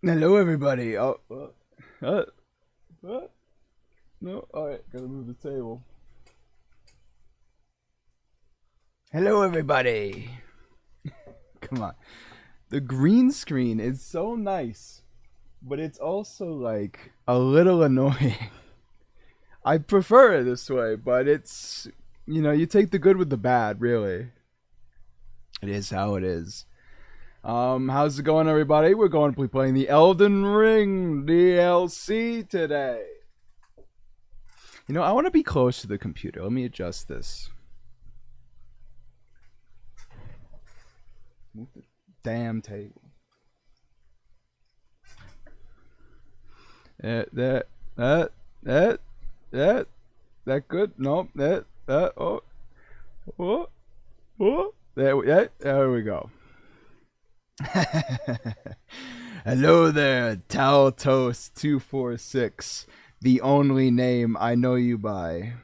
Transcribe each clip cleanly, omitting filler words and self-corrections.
Hello, everybody. What? What? No. All right, gotta move the table. Hello, everybody. Come on. The green screen is so nice, but it's also like a little annoying. I prefer it this way, but you take the good with the bad, really. It is how it is. How's it going, everybody? We're going to be playing the Elden Ring DLC today. I want to be close to the computer. Let me adjust this. Move the damn table. That good? Nope. There we go. Hello there, Taltoast246, the only name I know you by.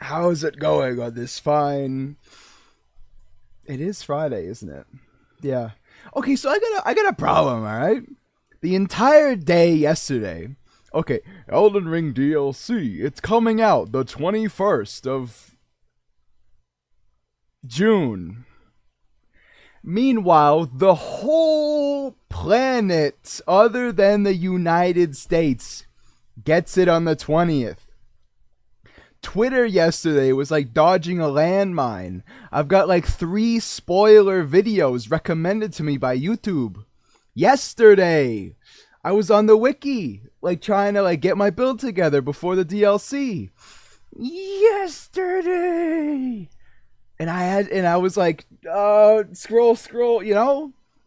How's it going on this fine? It is Friday, isn't it? Yeah. Okay, so I got a problem, all right? The entire day yesterday. Okay, Elden Ring DLC. It's coming out the 21st of June. Meanwhile, the whole planet, other than the United States, gets it on the 20th. Twitter yesterday was like dodging a landmine. I've got like 3 spoiler videos recommended to me by YouTube. Yesterday, I was on the wiki, like trying to like get my build together before the DLC. Yesterday. And I was like, scroll,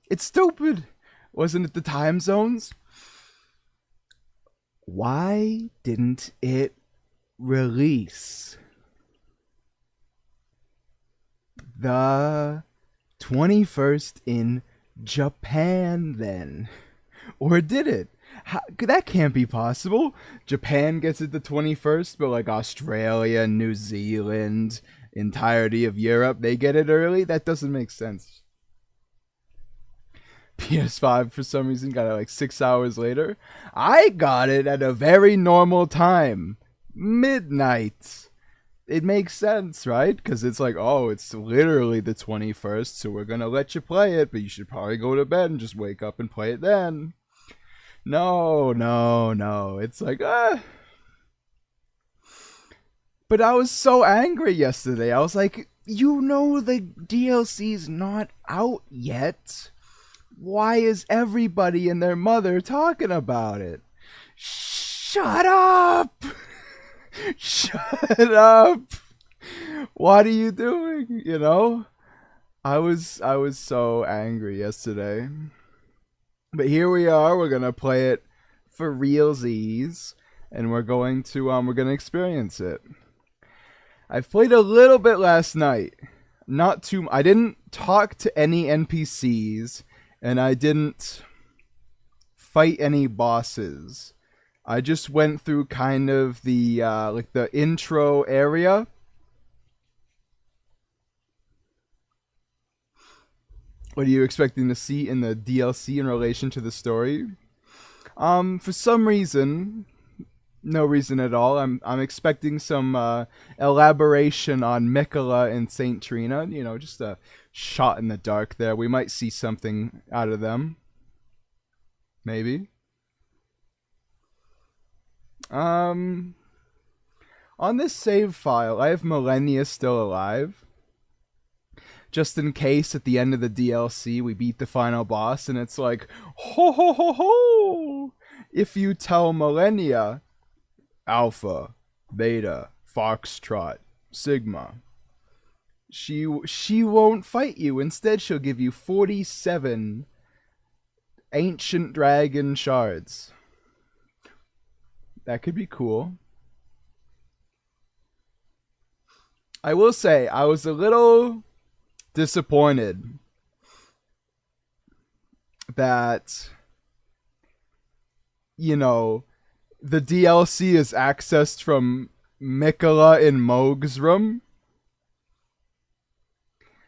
It's stupid. Wasn't it the time zones? Why didn't it release the 21st in Japan then? Or did it? That can't be possible. Japan gets it the 21st, but like Australia, New Zealand, entirety of Europe, they get it early? That doesn't make sense. PS5 for some reason got it like 6 hours later. I got it at a very normal time. Midnight. It makes sense, right? Because it's like, oh, it's literally the 21st, so we're gonna let you play it, but you should probably go to bed and just wake up and play it then. No. It's like, But I was so angry yesterday. I was like, the DLC's not out yet. Why is everybody and their mother talking about it? Shut up! Shut up! What are you doing? I was so angry yesterday. But here we are. We're gonna play it for realsies, and we're gonna experience it. I've played a little bit last night. Not too. I didn't talk to any NPCs, and I didn't fight any bosses. I just went through kind of the the intro area. What are you expecting to see in the DLC in relation to the story? For some reason, no reason at all, I'm expecting some elaboration on Mikola and Saint Trina. Just a shot in the dark there. We might see something out of them. Maybe. On this save file, I have Millennia still alive. Just in case at the end of the DLC we beat the final boss and it's like, ho ho ho ho! If you tell Millennia, Alpha, Beta, Foxtrot, Sigma, she won't fight you. Instead, she'll give you 47 ancient dragon shards. That could be cool. I will say, I was a little disappointed that, the DLC is accessed from Mikola in Moog's room.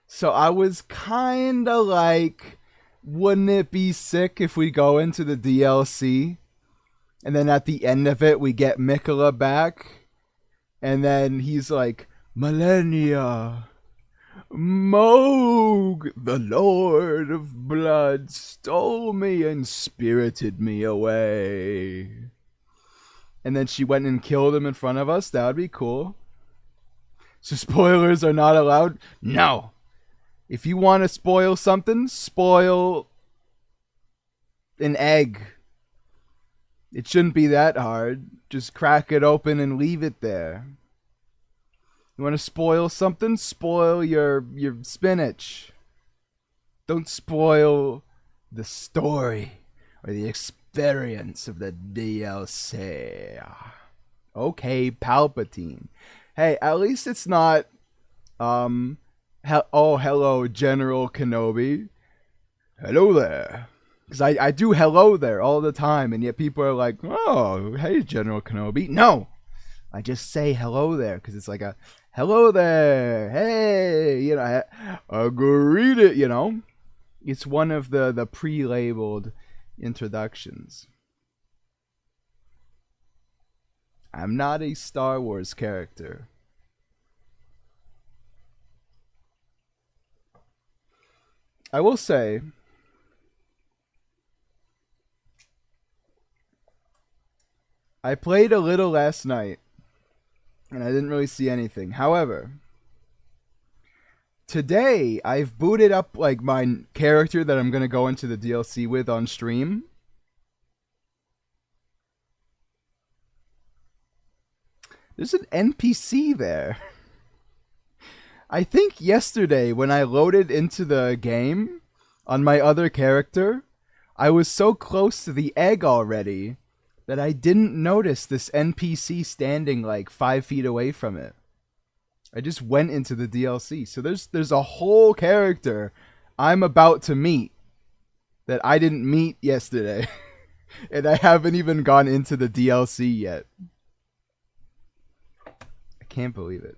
So I was kind of like, wouldn't it be sick if we go into the DLC and then at the end of it we get Mikola back and then he's like, Millennia, Moog, the Lord of Blood, stole me and spirited me away. And then she went and killed him in front of us. That would be cool. So spoilers are not allowed? No. If you want to spoil something, spoil an egg. It shouldn't be that hard. Just crack it open and leave it there. You want to spoil something? Spoil your spinach. Don't spoil the story or the experience of the DLC. Okay, Palpatine. Hey, at least it's not hello, General Kenobi. Hello there. Because I do hello there all the time, and yet people are like, oh, hey, General Kenobi. No, I just say hello there, because it's like a, hello there, hey, you know, greet it, you know. It's one of the pre-labeled introductions. I'm not a Star Wars character. I will say, I played a little last night, and I didn't really see anything. However, today I've booted up like my character that I'm gonna go into the DLC with on stream. There's an NPC there. I think yesterday when I loaded into the game on my other character, I was so close to the egg already that I didn't notice this NPC standing like 5 feet away from it. I just went into the DLC. So there's a whole character I'm about to meet that I didn't meet yesterday. And I haven't even gone into the DLC yet. I can't believe it.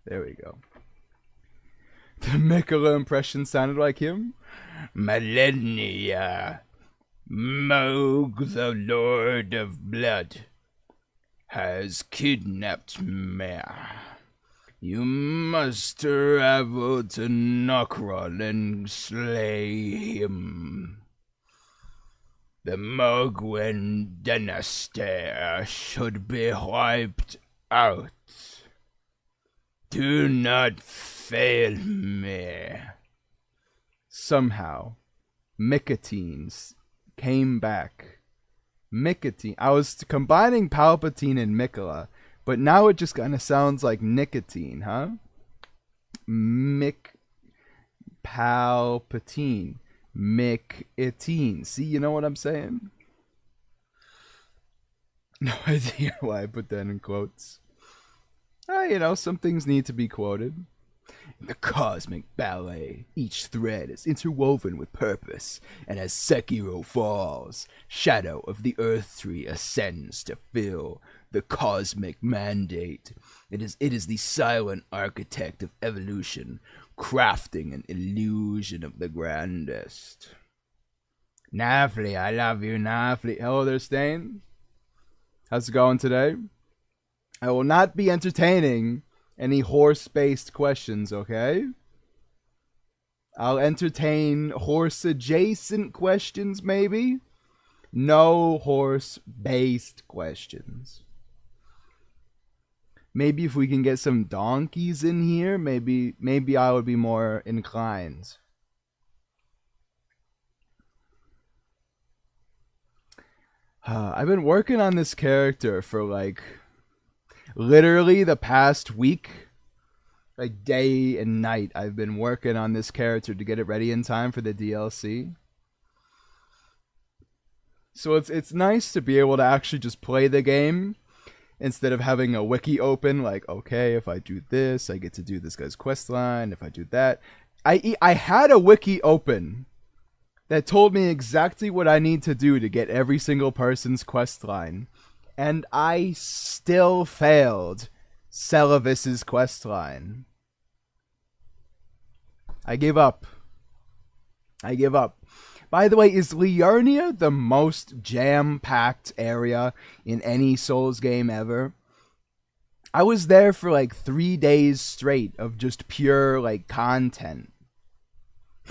There we go. The Mikola impression sounded like him. Millennia, Moog, the Lord of Blood, has kidnapped me. You must travel to Nokron and slay him. The Mogwin dynasty should be wiped out. Do not fail me. Somehow, Nicotines came back. Nicotine. I was combining Palpatine and Mikola, but now it just kind of sounds like nicotine, huh? Palpatine. Mick-itine. See, you know what I'm saying? No idea why I put that in quotes. You know, some things need to be quoted. In the cosmic ballet, each thread is interwoven with purpose, and as Sekiro falls, shadow of the Erdtree ascends to fill the cosmic mandate. It is the silent architect of evolution, crafting an illusion of the grandest. Nafli, I love you, Nafli. Hello there, Stain. How's it going today? I will not be entertaining any horse-based questions, okay? I'll entertain horse-adjacent questions, maybe. No horse-based questions. Maybe if we can get some donkeys in here, maybe I would be more inclined. I've been working on this character for like literally the past week. Like day and night I've been working on this character to get it ready in time for the DLC. So it's nice to be able to actually just play the game instead of having a wiki open, like, okay, if I do this, I get to do this guy's quest line. If I do that, I had a wiki open that told me exactly what I need to do to get every single person's quest line. And I still failed Celavis's quest line. I give up. I give up. By the way, is Liurnia the most jam-packed area in any Souls game ever? I was there for like 3 days straight of just pure like content.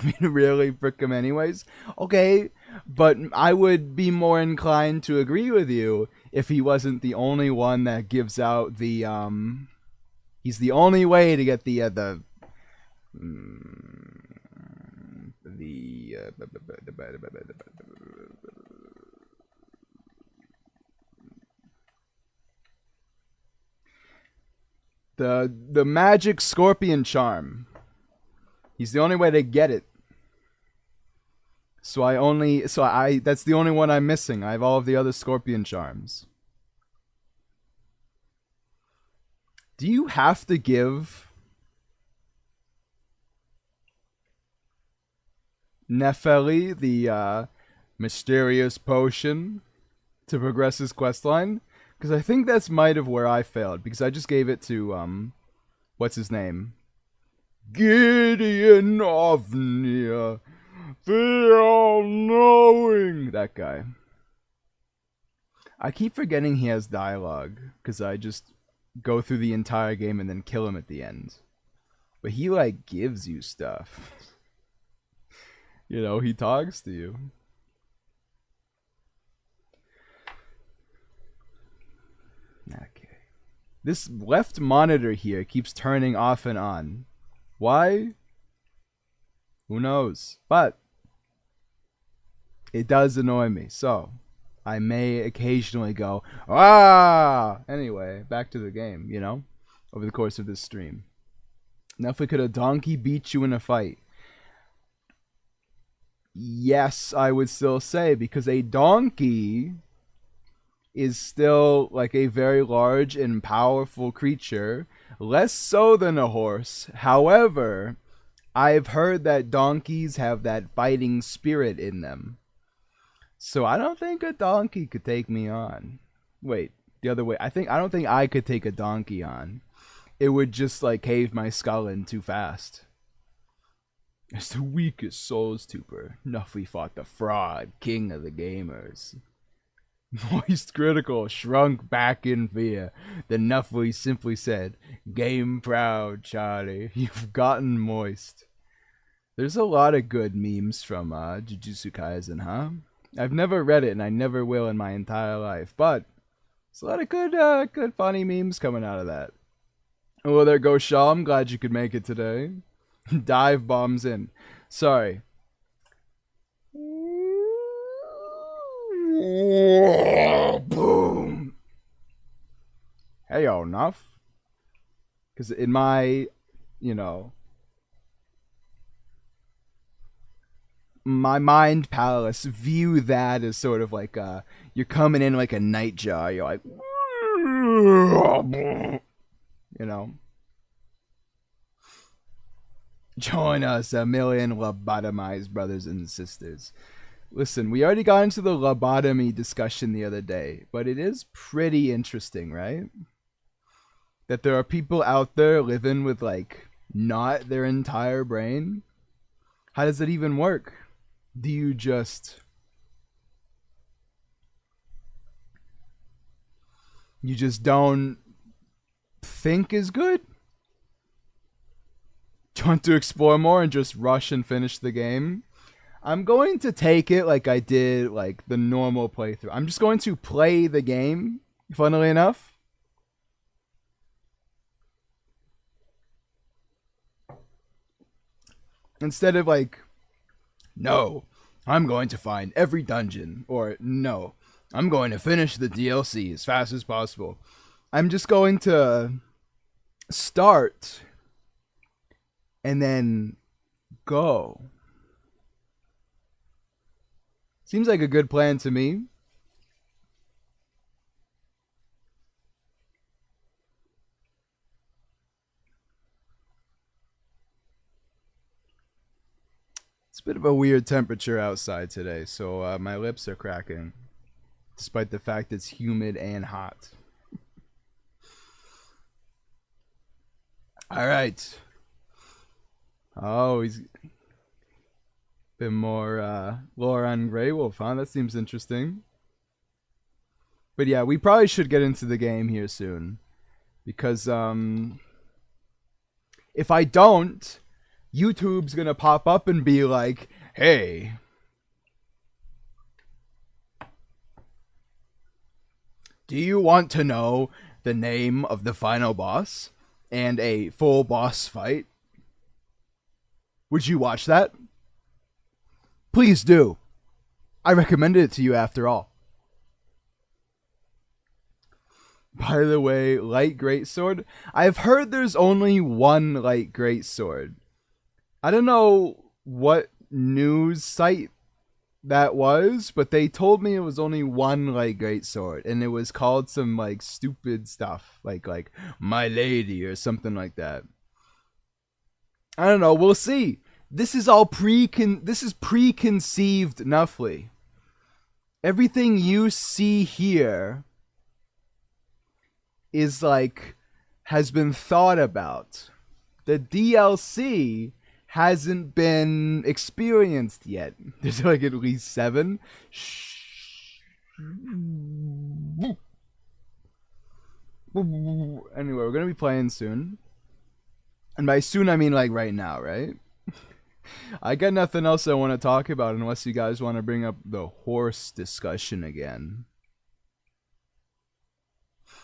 I mean, really, Frickum anyways? Okay, but I would be more inclined to agree with you if he wasn't the only one that gives out the, he's the only way to get the magic scorpion charm. He's the only way to get it. So that's the only one I'm missing. I have all of the other scorpion charms. Do you have to give Nefeli the mysterious potion to progress his questline? Because I think that's might have where I failed. Because I just gave it to what's his name? Gideon Ovnia, the all-knowing. That guy. I keep forgetting he has dialogue because I just go through the entire game and then kill him at the end. But he like gives you stuff. You know, he talks to you. Okay. This left monitor here keeps turning off and on. Why? Who knows? But it does annoy me. So I may occasionally go, ah! Anyway, back to the game, you know? Over the course of this stream. Now if could a donkey beat you in a fight? Yes, I would still say, because a donkey is still like a very large and powerful creature, less so than a horse. However, I've heard that donkeys have that fighting spirit in them. So I don't think a donkey could take me on. Wait, the other way. I don't think I could take a donkey on. It would just like cave my skull in too fast. As the weakest Souls Tuber, Nuffy fought the fraud, king of the gamers. Moist Critical shrunk back in fear. Then Nuffy simply said, "Game proud, Charlie. You've gotten moist." There's a lot of good memes from Jujutsu Kaisen, huh? I've never read it, and I never will in my entire life. But there's a lot of good funny memes coming out of that. Oh, there goes Shaw. I'm glad you could make it today. Dive bombs in. Sorry. Boom. Hey, yo, enough. Because in my, you know, my mind palace view that as sort of like you're coming in like a nightjar. You're like, you know. Join us, a million lobotomized brothers and sisters. Listen, we already got into the lobotomy discussion the other day, but it is pretty interesting, right? That there are people out there living with, like, not their entire brain. How does it even work? Do you just... You just don't think is good? Do you want to explore more and just rush and finish the game? I'm going to take it like I did like the normal playthrough. I'm just going to play the game, funnily enough. Instead of like, no, I'm going to find every dungeon. Or no, I'm going to finish the DLC as fast as possible. I'm just going to start and then go. Seems like a good plan to me. It's bit of a weird temperature outside today, so my lips are cracking, despite the fact it's humid and hot. All right. Oh, he's been more lore on Grey Wolf, huh? That seems interesting. But yeah, we probably should get into the game here soon, because if I don't, YouTube's gonna pop up and be like, hey, do you want to know the name of the final boss and a full boss fight? Would you watch that? Please do. I recommended it to you after all. By the way, light greatsword. I've heard there's only one light greatsword. I don't know what news site that was, but they told me it was only one light greatsword, and it was called some like stupid stuff, like my lady or something like that. I don't know. We'll see. This is all preconceived Nuffly. Everything you see here is like has been thought about. The DLC hasn't been experienced yet. There's like at least 7. Anyway, we're gonna be playing soon. And by soon I mean like right now, right? I got nothing else I want to talk about unless you guys want to bring up the horse discussion again.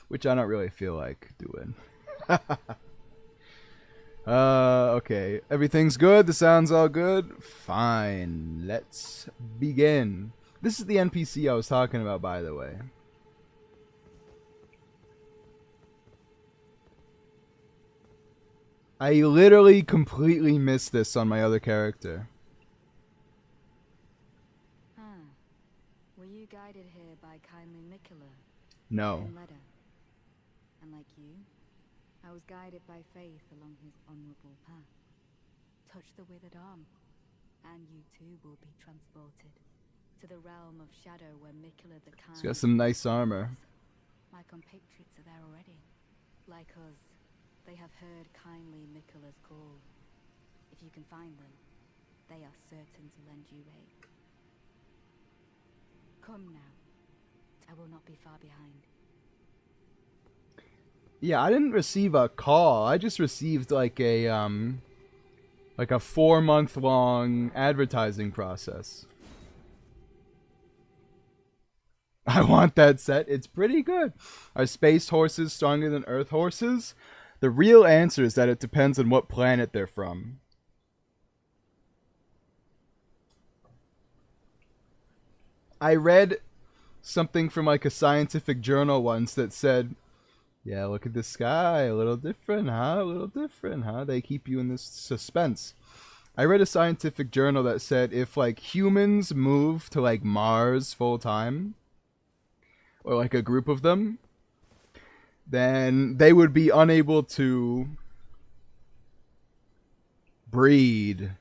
Which I don't really feel like doing. Okay. Everything's good? The sound's all good? Fine. Let's begin. This is the NPC I was talking about, by the way. I literally completely missed this on my other character. Were you guided here by kindly Mikola? No. And like you, I was guided by faith along his honorable path. Touch the withered arm, and you too will be transported to the realm of shadow where Mikola the Kind... He's got some nice armor. My compatriots are there already. Like us, they have heard kindly Mikola's call. If you can find them, they are certain to lend you aid. Come now. I will not be far behind. Yeah, I didn't receive a call. I just received like a 4-month-long advertising process. I want that set. It's pretty good. Are space horses stronger than Earth horses? The real answer is that it depends on what planet they're from. I read something from like a scientific journal once that said, yeah, look at the sky, a little different, huh? A little different, huh? They keep you in this suspense. I read a scientific journal that said if like humans move to like Mars full time, or like a group of them, then they would be unable to breed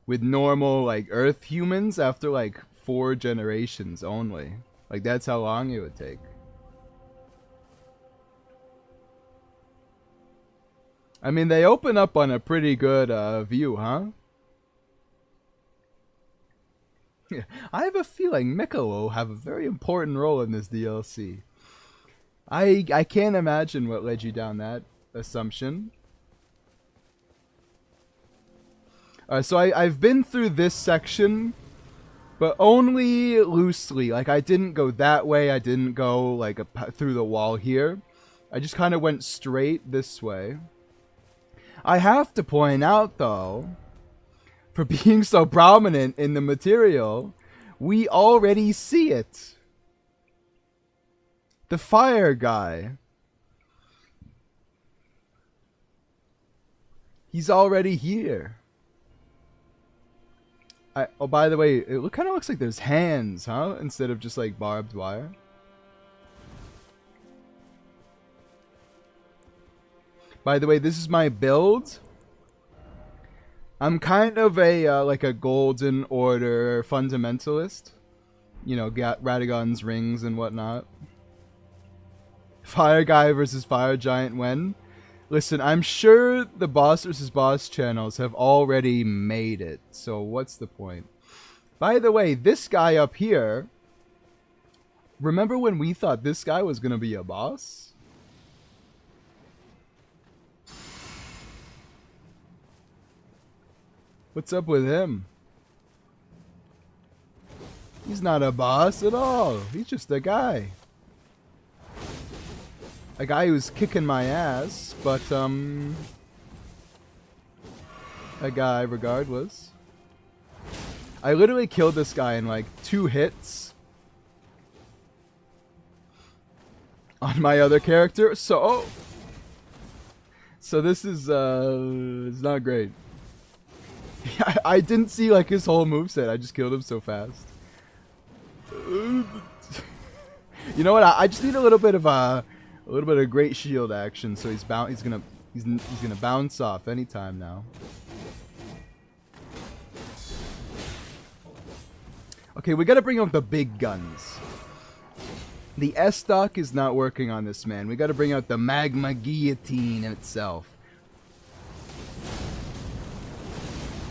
with normal like Earth humans after like 4 generations only. Like that's how long it would take. I mean, they open up on a pretty good view, huh? I have a feeling Mikola will have a very important role in this DLC. I can't imagine what led you down that assumption. So I've been through this section, but only loosely. Like I didn't go that way. I didn't go like through the wall here. I just kind of went straight this way. I have to point out, though, for being so prominent in the material, we already see it. The fire guy. He's already here. Oh, by the way, it kind of looks like there's hands, huh? Instead of just like barbed wire. By the way, this is my build. I'm kind of a like a Golden Order fundamentalist. You know, got Radagon's rings and whatnot. Fire Guy versus Fire Giant when? Listen, I'm sure the Boss versus Boss channels have already made it, so what's the point? By the way, this guy up here, remember when we thought this guy was gonna be a boss? What's up with him? He's not a boss at all. He's just a guy. A guy who's kicking my ass, but, a guy regardless. I literally killed this guy in like 2 hits on my other character, so this is, it's not great. I didn't see like his whole moveset, I just killed him so fast. You know what, I just need a little bit of great shield action, so he's gonna bounce off anytime now. Okay, we gotta bring up the big guns. The S-Stock is not working on this man. We gotta bring out the Magma Guillotine itself.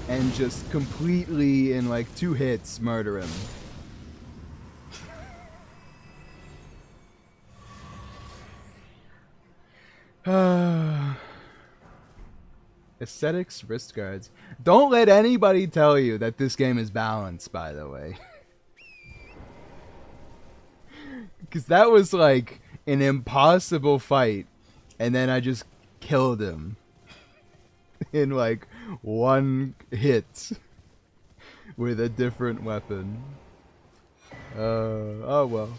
And just completely, in like 2 hits, murder him. Aesthetics, wrist guards. Don't let anybody tell you that this game is balanced, by the way. Because that was like an impossible fight. And then I just killed him. In like 1 hit. With a different weapon. Oh well.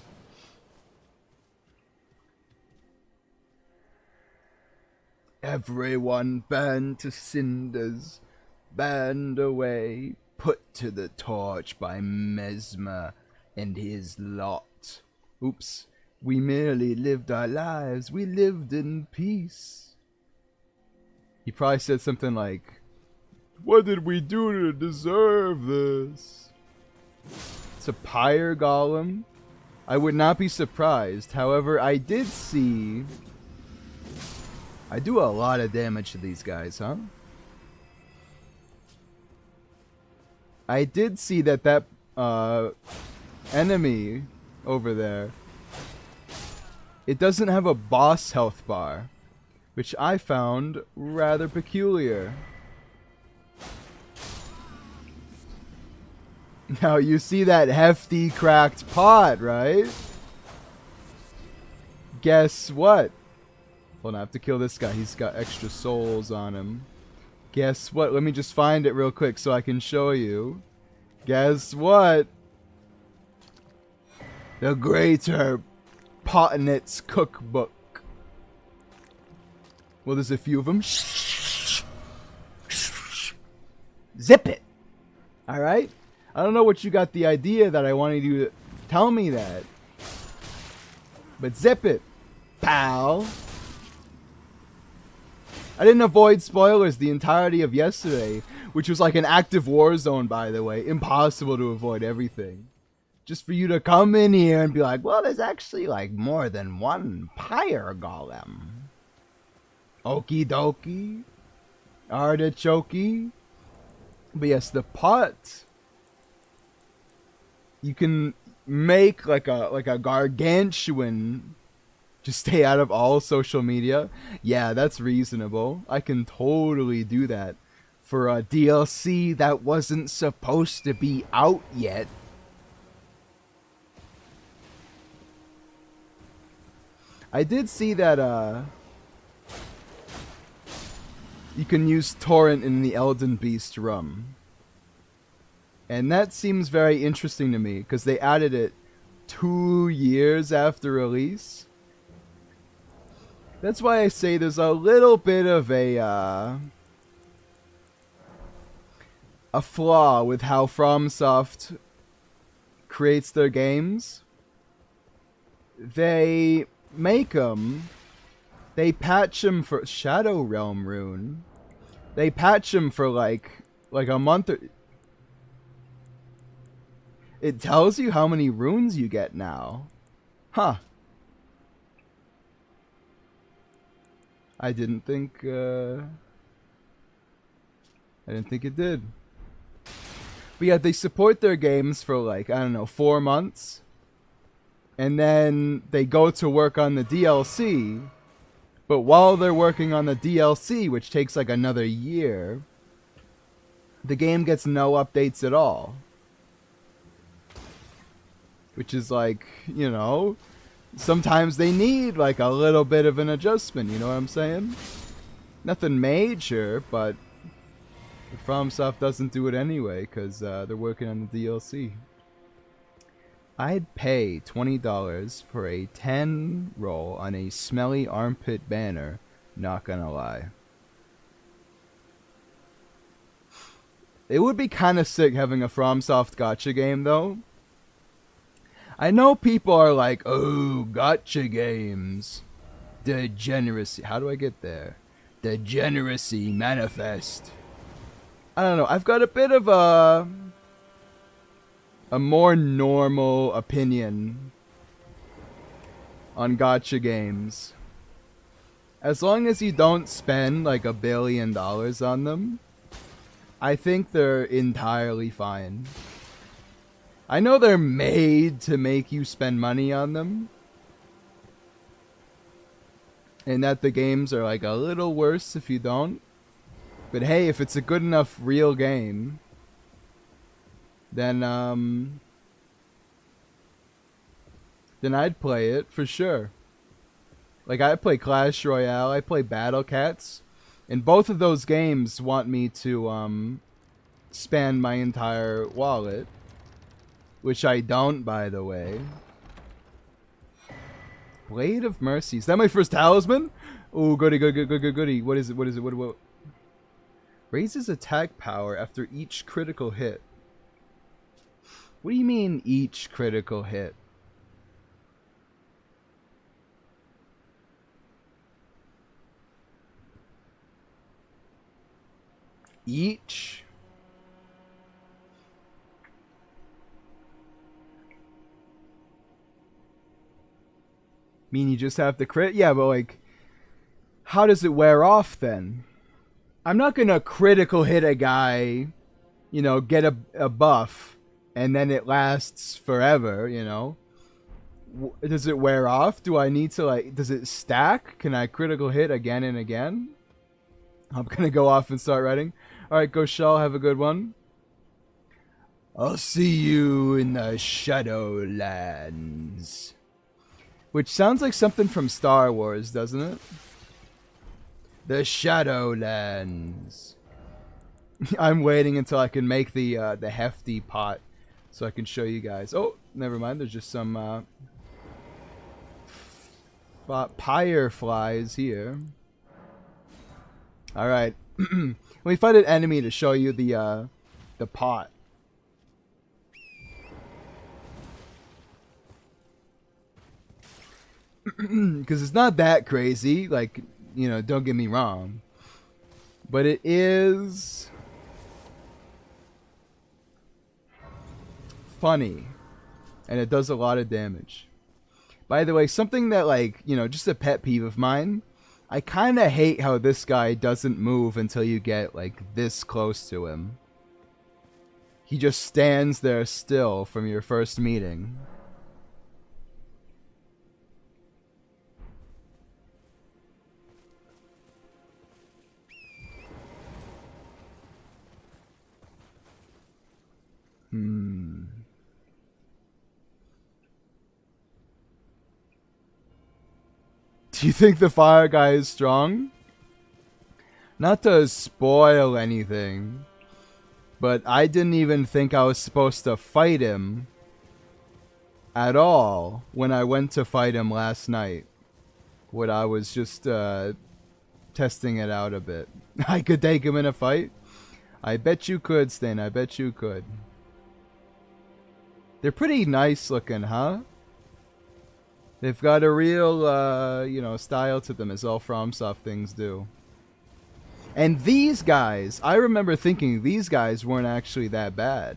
Everyone burned to cinders, burned away, put to the torch by Mesmer and his lot. Oops, we merely lived our lives, we lived in peace. He probably said something like, what did we do to deserve this? It's a pyre golem. I would not be surprised. However, I did see... I do a lot of damage to these guys, huh? I did see that enemy over there, it doesn't have a boss health bar, which I found rather peculiar. Now you see that hefty cracked pot, right? Guess what? Hold on, I have to kill this guy. He's got extra souls on him. Guess what? Let me just find it real quick so I can show you. Guess what? The Greater Potnit's Cookbook. Well, there's a few of them. Zip it! Alright? I don't know what you got the idea that I wanted you to tell me that. But zip it, pal. I didn't avoid spoilers the entirety of yesterday, which was like an active war zone, by the way. Impossible to avoid everything. Just for you to come in here and be like, well, there's actually like more than one pyre golem. Okie dokie. Artichoke. But yes, the pot. You can make like a gargantuan. Just stay out of all social media. Yeah, that's reasonable. I can totally do that for a DLC that wasn't supposed to be out yet. I did see that you can use torrent in the Elden Beast rum. And that seems very interesting to me because they added it 2 years after release. That's why I say there's a little bit of a flaw with how FromSoft creates their games. They make them, they patch them for Shadow Realm Rune. They patch them for like Like a month or... It tells you how many runes you get now. Huh. I didn't think it did. But yeah, they support their games for like, I don't know, 4 months. And then they go to work on the DLC. But while they're working on the DLC, which takes like another year, the game gets no updates at all. Which is like, you know, sometimes they need like a little bit of an adjustment, you know what I'm saying? Nothing major, but FromSoft doesn't do it anyway because they're working on the DLC. I'd pay $20 for a 10 roll on a smelly armpit banner, not gonna lie. It would be kind of sick having a FromSoft gacha game though. I know people are like, oh, gacha games. Degeneracy. How do I get there? Degeneracy manifest. I don't know. I've got a bit of a more normal opinion on gacha games. As long as you don't spend like $1 billion on them, I think they're entirely fine. I know they're made to make you spend money on them, and that the games are like a little worse if you don't. But hey, if it's a good enough real game, then I'd play it for sure. Like I play Clash Royale, I play Battle Cats, and both of those games want me to spend my entire wallet, which I don't, by the way. Blade of Mercy. Is that my first talisman? Oh, goody, goody. What is it? What? Raises attack power after each critical hit. What do you mean, each critical hit? Each? Mean you just have to crit? Yeah, but like, how does it wear off then? I'm not gonna critical hit a guy, you know, get a buff, and then it lasts forever, you know? Does it wear off? Do I need to, like, does it stack? Can I critical hit again and again? I'm gonna go off and start writing. Alright, go Shell, have a good one. I'll see you in the Shadowlands. Which sounds like something from Star Wars, doesn't it? The Shadowlands. I'm waiting until I can make the hefty pot so I can show you guys. Oh, never mind. There's just some pyre flies here. All right. Let me find an enemy to show you the pot. Because it's not that crazy, like, you know, don't get me wrong, but it is funny, and it does a lot of damage. By the way, something that, like, you know, just a pet peeve of mine, I kind of hate how this guy doesn't move until you get, like, this close to him. He just stands there still from your first meeting. Do you think the fire guy is strong? Not to spoil anything, but I didn't even think I was supposed to fight him at all when I went to fight him last night. When I was just testing it out a bit. I could take him in a fight? I bet you could, Stain. I bet you could. They're pretty nice looking, huh? They've got a real, you know, style to them, as all FromSoft things do. And these guys, I remember thinking these guys weren't actually that bad.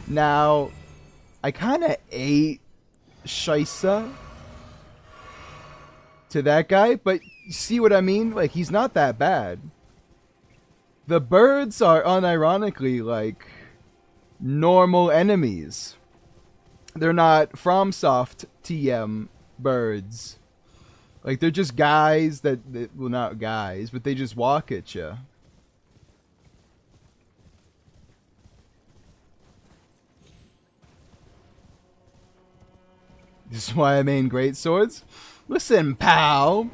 Now, I kind of ate Shisa to that guy, but you see what I mean? Like, he's not that bad. The birds are unironically like normal enemies. They're not FromSoft TM birds. Like, they're just guys that well, not guys, but they just walk at you. This is why I main great swords. Listen, pal.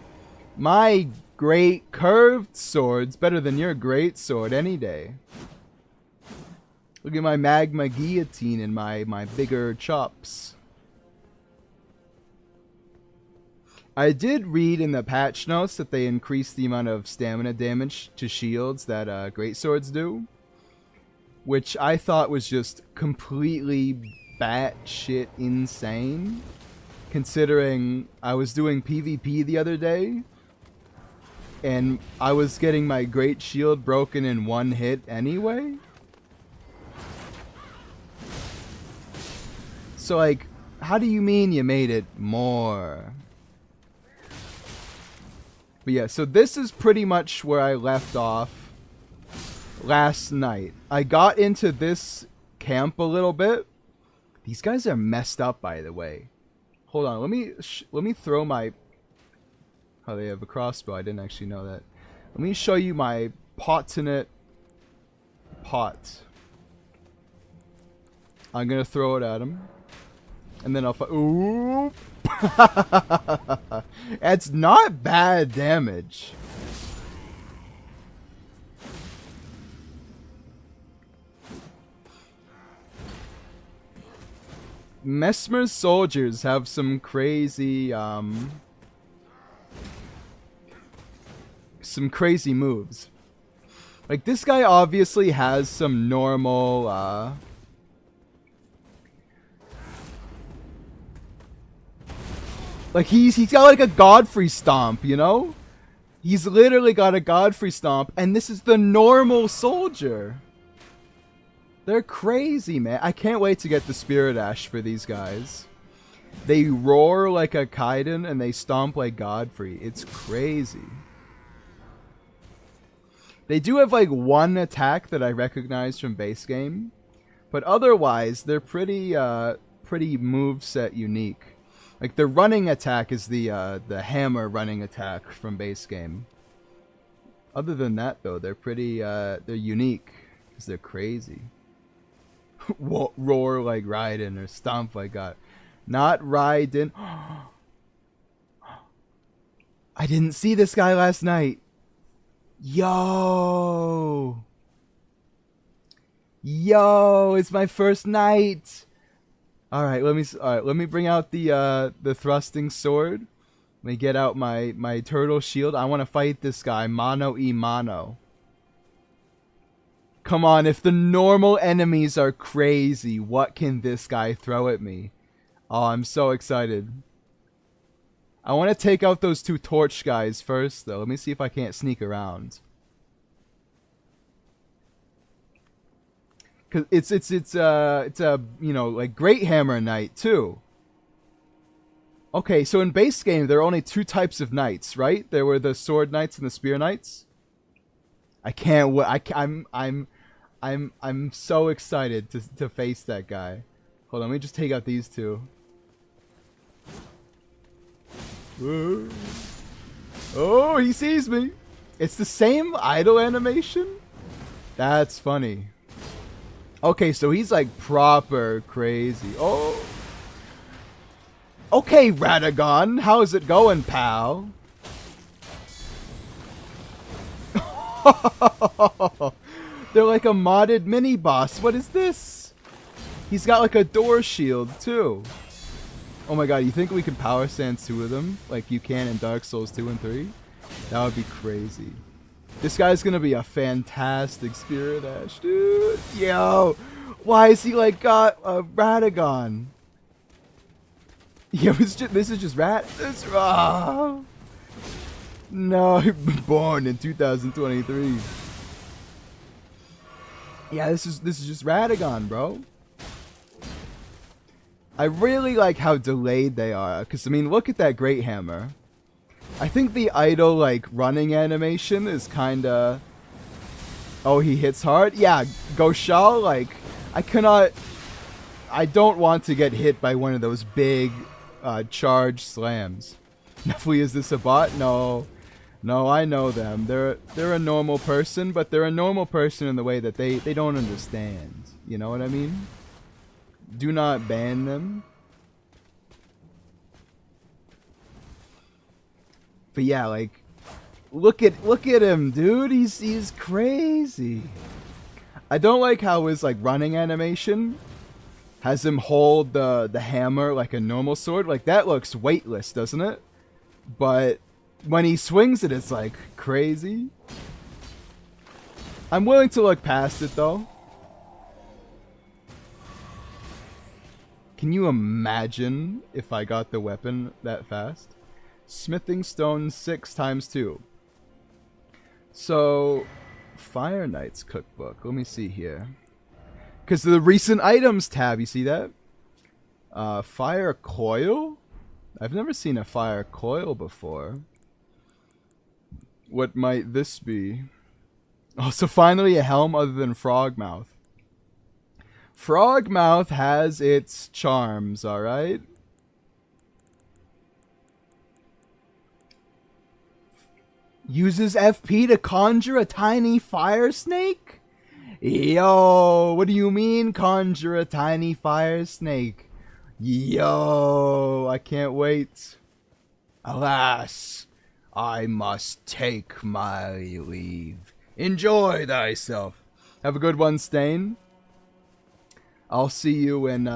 My great curved sword's better than your great sword any day. Look at my magma guillotine and my bigger chops. I did read in the patch notes that they increased the amount of stamina damage to shields that great swords do, which I thought was just completely batshit insane, considering I was doing PvP the other day and I was getting my great shield broken in one hit anyway. So, like, how do you mean you made it more? But yeah, so this is pretty much where I left off last night. I got into this camp a little bit. These guys are messed up, by the way. Hold on, let me throw my... Oh, they have a crossbow. I didn't actually know that. Let me show you my pot-in-it pot. I'm gonna throw it at him. And then I'll ooh! It's not bad damage. Mesmer's soldiers have some crazy moves. Like, this guy obviously has some normal like, he's got like a Godfrey stomp, you know? He's literally got a Godfrey stomp, and this is the normal soldier. They're crazy, man. I can't wait to get the Spirit Ash for these guys. They roar like a Kaiden, and they stomp like Godfrey. It's crazy. They do have like one attack that I recognize from base game, but otherwise they're pretty moveset unique. Like, the running attack is the hammer running attack from base game. Other than that, though, they're pretty they're unique because they're crazy. Roar like Raiden or stomp like God. Not Raiden. I didn't see this guy last night. Yo, it's my first night. All right, let me bring out the thrusting sword. Let me get out my turtle shield. I want to fight this guy mano a mano. Come on, if the normal enemies are crazy, what can this guy throw at me? Oh, I'm so excited. I want to take out those two torch guys first, though. Let me see if I can't sneak around. Cause it's a you know, like Great Hammer Knight too. Okay, so in base game there are only two types of knights, right? There were the sword knights and the spear knights. I can't wait. I'm so excited to face that guy. Hold on, let me just take out these two. Whoa. Oh, he sees me. It's the same idle animation? That's funny. Okay, so he's like proper crazy. Oh. Okay, Radagon, how's it going, pal? They're like a modded mini boss. What is this? He's got like a door shield too. Oh my god, you think we could power stance two of them like you can in Dark Souls 2 and 3? That would be crazy. This guy's gonna be a fantastic Spirit Ash, dude. Yo, why is he like got a Radagon? Yeah, this is just rat. This no, born in 2023. Yeah, this is just Radagon, bro. I really like how delayed they are, because I mean, look at that Great Hammer. I think the idle like running animation is kind of. Oh, he hits hard. Yeah, Goshal, like I don't want to get hit by one of those big charge slams. Definitely, is this a bot? No. No, I know them. They're a normal person, but they're a normal person in the way that they don't understand. You know what I mean? Do not ban them. But yeah, like look at him, dude. He's crazy. I don't like how his like running animation has him hold the hammer like a normal sword. Like that looks weightless, doesn't it? But when he swings it, it's like crazy. I'm willing to look past it though. Can you imagine if I got the weapon that fast? Smithing stone 6 times 2. So, Fire Knight's cookbook. Let me see here. Because the recent items tab, you see that? Fire coil? I've never seen a fire coil before. What might this be? Oh, so finally a helm other than Frogmouth. Frogmouth has its charms, alright? Uses FP to conjure a tiny fire snake? Yo, what do you mean conjure a tiny fire snake? Yo, I can't wait. Alas, I must take my leave. Enjoy thyself. Have a good one, Stain. I'll see you in,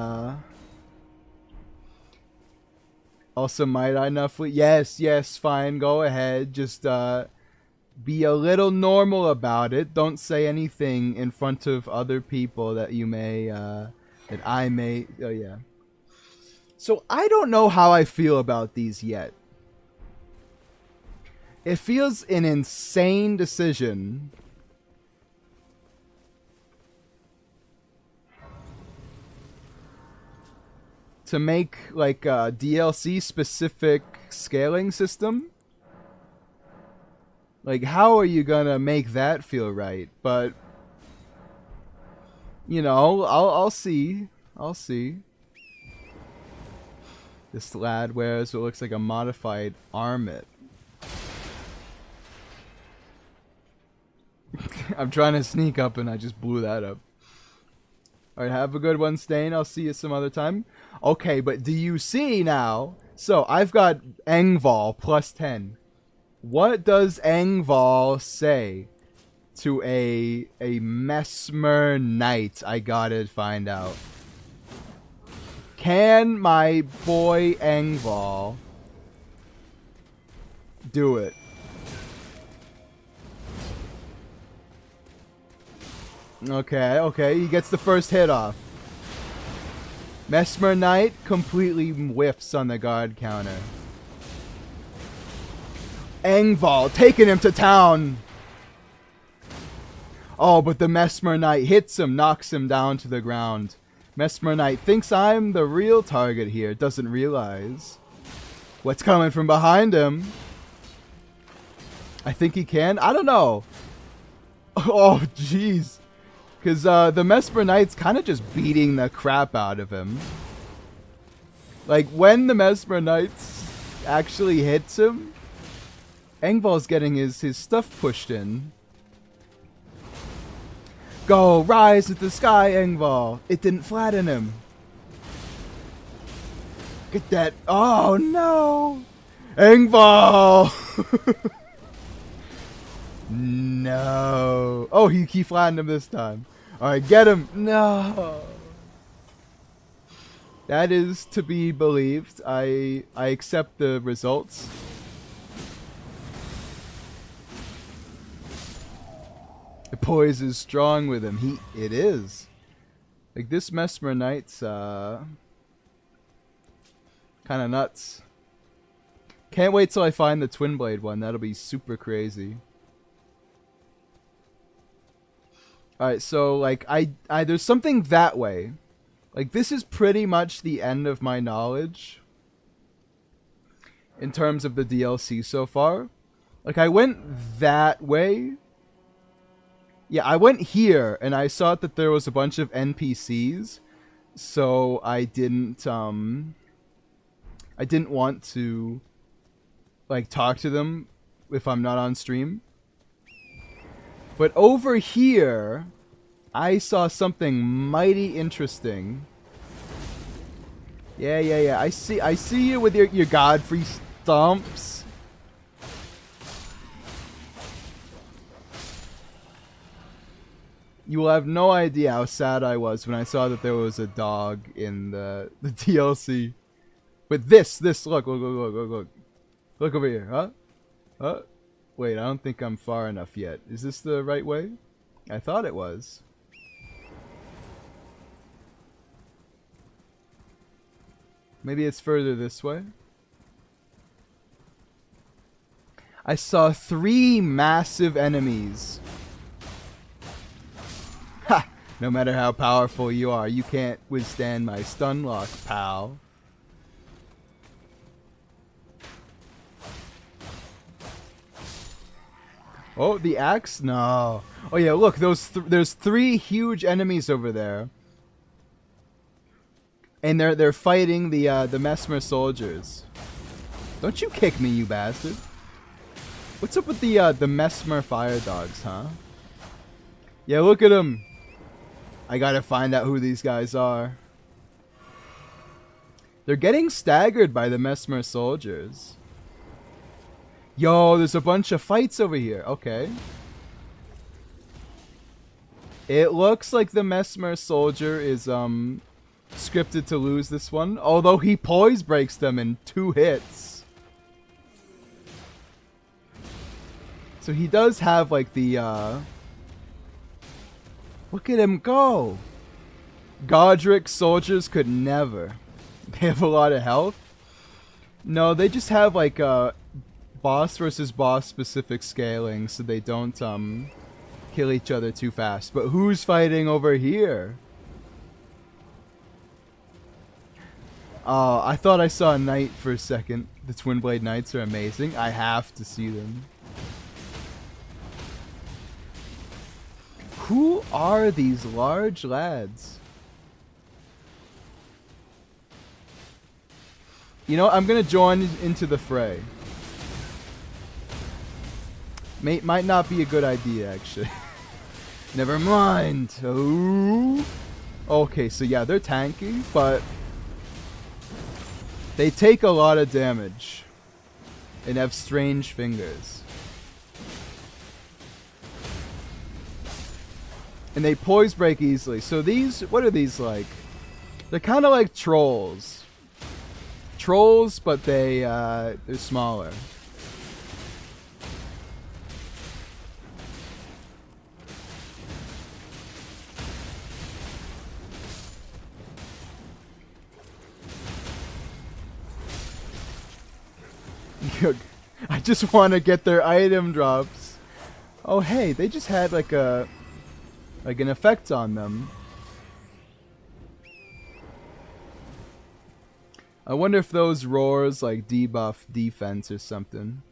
Also, might I not flee? Yes, fine, go ahead. Just, be a little normal about it. Don't say anything in front of other people that you may, that I may, oh yeah. So, I don't know how I feel about these yet. It feels an insane decision to make like a DLC specific scaling system. Like, how are you gonna make that feel right? But you know, I'll see. I'll see. This lad wears what looks like a modified armlet. I'm trying to sneak up and I just blew that up. Alright, have a good one, Stain. I'll see you some other time. Okay, but do you see now? So, I've got Engval plus 10. What does Engval say to a Mesmer Knight? I gotta find out. Can my boy Engval do it? Okay, he gets the first hit off. Mesmer Knight completely whiffs on the guard counter. Engval taking him to town. Oh, but the Mesmer Knight hits him, knocks him down to the ground. Mesmer Knight thinks I'm the real target here, doesn't realize what's coming from behind him. I think he can. I don't know. Oh, jeez. Because the Mesmer Knight's kind of just beating the crap out of him. Like, when the Mesmer Knight actually hits him, Engval's getting his stuff pushed in. Go, rise at the sky, Engval. It didn't flatten him. Get that. Oh, no. Engval. No. Oh, he flattened him this time. Alright, get him. No. That is to be believed. I accept the results. The poise is strong with him. It is. Like, this Mesmer Knight's, Kind of nuts. Can't wait till I find the Twin Blade one. That'll be super crazy. Alright, so like I there's something that way. Like this is pretty much the end of my knowledge in terms of the DLC so far. Like I went that way. Yeah, I went here and I saw that there was a bunch of NPCs. So I didn't want to like talk to them if I'm not on stream. But over here, I saw something mighty interesting. Yeah. I see you with your Godfrey stomps. You will have no idea how sad I was when I saw that there was a dog in the DLC. But this, look. Look over here, huh? Wait, I don't think I'm far enough yet. Is this the right way? I thought it was. Maybe it's further this way. I saw 3 massive enemies. Ha! No matter how powerful you are, you can't withstand my stun lock, pal. Oh, the axe? No. Oh yeah, look, there's 3 huge enemies over there. And they're fighting the Mesmer soldiers. Don't you kick me, you bastard. What's up with the Mesmer fire dogs, huh? Yeah, look at them. I gotta find out who these guys are. They're getting staggered by the Mesmer soldiers. Yo, there's a bunch of fights over here. Okay. It looks like the Mesmer soldier is scripted to lose this one, although he poise breaks them in 2 hits. So he does have like the look at him go. Godric soldiers could never. They have a lot of health. No, they just have like boss versus boss specific scaling, so they don't kill each other too fast. But who's fighting over here? I thought I saw a knight for a second. The Twin Blade Knights are amazing. I have to see them. Who are these large lads? You know, I'm gonna join into the fray. Might not be a good idea, actually. Never mind. Oh. Okay, so yeah, they're tanky, but they take a lot of damage and have strange fingers. And they poise break easily. So these, what are these like? They're kind of like trolls. Trolls, but they're smaller. I just want to get their item drops. Oh hey, they just had like an effect on them. I wonder if those roars like debuff defense or something.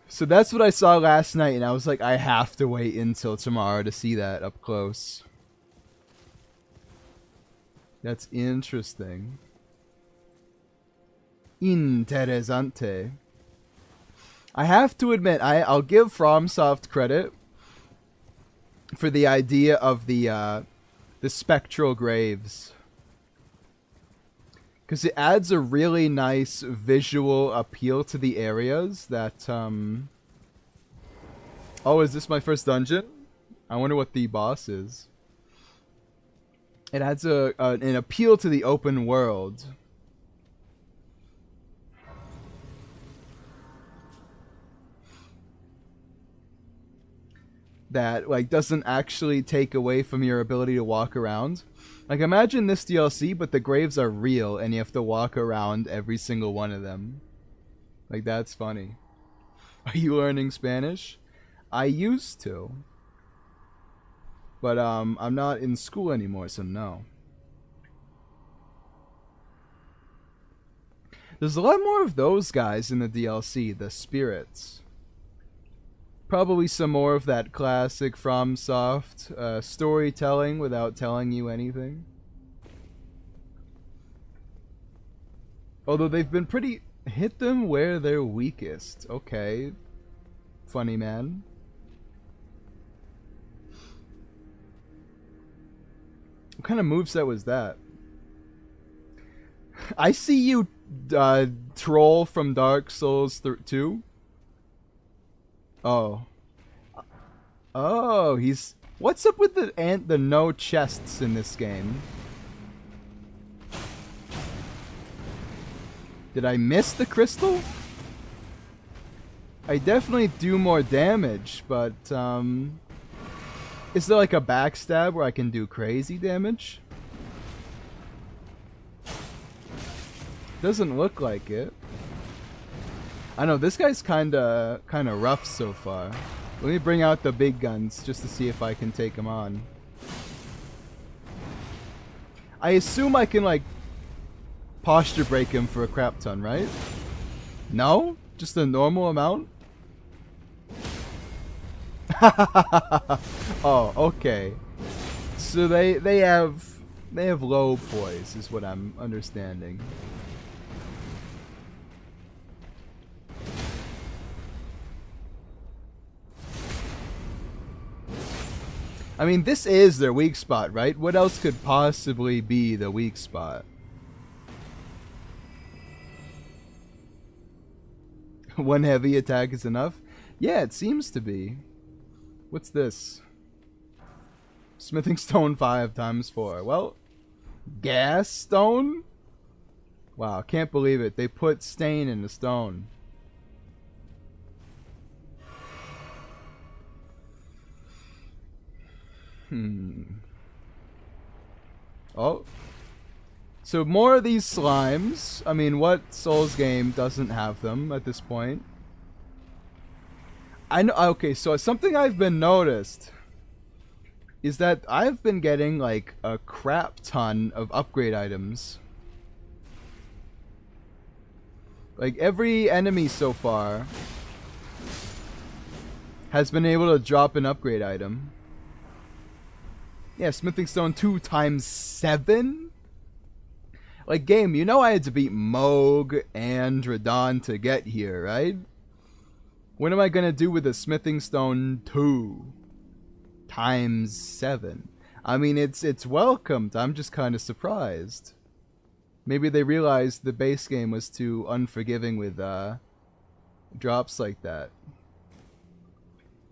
So that's what I saw last night, and I was like, I have to wait until tomorrow to see that up close. That's interesting. Interesante. I have to admit, I'll give FromSoft credit for the idea of the spectral graves, because it adds a really nice visual appeal to the areas that Oh, is this my first dungeon? I wonder what the boss is. It adds an appeal to the open world. that like doesn't actually take away from your ability to walk around. Like imagine this DLC, but the graves are real and you have to walk around every single one of them. Like that's funny. Are you learning Spanish? I used to. But I'm not in school anymore, so no. There's a lot more of those guys in the DLC, the spirits. Probably some more of that classic FromSoft storytelling without telling you anything. Although they've been pretty... Hit them where they're weakest. Okay. Funny man. What kind of moveset was that? I see you, troll from Dark Souls 2. Oh. Oh, he's... What's up with the no chests in this game? Did I miss the crystal? I definitely do more damage, but, is there like a backstab where I can do crazy damage? Doesn't look like it. I know this guy's kinda rough so far. Let me bring out the big guns just to see if I can take him on. I assume I can like posture break him for a crap ton, right? No? Just a normal amount? Oh, okay. So they have low poise is what I'm understanding. I mean, this is their weak spot, right? What else could possibly be the weak spot? One heavy attack is enough? Yeah, it seems to be. What's this? Smithing stone 5 times 4. Well, gas stone? Wow, can't believe it. They put stain in the stone. Oh. So more of these slimes. I mean, what Souls game doesn't have them at this point? I know. Okay, so something I've been noticed is that I've been getting like a crap ton of upgrade items. Like every enemy so far has been able to drop an upgrade item. Yeah, Smithing Stone 2 times 7? Like, game, you know I had to beat Moog and Radon to get here, right? What am I gonna do with a Smithing Stone 2 times 7? I mean, it's welcomed. I'm just kind of surprised. Maybe they realized the base game was too unforgiving with drops like that.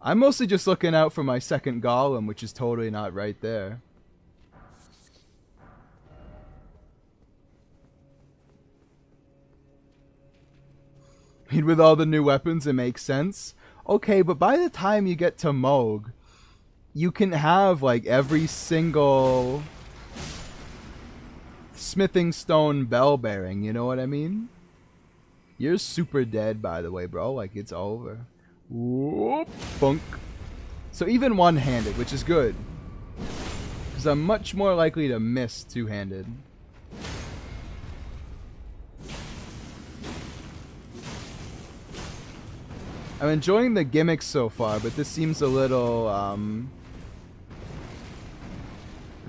I'm mostly just looking out for my second golem, which is totally not right there. I mean, with all the new weapons, it makes sense. Okay, but by the time you get to Moog, you can have, like, every single smithing stone bell bearing, you know what I mean? You're super dead, by the way, bro. Like, it's over. Whoop, bunk. So even one-handed, which is good. Because I'm much more likely to miss two-handed. I'm enjoying the gimmicks so far, but this seems a little,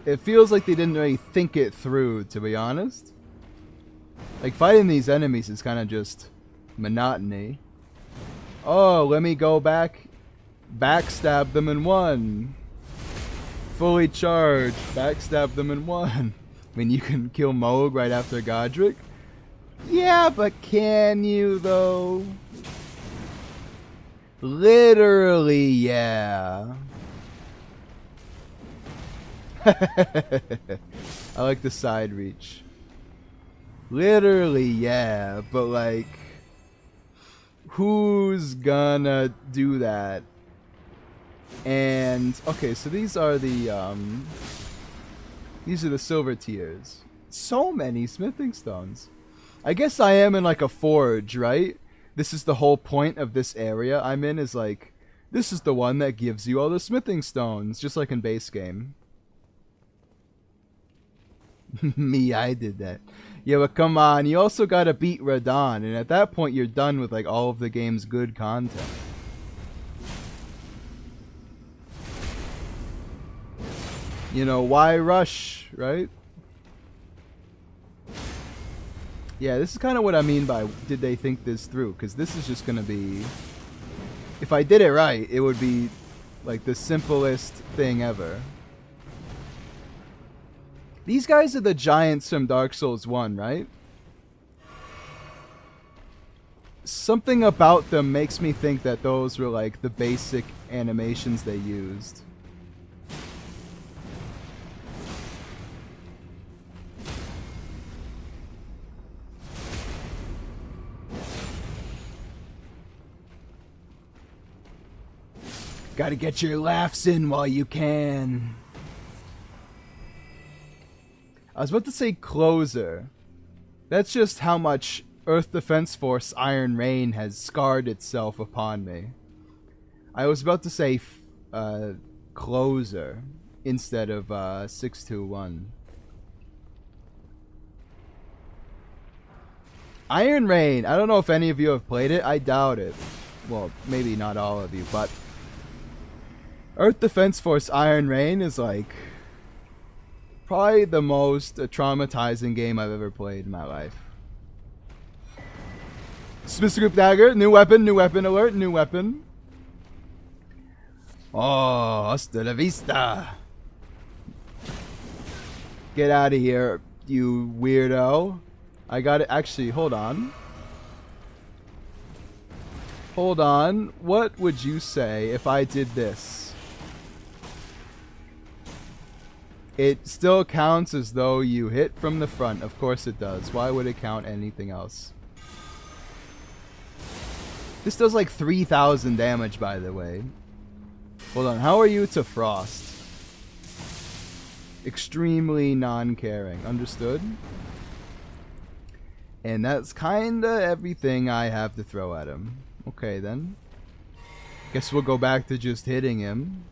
it feels like they didn't really think it through, to be honest. Like, fighting these enemies is kind of just monotony. Oh, let me go back. Backstab them in one. Fully charged. Backstab them in one. I mean, you can kill Moog right after Godric. Yeah, but can you, though? Literally, yeah. I like the side reach. Literally, yeah, but like, who's gonna do that? And okay, so these are the silver tiers. So many smithing stones. I guess I am in like a forge, right? This is the whole point of this area I'm in, is like, this is the one that gives you all the smithing stones, just like in base game. Me, I did that. Yeah, but come on, you also gotta beat Radon, and at that point you're done with like all of the game's good content. You know, why rush, right? Yeah, this is kind of what I mean by did they think this through, because this is just gonna be, if I did it right, it would be like the simplest thing ever. These guys are the giants from Dark Souls 1, right? Something about them makes me think that those were like the basic animations they used. Gotta get your laughs in while you can. I was about to say closer. That's just how much Earth Defense Force Iron Rain has scarred itself upon me. I was about to say closer instead of 621. Iron Rain. I don't know if any of you have played it. I doubt it. Well, maybe not all of you, but Earth Defense Force Iron Rain is like probably the most traumatizing game I've ever played in my life. Smith's Group Dagger, new weapon alert, new weapon. Oh, hasta la vista. Get out of here, you weirdo. I got it. Actually, hold on. Hold on. What would you say if I did this? It still counts as though you hit from the front. Of course it does. Why would it count anything else? This does like 3,000 damage, by the way. Hold on. How are you to Frost? Extremely non-caring. Understood? And that's kinda everything I have to throw at him. Okay, then. Guess we'll go back to just hitting him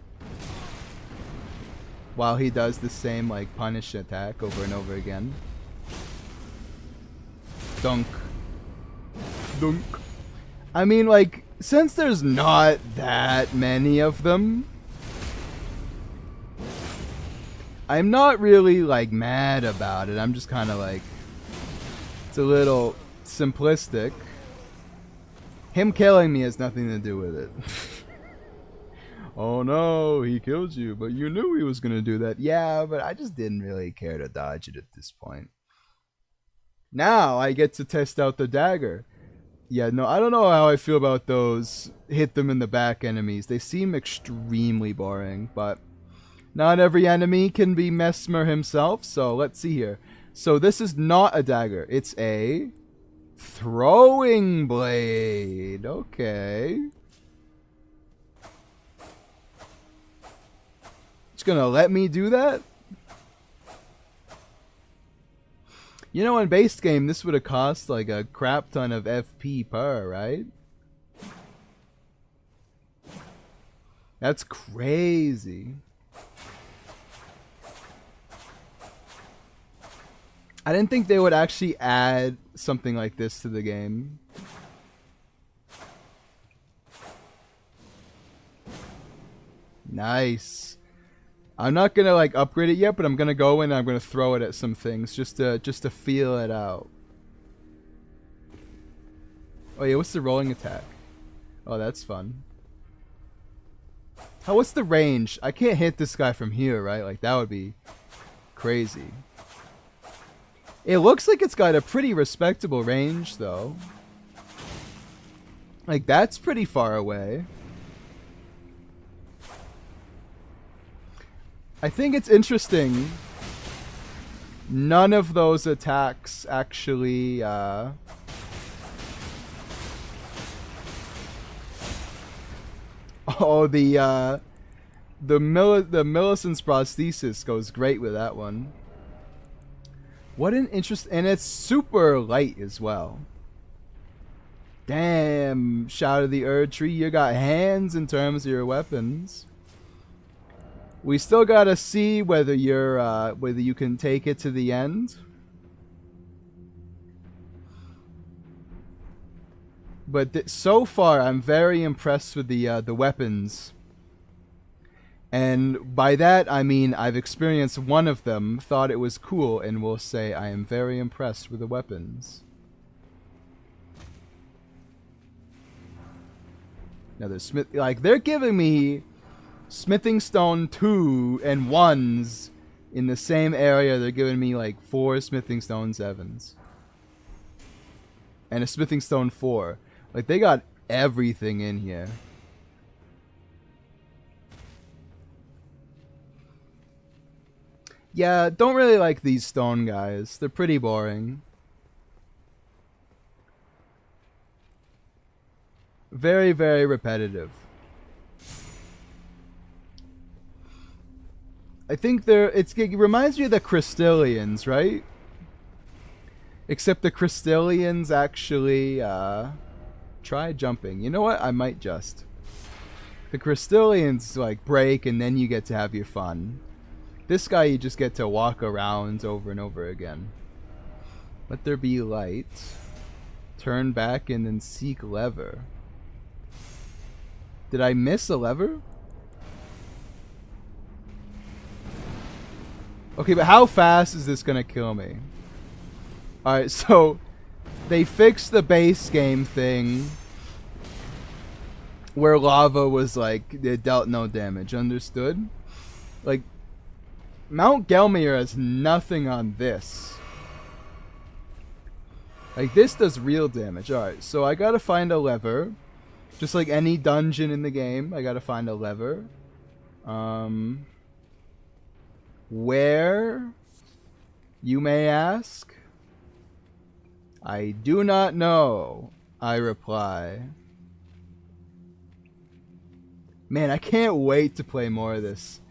while he does the same like punish attack over and over again. Dunk. Dunk. I mean, like, since there's not that many of them, I'm not really like mad about it. I'm just kind of like, it's a little simplistic. Him killing me has nothing to do with it. Oh no, he killed you, but you knew he was going to do that. Yeah, but I just didn't really care to dodge it at this point. Now I get to test out the dagger. Yeah, no, I don't know how I feel about those hit them in the back enemies. They seem extremely boring, but not every enemy can be Mesmer himself, so let's see here. So this is not a dagger. It's a throwing blade. Okay. It's gonna let me do that? You know, in base game, this would have cost like a crap ton of FP per, right? That's crazy. I didn't think they would actually add something like this to the game. Nice. I'm not gonna like upgrade it yet, but I'm gonna go in and I'm gonna throw it at some things just to feel it out. Oh yeah, what's the rolling attack? Oh, that's fun. What's the range? I can't hit this guy from here, right? Like that would be crazy. It looks like it's got a pretty respectable range though. Like that's pretty far away. I think it's interesting. None of those attacks actually oh, the The Millicent's prosthesis goes great with that one. What an interest, and it's super light as well. Damn, Shadow of the Erdtree, you got hands in terms of your weapons. We still gotta see whether you can take it to the end. But so far, I'm very impressed with the weapons. And by that, I mean I've experienced one of them, thought it was cool, and will say I am very impressed with the weapons. Now they're giving me smithing stone 2 and 1s in the same area. They're giving me like 4 smithing stone 7s. And a smithing stone 4. Like, they got everything in here. Yeah, don't really like these stone guys. They're pretty boring. Very, very repetitive. I think it reminds me of the Crystallians, right? Except the Crystallians actually try jumping. You know what? I might just. The Crystallians like break and then you get to have your fun. This guy you just get to walk around over and over again. Let there be light. Turn back and then seek lever. Did I miss a lever? Okay, but how fast is this gonna kill me? Alright, so they fixed the base game thing where lava was like, it dealt no damage, understood? Like, Mount Gelmir has nothing on this. Like, this does real damage. Alright, so I gotta find a lever. Just like any dungeon in the game, I gotta find a lever. Where? You may ask. I do not know, I reply. Man, I can't wait to play more of this.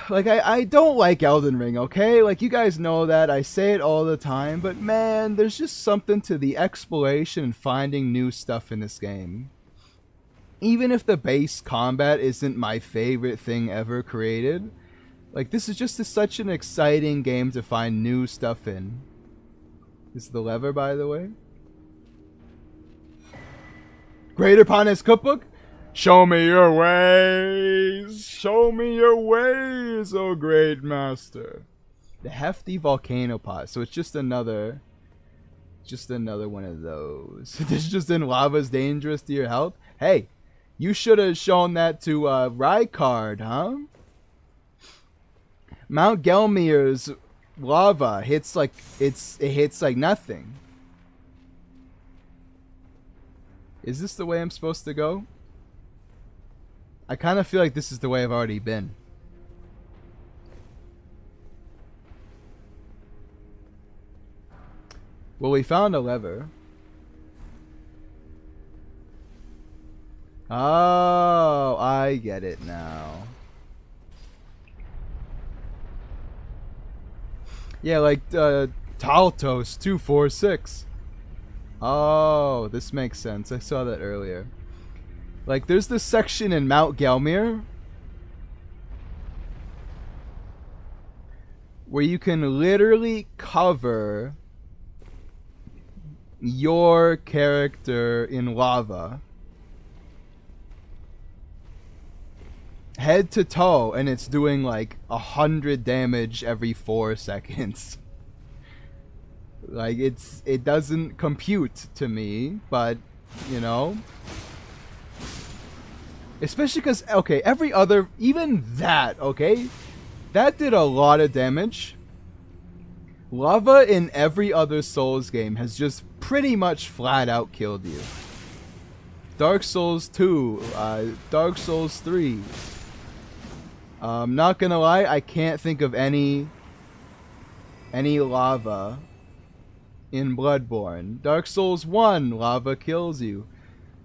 Like, I don't like Elden Ring, okay? Like, you guys know that. I say it all the time. But, man, there's just something to the exploration and finding new stuff in this game. Even if the base combat isn't my favorite thing ever created, like, this is just such an exciting game to find new stuff in. This is the lever, by the way. Greater Panes Cookbook? Show me your ways. Show me your ways, oh great master. The hefty volcano pot. So it's just another one of those. This just in lava's dangerous to your health. Hey, you should have shown that to Rykard, huh? Mount Gelmir's lava hits like it hits like nothing. Is this the way I'm supposed to go? I kind of feel like this is the way I've already been. Well, we found a lever. Oh, I get it now. Yeah, like Taltos 246. Oh, this makes sense. I saw that earlier. Like, there's this section in Mount Gelmir where you can literally cover your character in lava head to toe, and it's doing like 100 damage every 4 seconds. Like, it doesn't compute to me, but you know, especially because, okay, every other, even that, okay, that did a lot of damage. Lava in every other Souls game has just pretty much flat out killed you. Dark Souls 2, Dark Souls 3. Not gonna lie, I can't think of any lava in Bloodborne. Dark Souls 1, lava kills you.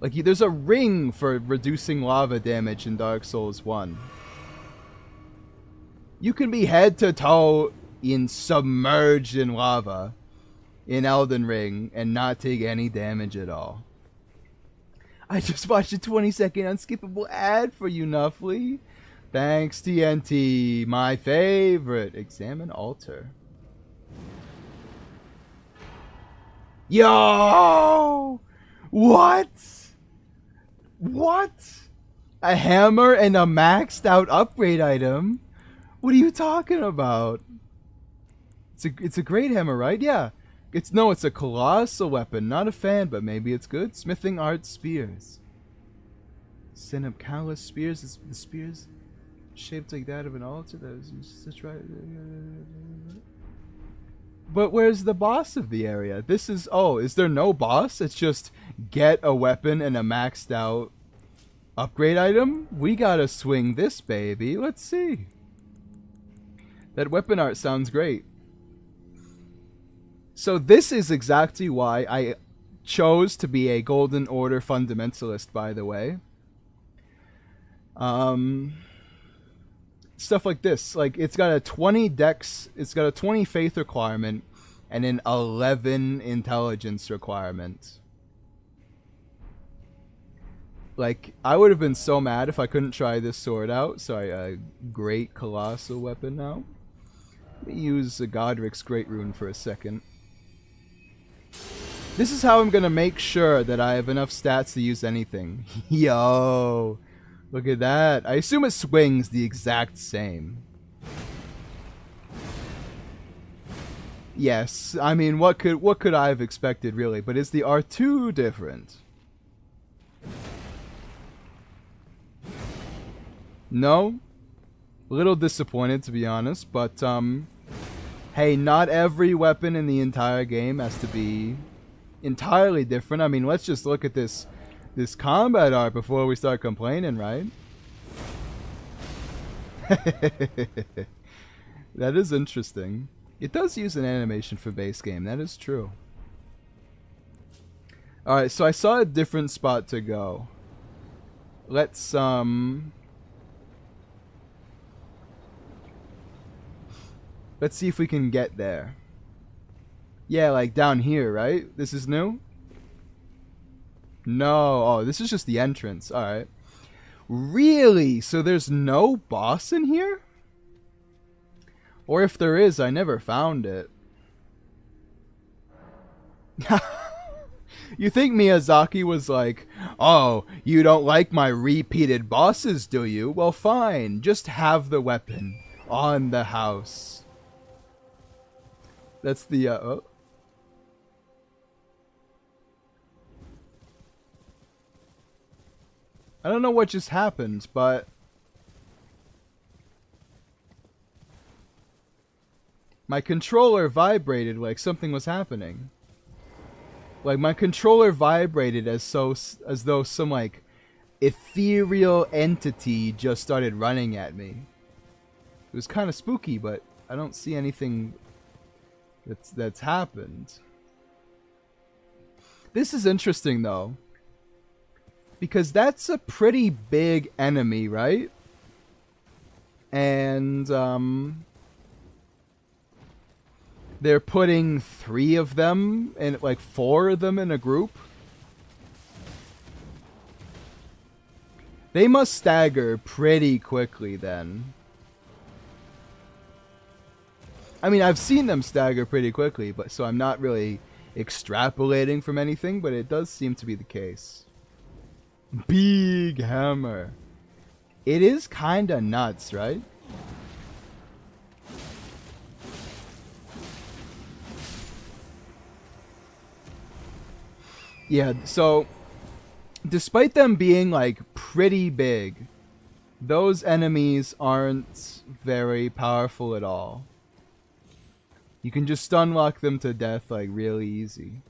Like, there's a ring for reducing lava damage in Dark Souls 1. You can be head to toe submerged in lava in Elden Ring and not take any damage at all. I just watched a 20-second unskippable ad for you, Nuffly. Thanks, TNT. My favorite. Examine altar. Yo! What? What? A hammer and a maxed out upgrade item? What are you talking about? It's a great hammer, right? Yeah. It's a colossal weapon. Not a fan, but maybe it's good. Smithing art spears. Send up countless spears. The spears shaped like that of an altar that was used to try. But where's the boss of the area? This is... Oh, is there no boss? It's just get a weapon and a maxed out upgrade item? We gotta swing this baby. Let's see. That weapon art sounds great. So this is exactly why I chose to be a Golden Order fundamentalist, by the way. Stuff like this. Like, it's got a 20 dex, it's got a 20 faith requirement, and an 11 intelligence requirement. Like, I would have been so mad if I couldn't try this sword out. Sorry, a great colossal weapon now. Let me use a Godric's Great Rune for a second. This is how I'm gonna make sure that I have enough stats to use anything. Yo! Look at that. I assume it swings the exact same. Yes, I mean, what could I have expected, really? But is the R2 different? No? A little disappointed, to be honest, but, hey, not every weapon in the entire game has to be entirely different. I mean, let's just look at this combat art before we start complaining, right? That is interesting. It does use an animation for base game, that is true. Alright, so I saw a different spot to go. Let's see if we can get there. Yeah, like down here, right? This is new? No. Oh, this is just the entrance. Alright. Really? So there's no boss in here? Or if there is, I never found it. You think Miyazaki was like, oh, you don't like my repeated bosses, do you? Well, fine. Just have the weapon on the house. That's the, oh. I don't know what just happened, but my controller vibrated like something was happening. Like, my controller vibrated as though some, like, ethereal entity just started running at me. It was kind of spooky, but I don't see anything that's happened. This is interesting, though. Because that's a pretty big enemy, right? And, they're putting 3 of them, and like 4 of them in a group. They must stagger pretty quickly then. I mean, I've seen them stagger pretty quickly, but so I'm not really extrapolating from anything, but it does seem to be the case. Big hammer. It is kinda nuts, right? Yeah, so despite them being like pretty big, those enemies aren't very powerful at all. You can just stun lock them to death like really easy.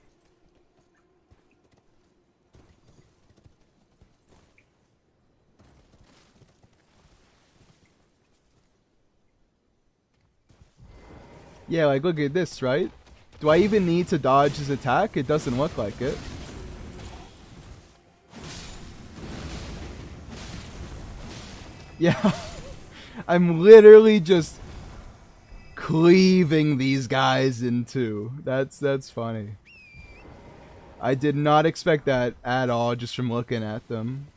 Yeah, like look at this, right? Do I even need to dodge his attack? It doesn't look like it. Yeah. I'm literally just cleaving these guys in two. That's funny. I did not expect that at all just from looking at them.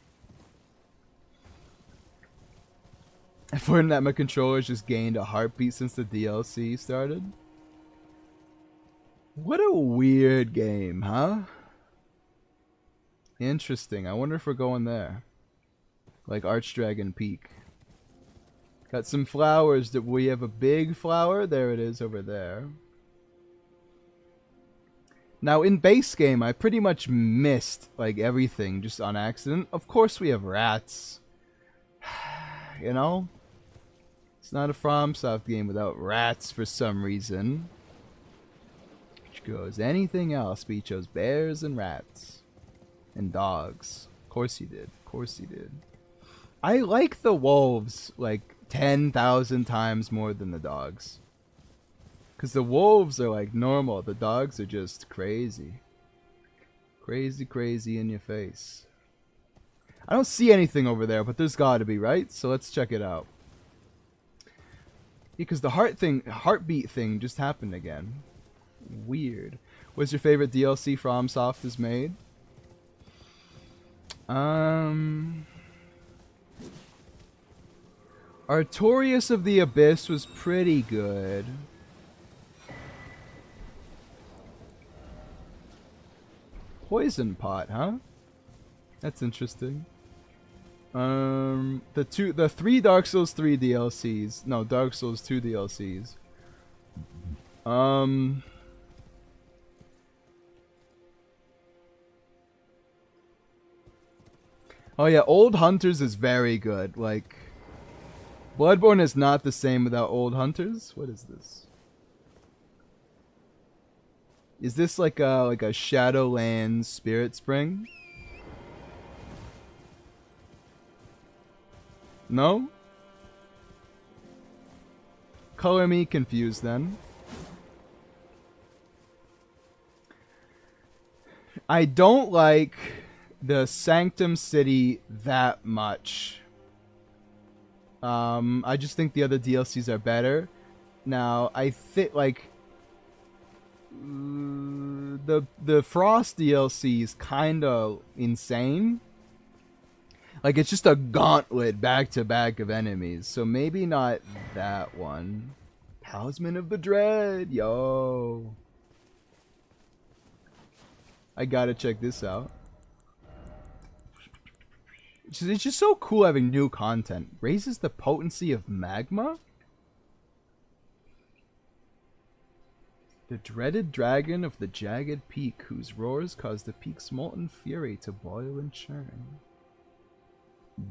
I've learned that my controller's just gained a heartbeat since the DLC started. What a weird game, huh? Interesting. I wonder if we're going there. Like Archdragon Peak. Got some flowers. That we have a big flower. There it is over there. Now in base game, I pretty much missed like everything just on accident. Of course we have rats. You know? It's not a FromSoft game without rats for some reason. Which goes anything else, but he chose bears and rats. And dogs. Of course he did. Of course he did. I like the wolves like 10,000 times more than the dogs. Because the wolves are like normal. The dogs are just crazy. Crazy, crazy in your face. I don't see anything over there, but there's gotta be, right? So let's check it out. Because the heartbeat thing just happened again. Weird. What's your favorite DLC FromSoft has made? Artorias of the Abyss was pretty good. Poison Pot, huh? That's interesting. The 3 Dark Souls 3 DLCs. No, Dark Souls 2 DLCs. Oh yeah, Old Hunters is very good. Like, Bloodborne is not the same without Old Hunters. What is this? Is this like a Shadowlands Spirit Spring? No? Color me confused then. I don't like the Sanctum City that much. I just think the other DLCs are better. Now, I think like the Frost DLC is kind of insane. Like, it's just a gauntlet back to back of enemies. So maybe not that one. Talisman of the Dread, yo. I gotta check this out. It's just so cool having new content. Raises the potency of magma? The dreaded dragon of the jagged peak, whose roars cause the peak's molten fury to boil and churn.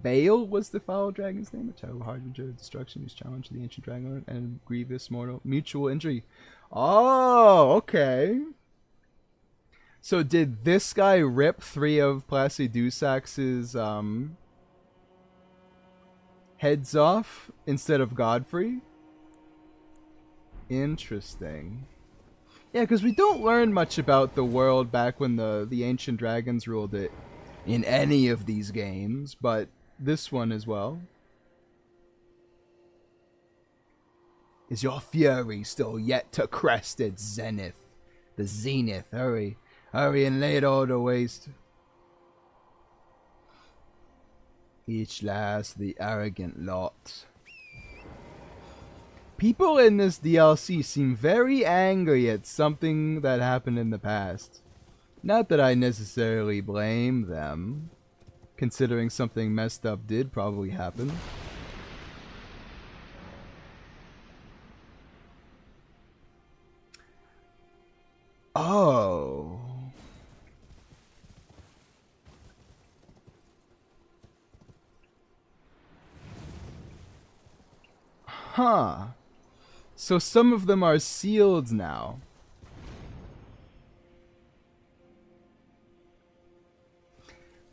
Bale was the foul dragon's name, a terrible harbinger of destruction whose challenge the ancient dragon and grievous mortal mutual injury. Oh, okay. So did this guy rip 3 of Placidusax's heads off instead of Godfrey? Interesting. Yeah, because we don't learn much about the world back when the ancient dragons ruled it in any of these games, but this one as well. Is your fury still yet to crest its zenith? The zenith, hurry. Hurry and lay it all to waste. Each last the arrogant lot. People in this DLC seem very angry at something that happened in the past. Not that I necessarily blame them, considering something messed up did probably happen. Oh. Huh. So some of them are sealed now.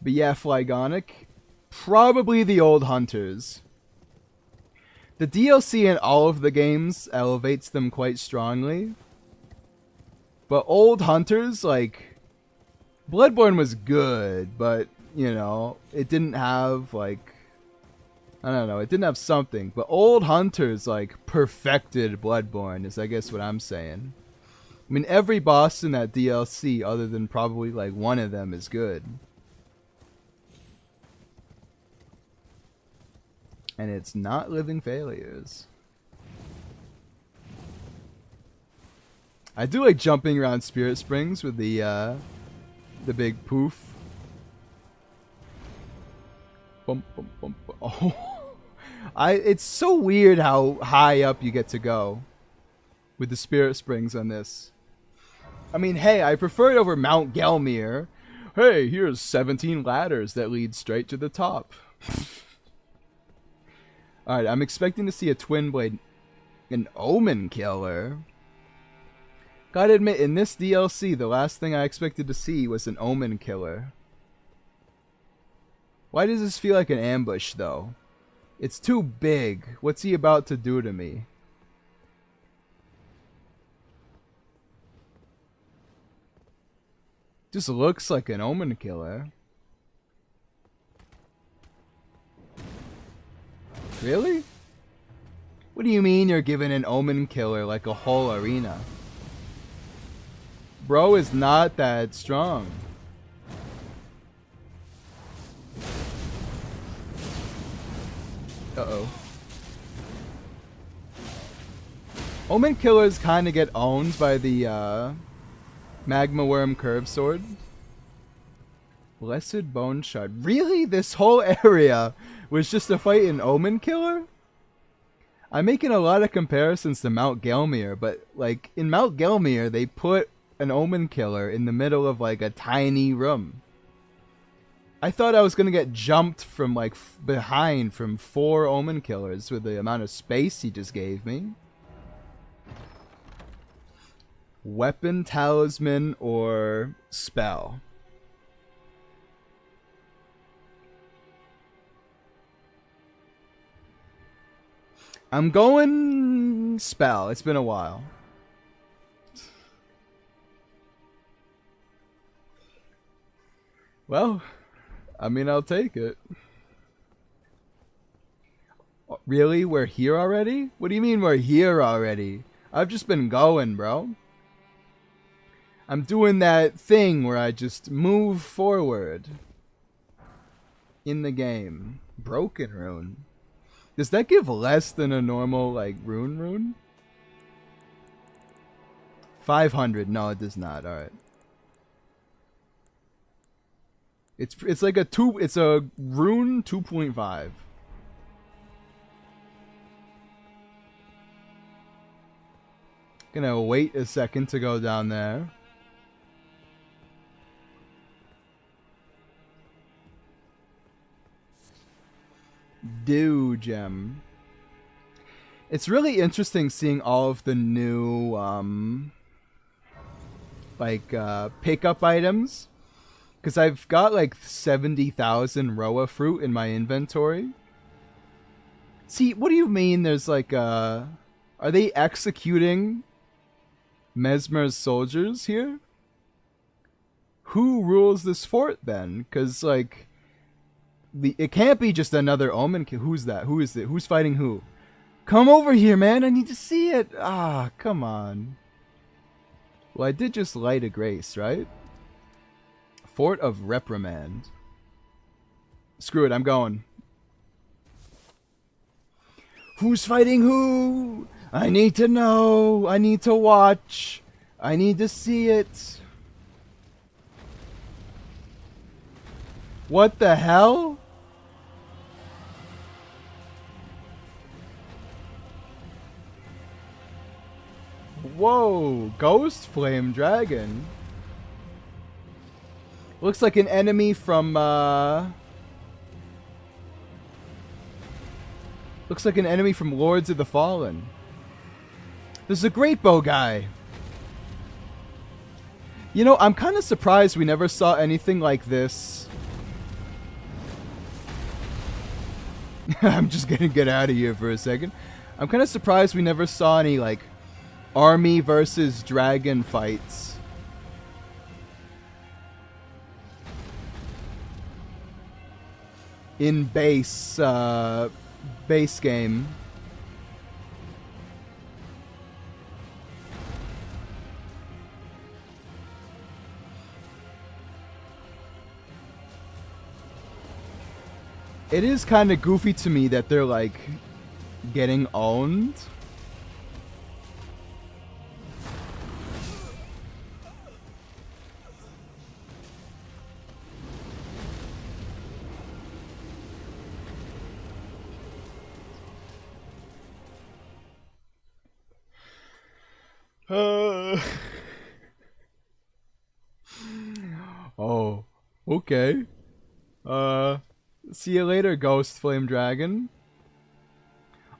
But yeah, Flygonic, probably the old hunters. The DLC in all of the games elevates them quite strongly. But old hunters, like, Bloodborne was good, but, you know, it didn't have, like, I don't know. It didn't have something, but old hunters like perfected Bloodborne is I guess what I'm saying. I mean, every boss in that DLC, other than probably like one of them, is good. And it's not living failures. I do like jumping around Spirit Springs with the big poof. Bump, bump, bump. Oh. It's so weird how high up you get to go with the Spirit Springs on this. I mean, hey, I prefer it over Mount Gelmir. Hey, here's 17 ladders that lead straight to the top. Alright, I'm expecting to see a Twin Blade. An Omen Killer. Gotta admit, in this DLC, the last thing I expected to see was an Omen Killer. Why does this feel like an ambush, though? It's too big. What's he about to do to me? Just looks like an Omen Killer. Really? What do you mean you're giving an Omen Killer like a whole arena? Bro is not that strong. Uh-oh. Omen Killers kind of get owned by the Magma Worm Curve Sword. Blessed Bone Shard. Really? This whole area was just to fight an Omen Killer? I'm making a lot of comparisons to Mount Gelmir, but like in Mount Gelmir, they put an Omen Killer in the middle of like a tiny room. I thought I was going to get jumped from like behind from 4 Omen Killers with the amount of space he just gave me. Weapon, talisman, or spell. I'm going spell. It's been a while. Well, I mean, I'll take it. Really? We're here already? What do you mean we're here already? I've just been going, bro. I'm doing that thing where I just move forward in the game. Broken rune. Does that give less than a normal, like, rune? 500. No, it does not. Alright. It's like a it's a rune 2.5. Gonna wait a second to go down there. Dew gem. It's really interesting seeing all of the new pickup items. Because I've got like 70,000 Roa fruit in my inventory. See, what do you mean there's like are they executing Mesmer's soldiers here? Who rules this fort then? Because like it can't be just another Omen. Who's that? Who is it? Who's fighting who? Come over here, man. I need to see it. Ah, come on. Well, I did just light a grace, right? Fort of Reprimand. Screw it, I'm going. Who's fighting who? I need to know. I need to watch. I need to see it. What the hell? Whoa, Ghost Flame Dragon. Looks like an enemy from, looks like an enemy from Lords of the Fallen. There's a great bow guy. You know, I'm kind of surprised we never saw anything like this. I'm just gonna get out of here for a second. I'm kind of surprised we never saw any, like, army versus dragon fights. In base base game. It is kind of goofy to me that they're like getting owned. Oh, okay. See you later, Ghost Flame Dragon.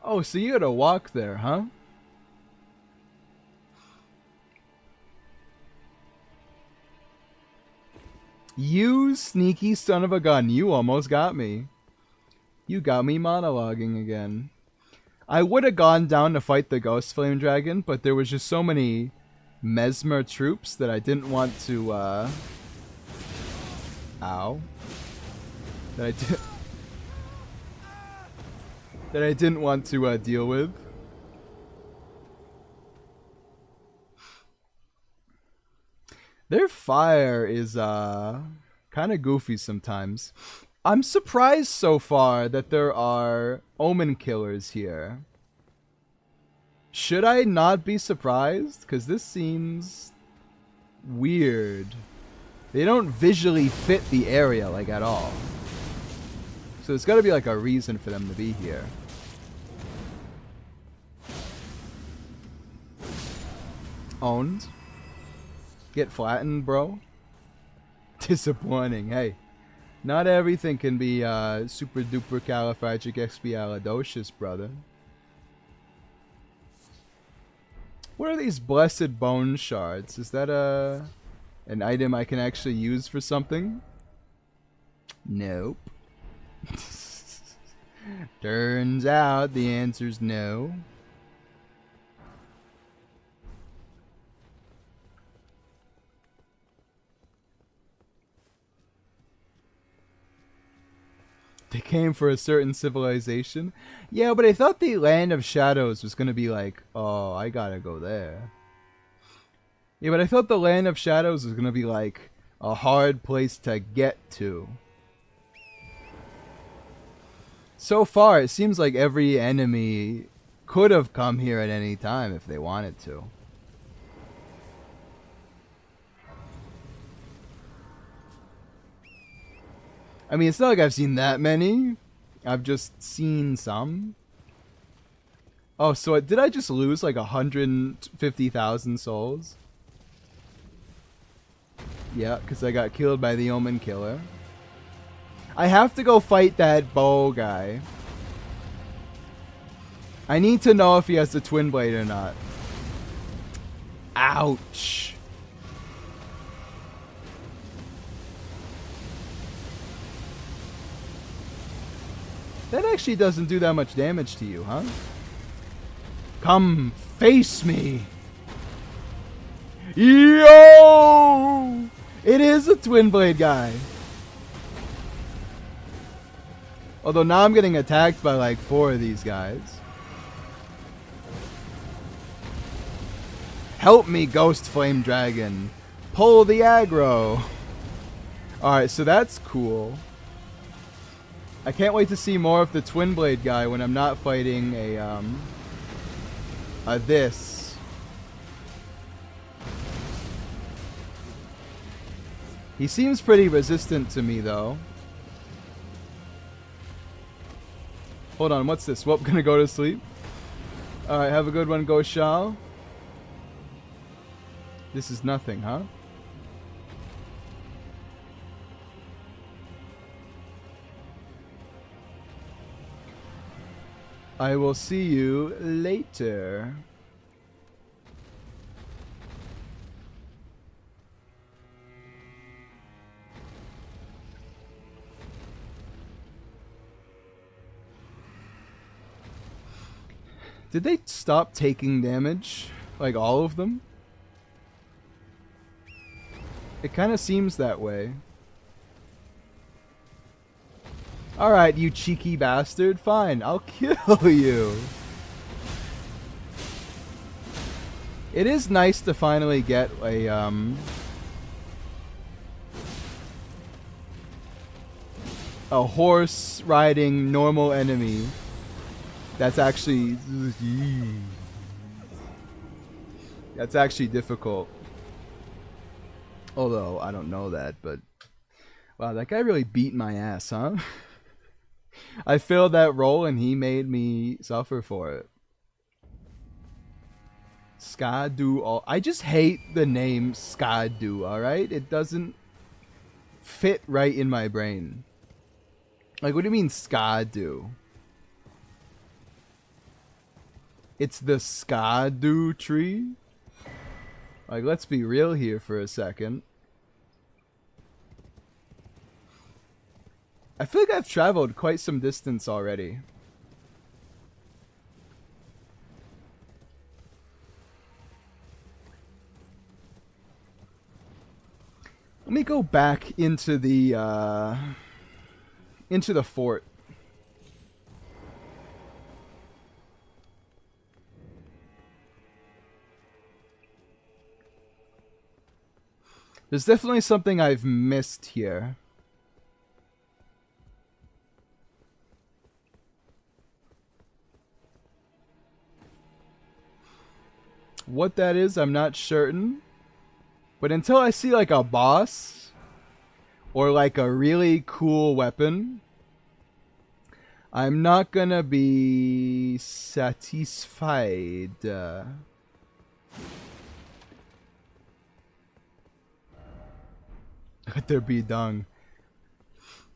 Oh, so you gotta walk there, huh? You sneaky son of a gun, you almost got me. You got me monologuing again. I would have gone down to fight the Ghost Flame Dragon, but there was just so many Mesmer troops that I didn't want to, Ow. That I didn't want to, deal with. Their fire is, kind of goofy sometimes. I'm surprised so far that there are Omen Killers here. Should I not be surprised? Because this seems weird. They don't visually fit the area, like, at all. So there's got to be, like, a reason for them to be here. Owned. Get flattened, bro. Disappointing. Hey, not everything can be super duper califragilisticexpialidocious, brother. What are these blessed bone shards? Is that an item I can actually use for something? Nope. Turns out the answer's no. They came for a certain civilization. Yeah, but I thought the Land of Shadows was going to be like, oh, I gotta go there. Yeah, but I thought the Land of Shadows was going to be like a hard place to get to. So far, it seems like every enemy could have come here at any time if they wanted to. I mean, it's not like I've seen that many. I've just seen some. Oh, so did I just lose like 150,000 souls? Yeah, because I got killed by the Omen Killer. I have to go fight that bow guy. I need to know if he has the twin blade or not. Ouch. That actually doesn't do that much damage to you, huh? Come face me. Yo! It is a twin blade guy. Although now I'm getting attacked by like 4 of these guys. Help me, Ghost Flame Dragon. Pull the aggro. Alright, so that's cool. I can't wait to see more of the twin blade guy when I'm not fighting a this. He seems pretty resistant to me though. Hold on, what's this? Well, gonna go to sleep. Alright, have a good one, Go Shao. This is nothing, huh? I will see you later. Did they stop taking damage? Like all of them? It kind of seems that way. Alright, you cheeky bastard. Fine, I'll kill you. It is nice to finally get a horse riding normal enemy that's actually difficult. Although I don't know that, but wow, that guy really beat my ass, huh? I filled that role and he made me suffer for it. Skadu all I just hate the name Skadu, alright? It doesn't fit right in my brain. Like, what do you mean Skadu? It's the Skadu tree? Like, let's be real here for a second. I feel like I've traveled quite some distance already. Let me go back into the fort. There's definitely something I've missed here. What that is, I'm not certain. But until I see like a boss or like a really cool weapon, I'm not gonna be satisfied. Let there be dung.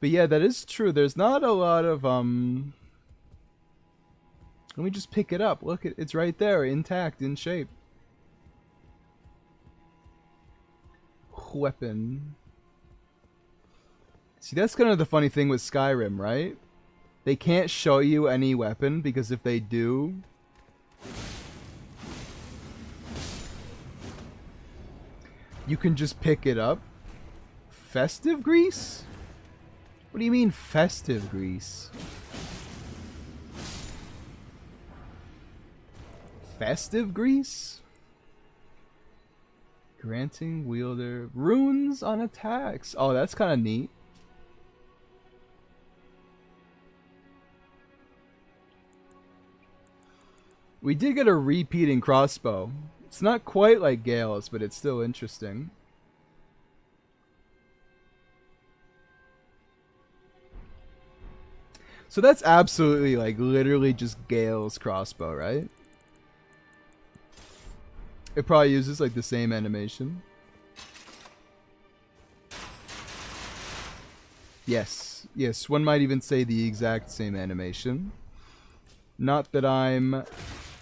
But yeah, that is true. There's not a lot of Let me just pick it up. Look, it's right there, intact, in shape. Weapon. See, that's kind of the funny thing with Skyrim, right? They can't show you any weapon because if they do, you can just pick it up. Festive grease? What do you mean festive grease? Festive grease? Granting wielder runes on attacks. Oh, that's kind of neat. We did get a repeating crossbow. It's not quite like Gale's, but it's still interesting. So that's absolutely like literally just Gale's crossbow, right? It probably uses like the same animation. Yes, yes, one might even say the exact same animation. Not that I'm,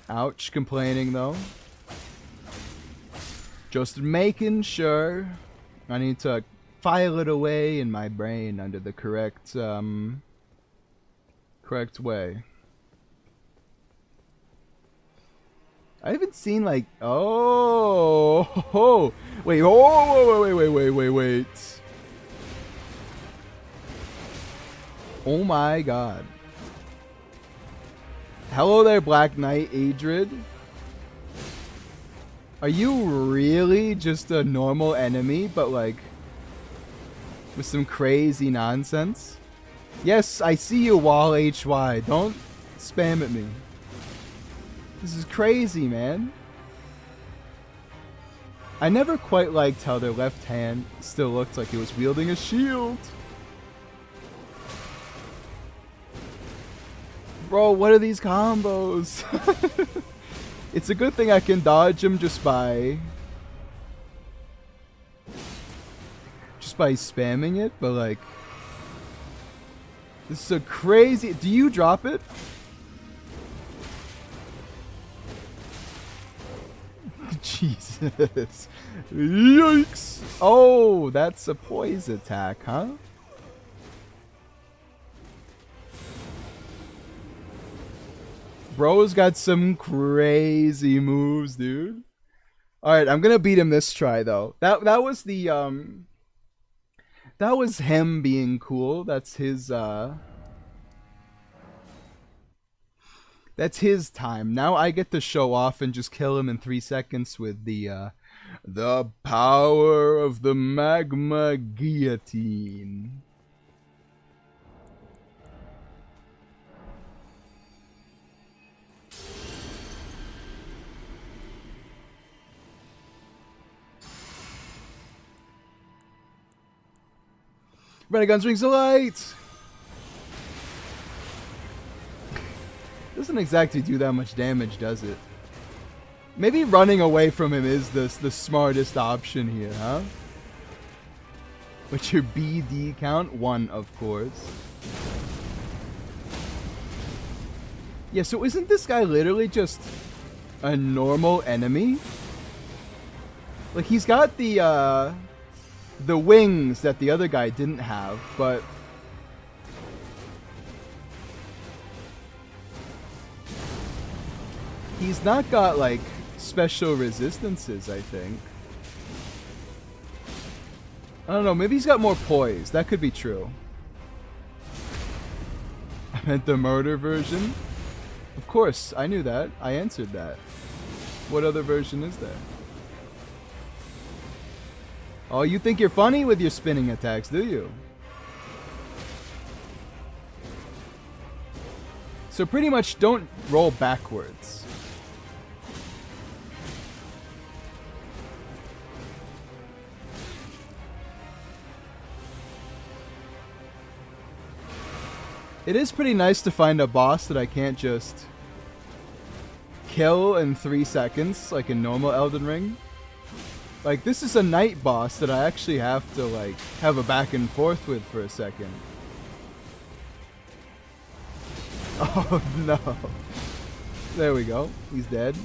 ouch, complaining though. Just making sure. I need to file it away in my brain under the correct, correct way. I haven't seen like oh wait wait. Oh my god. Hello there, Black Knight Adrid. Are you really just a normal enemy, but like with some crazy nonsense? Yes, I see you, Wall HY. Don't spam at me. This is crazy, man. I never quite liked how their left hand still looked like it was wielding a shield. Bro, what are these combos? It's a good thing I can dodge them just by spamming it, but like this is a crazy. Do you drop it? Jesus. Yikes. Oh, that's a poise attack, huh? Bro's got some crazy moves, dude. Alright, I'm gonna beat him this try though. That was the that was him being cool. That's his That's his time. Now I get to show off and just kill him in 3 seconds with the power of the magma guillotine. Renegons Rings of Light! Doesn't exactly do that much damage, does it? Maybe running away from him is the smartest option here, huh? What's your BD count? 1, of course. Yeah, so isn't this guy literally just a normal enemy? Like, he's got the wings that the other guy didn't have, but he's not got, like, special resistances, I think. I don't know, maybe he's got more poise. That could be true. I meant the murder version. Of course, I knew that. I answered that. What other version is there? Oh, you think you're funny with your spinning attacks, do you? So pretty much don't roll backwards. It is pretty nice to find a boss that I can't just kill in 3 seconds like in normal Elden Ring. Like, this is a night boss that I actually have to, like, have a back and forth with for a second. Oh, no. There we go. He's dead.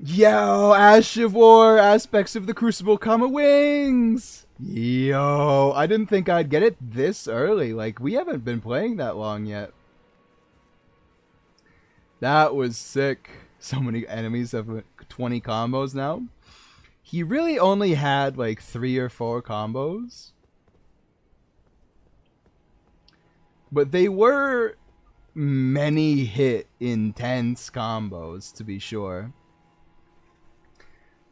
Yo, Ash of War, aspects of the Crucible come with wings! Yo, I didn't think I'd get it this early. Like, we haven't been playing that long yet. That was sick. So many enemies have 20 combos now. He really only had like 3 or 4 combos. But they were many hit intense combos, to be sure.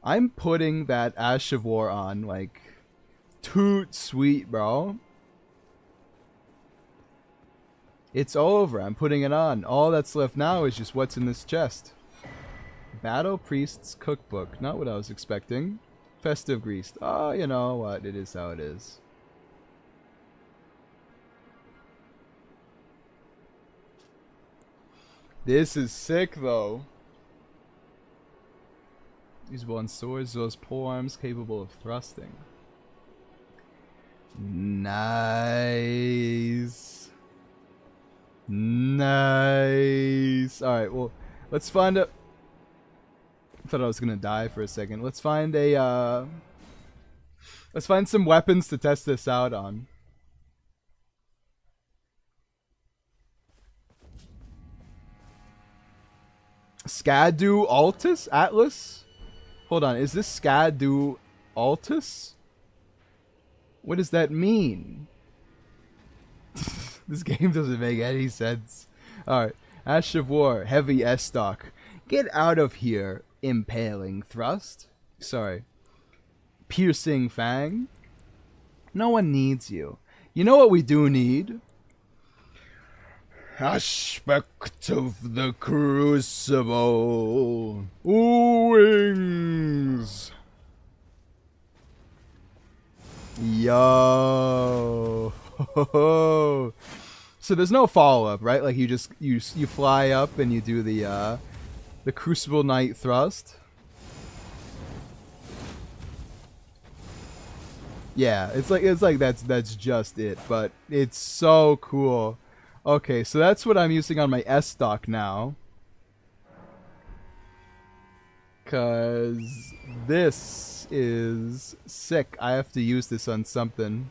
I'm putting that Ash of War on, like, toot sweet, bro. It's over. I'm putting it on. All that's left now is just what's in this chest. Battle Priest's Cookbook. Not what I was expecting. Festive Grease. Oh, you know what? It is how it is. This is sick, though. Usable on swords, those polearms capable of thrusting. Nice. Nice. Alright, well, let's find a... I thought I was gonna die for a second. Let's find a, let's find some weapons to test this out on. Skadu Altus? Atlas? Hold on, is this Skadu Altus? What does that mean? This game doesn't make any sense. Alright, Ash of War, heavy S-stock. Get out of here, impaling thrust. Sorry. Piercing fang. No one needs you. You know what we do need? Aspect of the Crucible. Wings. Yo. So there's no follow-up, right? Like you just you fly up and you do the Crucible Knight thrust. Yeah, it's like that's just it, but it's so cool. Okay, so that's what I'm using on my S-stock now. Cause this is sick. I have to use this on something.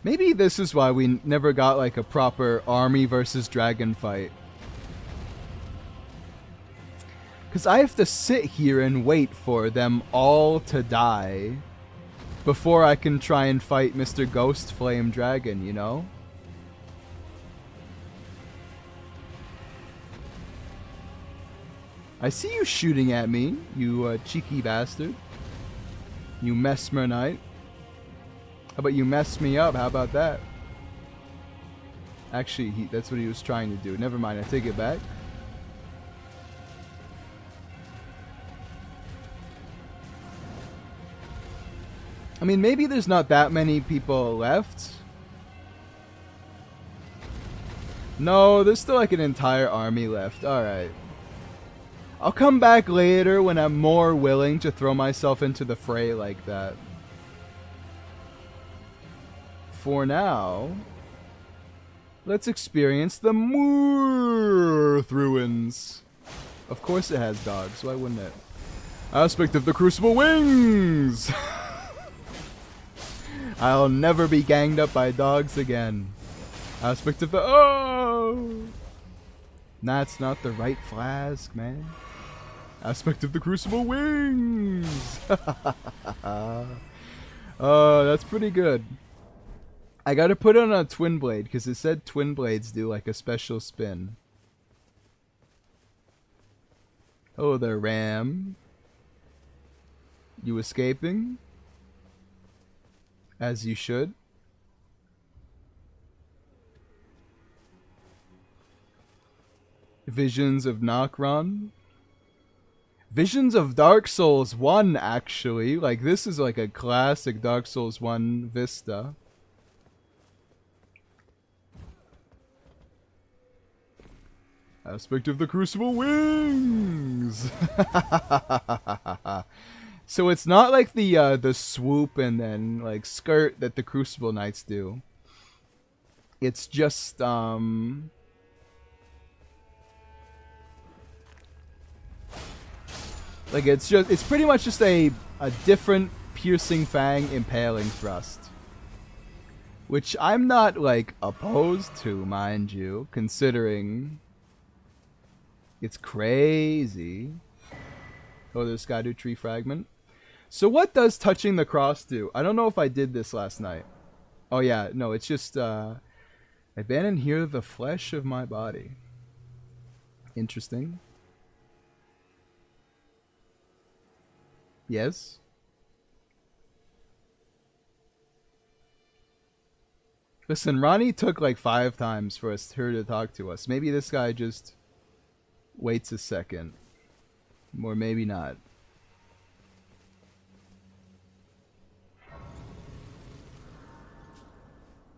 Maybe this is why we never got like a proper army versus dragon fight. Because I have to sit here and wait for them all to die before I can try and fight Mr. Ghost Flame Dragon, you know? I see you shooting at me, you cheeky bastard. You Mesmer Knight. How about you mess me up? How about that? Actually, that's what he was trying to do. Never mind, I take it back. I mean, maybe there's not that many people left. No, there's still like an entire army left. Alright. I'll come back later when I'm more willing to throw myself into the fray like that. For now, let's experience the Mirth Ruins. Of course it has dogs, why wouldn't it? Aspect of the Crucible Wings! I'll never be ganged up by dogs again. Aspect of the... Oh! That's not the right flask, man. Aspect of the Crucible Wings! Oh, that's pretty good. I gotta put it on a twin blade, because it said twin blades do like a special spin. Oh there, Ram. You escaping? As you should. Visions of Nokron. Visions of Dark Souls 1, actually. Like, this is like a classic Dark Souls 1 vista. Aspect of the Crucible Wings! So it's not like the swoop and then like skirt that the Crucible Knights do. It's just like it's pretty much just a different piercing fang impaling thrust. Which I'm not like opposed to, mind you, considering it's crazy. Oh, there's Erdtree fragment. So what does touching the cross do? I don't know if I did this last night. Oh yeah, no, it's just abandon here the flesh of my body. Interesting. Yes. Listen, Ronnie took like 5 times for her to talk to us. Maybe this guy just waits a second. Or maybe not.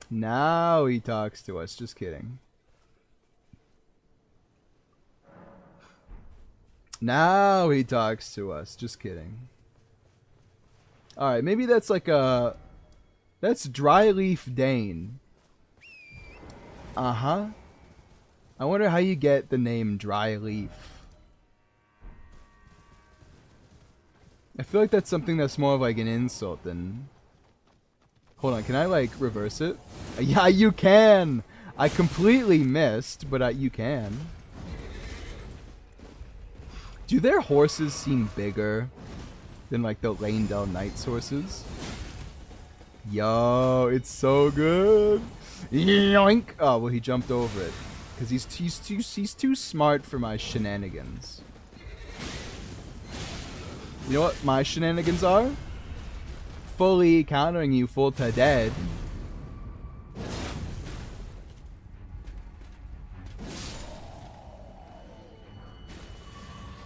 Now he talks to us. Just kidding. Now he talks to us. Just kidding. Alright, maybe that's like a... That's Dryleaf Dane. Uh-huh. I wonder how you get the name Dryleaf. I feel like that's something that's more of like an insult than... Hold on, can I like reverse it? Yeah, you can! I completely missed, but you can. Do their horses seem bigger than like the Lanedale Knights horses? Yo, it's so good! Yoink! Oh, well he jumped over it. Because he's too smart for my shenanigans. You know what my shenanigans are? Fully countering you full to dead.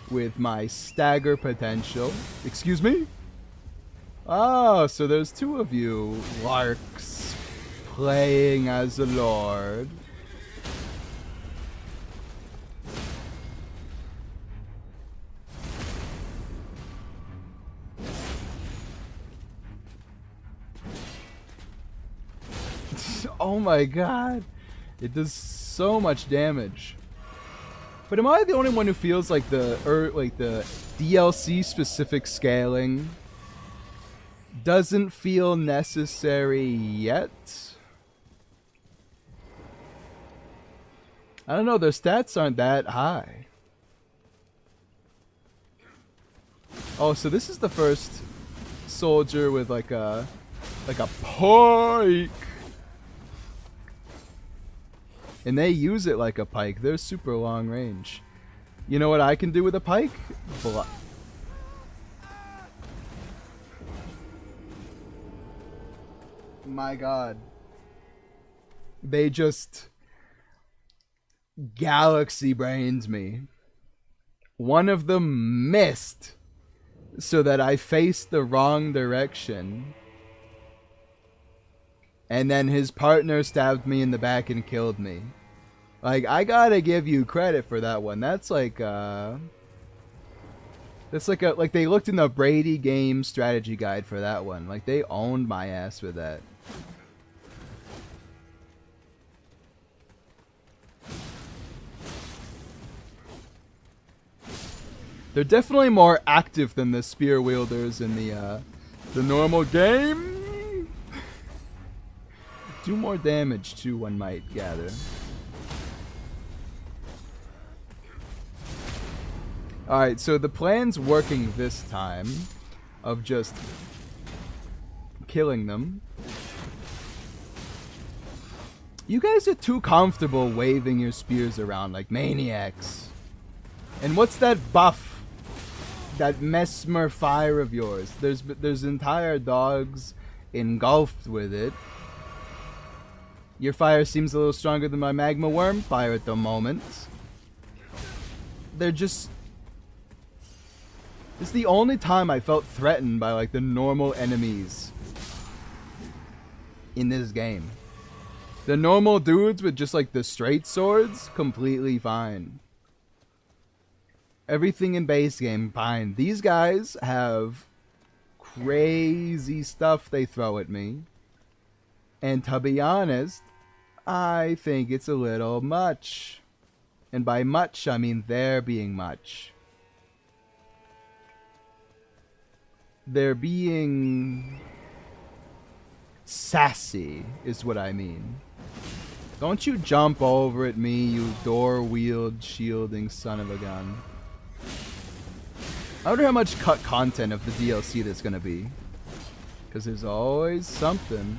With my stagger potential. Excuse me? Oh, so there's 2 of you larks playing as a lord. Oh my god. It does so much damage. But am I the only one who feels like the DLC specific scaling doesn't feel necessary yet? I don't know, their stats aren't that high. Oh, so this is the first soldier with like a pike. And they use it like a pike. They're super long range. You know what I can do with a pike? My god. They just galaxy brained me. One of them missed so that I faced the wrong direction. And then his partner stabbed me in the back and killed me. Like, I gotta give you credit for that one. That's like, that's like they looked in the Brady game strategy guide for that one. Like, they owned my ass with that. They're definitely more active than the spear wielders in the normal game. Do more damage too, one might gather. Alright, so the plan's working this time of just killing them. You guys are too comfortable waving your spears around like maniacs. And what's that buff? That mesmer fire of yours. There's entire dogs engulfed with it. Your fire seems a little stronger than my magma worm fire at the moment. They're just... It's the only time I felt threatened by like the normal enemies in this game. The normal dudes with just like the straight swords, completely fine. Everything in base game, fine. These guys have crazy stuff they throw at me. And to be honest, I think it's a little much. And by much, I mean they're being much. They're being sassy, is what I mean. Don't you jump over at me, you door-wield shielding son of a gun. I wonder how much cut content of the DLC there's gonna be. Because there's always something.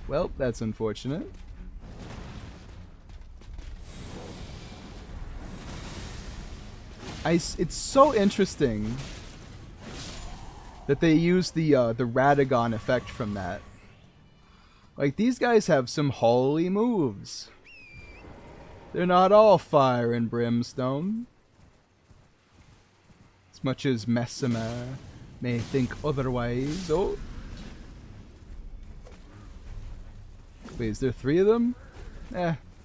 Well, that's unfortunate. It's so interesting that they use the Radagon effect from that. Like, these guys have some holy moves. They're not all fire and brimstone. As much as Messima may think otherwise. Oh. Wait, is there 3 of them?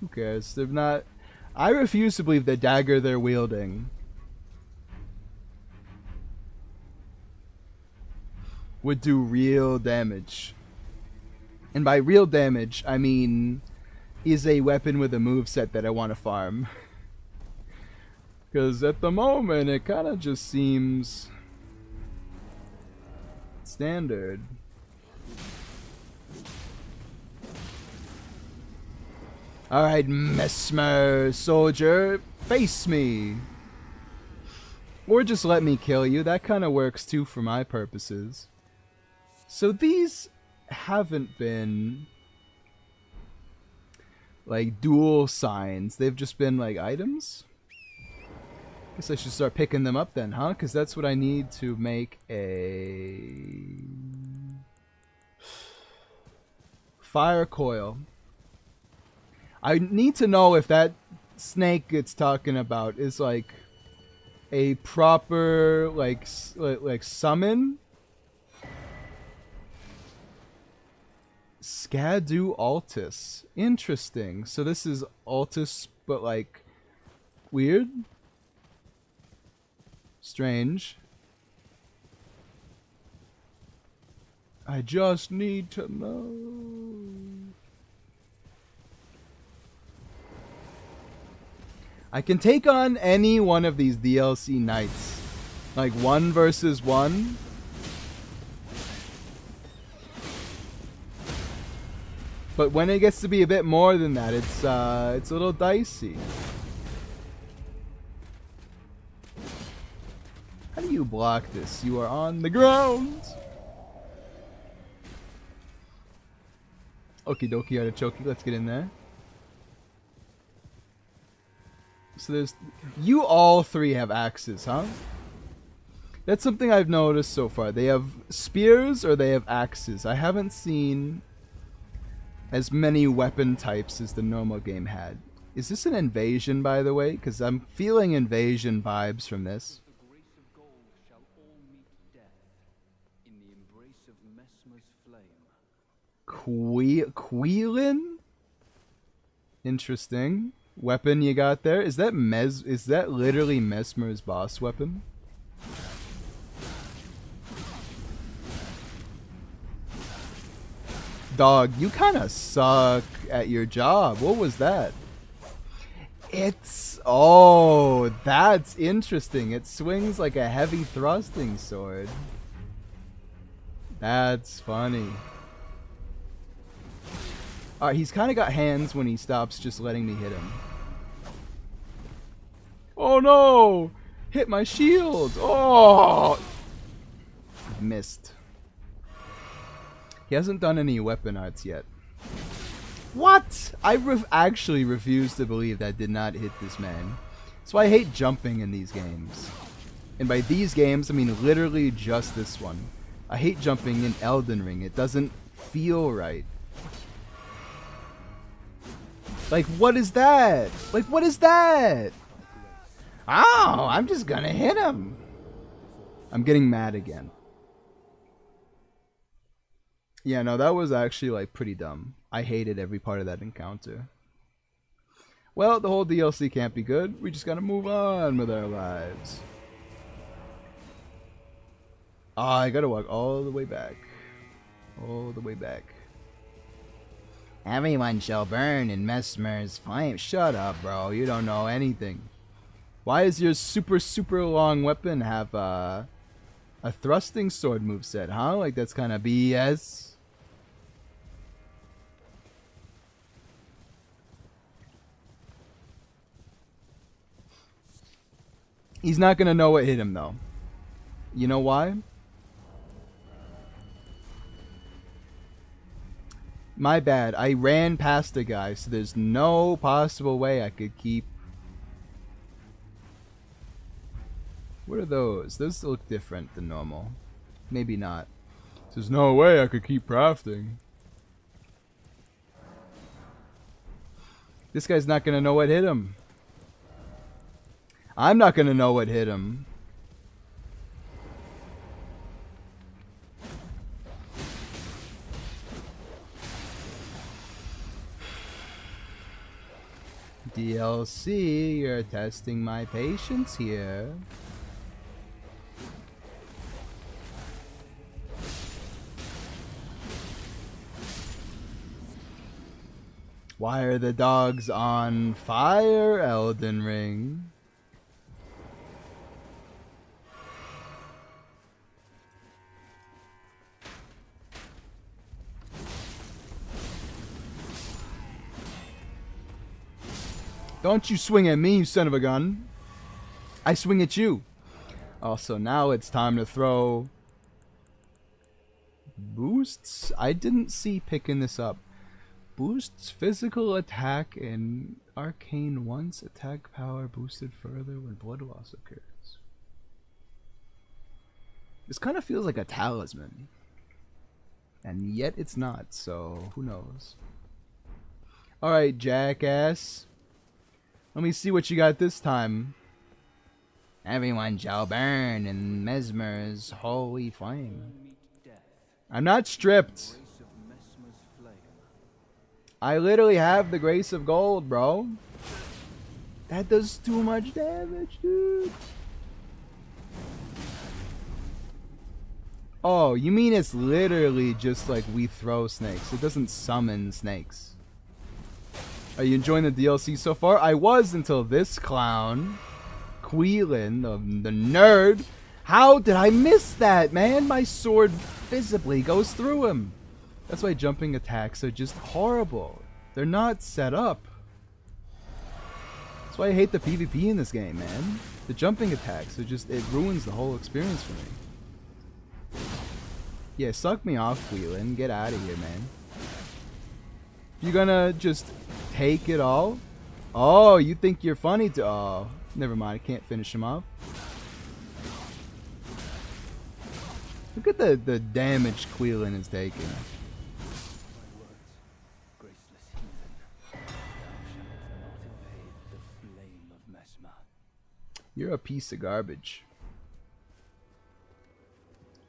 Who cares? They're not... I refuse to believe the dagger they're wielding would do real damage. And by real damage, I mean is a weapon with a moveset that I want to farm. Because at the moment, it kind of just seems standard. Alright, Mesmer soldier, face me. Or just let me kill you. That kind of works too for my purposes. So these haven't been like dual signs. They've just been like items. Guess I should start picking them up then, huh? Because that's what I need to make a fire coil. I need to know if that snake it's talking about is like a proper like summon. Skadu Altus. Interesting. So this is Altus, but like weird? Strange. I just need to know. I can take on any one of these DLC knights. Like 1 versus 1. But when it gets to be a bit more than that, it's a little dicey. you block this? You are on the ground. Okie dokie artichoke, let's get in there. So there's... You all three have axes, huh? That's something I've noticed so far. They have spears or they have axes. I haven't seen as many weapon types as the normal game had. Is this an invasion, by the way? Because I'm feeling invasion vibes from this. The grace of gold shall all meet death in the embrace of Mesmer's flame. Queelin? Interesting. Weapon you got there? Is that literally Mesmer's boss weapon? Dog, you kind of suck at your job. What was that? Oh, that's interesting. It swings like a heavy thrusting sword. That's funny. Alright, he's kind of got hands when he stops just letting me hit him. Oh no! Hit my shield! Oh! Missed. He hasn't done any weapon arts yet. What? I actually refuse to believe that did not hit this man. That's why I hate jumping in these games. And by these games, I mean literally just this one. I hate jumping in Elden Ring. It doesn't feel right. Like, what is that? Like, what is that? Oh, I'm just gonna hit him. I'm getting mad again. Yeah, no, that was actually, like, pretty dumb. I hated every part of that encounter. Well, the whole DLC can't be good. We just gotta move on with our lives. Ah, I gotta walk all the way back. All the way back. Everyone shall burn in Mesmer's flame. Shut up, bro. You don't know anything. Why does your super long weapon have a thrusting sword moveset, huh? Like, that's kind of BS. He's not gonna know what hit him, though. You know why? My bad. I ran past the guy, so there's no possible way I could keep... What are those? Those look different than normal. Maybe not. There's no way I could keep crafting. This guy's not gonna know what hit him. I'm not gonna know what hit him. DLC, you're testing my patience here. Why are the dogs on fire, Elden Ring? Don't you swing at me, you son of a gun. I swing at you. Also, now it's time to throw boosts. I didn't see picking this up. Boosts physical attack and arcane once. Attack power boosted further when blood loss occurs. This kind of feels like a talisman. And yet it's not, so who knows. Alright, jackass. Let me see what you got this time. Everyone shall burn in Mesmer's holy flame. I'm not stripped. I literally have the grace of gold, bro. That does too much damage, dude. Oh, you mean it's literally just like we throw snakes. It doesn't summon snakes. Are you enjoying the DLC so far? I was until this clown, Queelin, the nerd. How did I miss that, man? My sword visibly goes through him. That's why jumping attacks are just horrible. They're not set up. That's why I hate the PvP in this game, man. The jumping attacks, it ruins the whole experience for me. Yeah, suck me off, Wheelan. Get out of here, man. You gonna just take it all? Oh, you think you're funny to... Oh, never mind. I can't finish him off. Look at the damage Queelan is taking. You're a piece of garbage.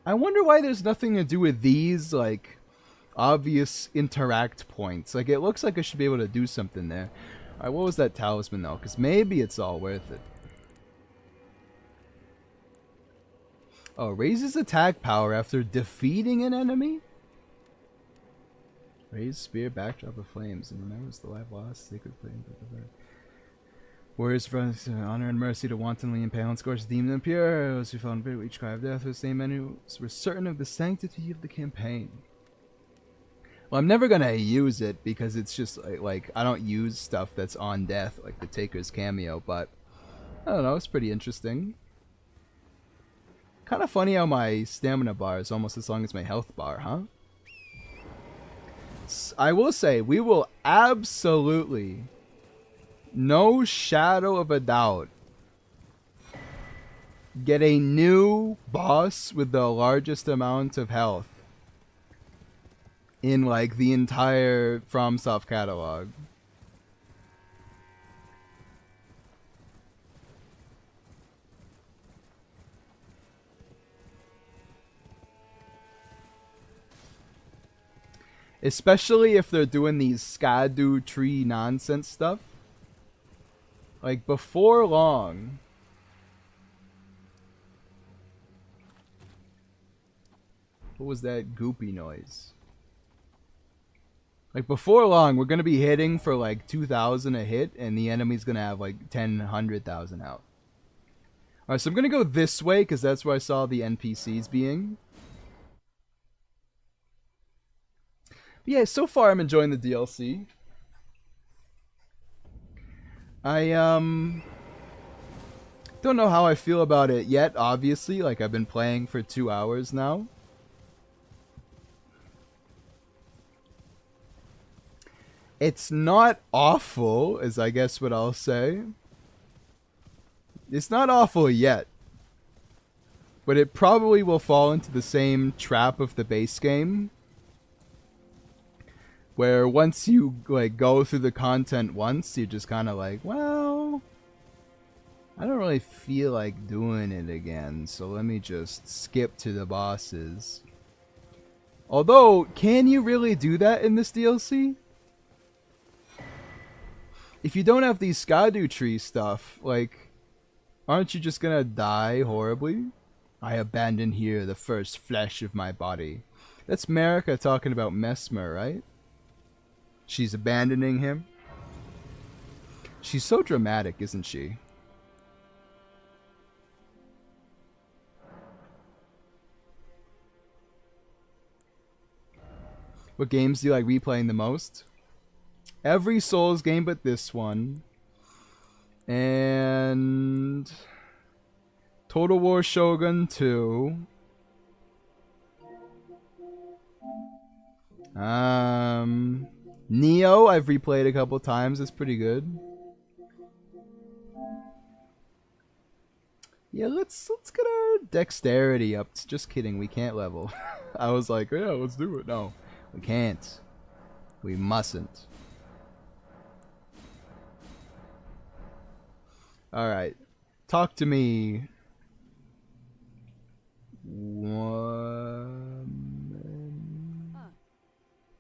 I wonder why there's nothing to do with these, like, obvious interact points. Like, it looks like I should be able to do something there. Alright, what was that talisman, though? Because maybe it's all worth it. Oh, raises attack power after defeating an enemy? Raise spear, backdrop of flames, and remembers the life lost, sacred flame. Warriors for honor and mercy to wantonly impale and scorch demons and impure. Those who fell in bed with each cry of death, those same men who were certain of the sanctity of the campaign. Well, I'm never gonna use it because it's just like I don't use stuff that's on death, like the Taker's cameo, but I don't know, it's pretty interesting. Kind of funny how my stamina bar is almost as long as my health bar, huh? I will say, we will absolutely, no shadow of a doubt, get a new boss with the largest amount of health in like the entire FromSoft catalog. Especially if they're doing these Erdtree nonsense stuff. Like, before long... What was that goopy noise? Like, before long, we're going to be hitting for like 2,000 a hit, and the enemy's going to have like 100,000 out. Alright, so I'm going to go this way, because that's where I saw the NPCs being. But yeah, so far I'm enjoying the DLC. I don't know how I feel about it yet, obviously. Like, I've been playing for 2 hours now. It's not awful, is I guess what I'll say. It's not awful yet. But it probably will fall into the same trap of the base game. Where once you like go through the content once, you're just kind of like, well, I don't really feel like doing it again, so let me just skip to the bosses. Although, can you really do that in this DLC? If you don't have these Erdtree stuff, like, aren't you just gonna die horribly? I abandon here the first flesh of my body. That's Marika talking about Mesmer, right? She's abandoning him. She's so dramatic, isn't she? What games do you like replaying the most? Every Souls game but this one. And... Total War Shogun 2. Neo, I've replayed a couple times. It's pretty good. Yeah, let's get our dexterity up. Just kidding, we can't level. I was like, yeah, let's do it. No, we can't. We mustn't. Alright. Talk to me. Woman.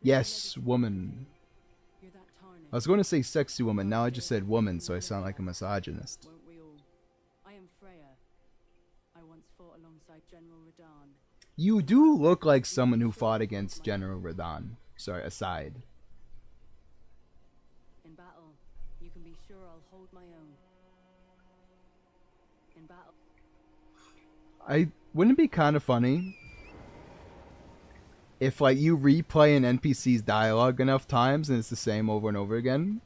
Yes, woman. I was going to say sexy woman, now I just said woman, so I sound like a misogynist. I am Freya. I once fought alongside General Radahn. You do look like someone who fought against General Radahn. Sorry, aside. In battle, you can be sure I'll hold my own. In battle. Wouldn't it be kind of funny if like you replay an NPC's dialogue enough times and it's the same over and over again?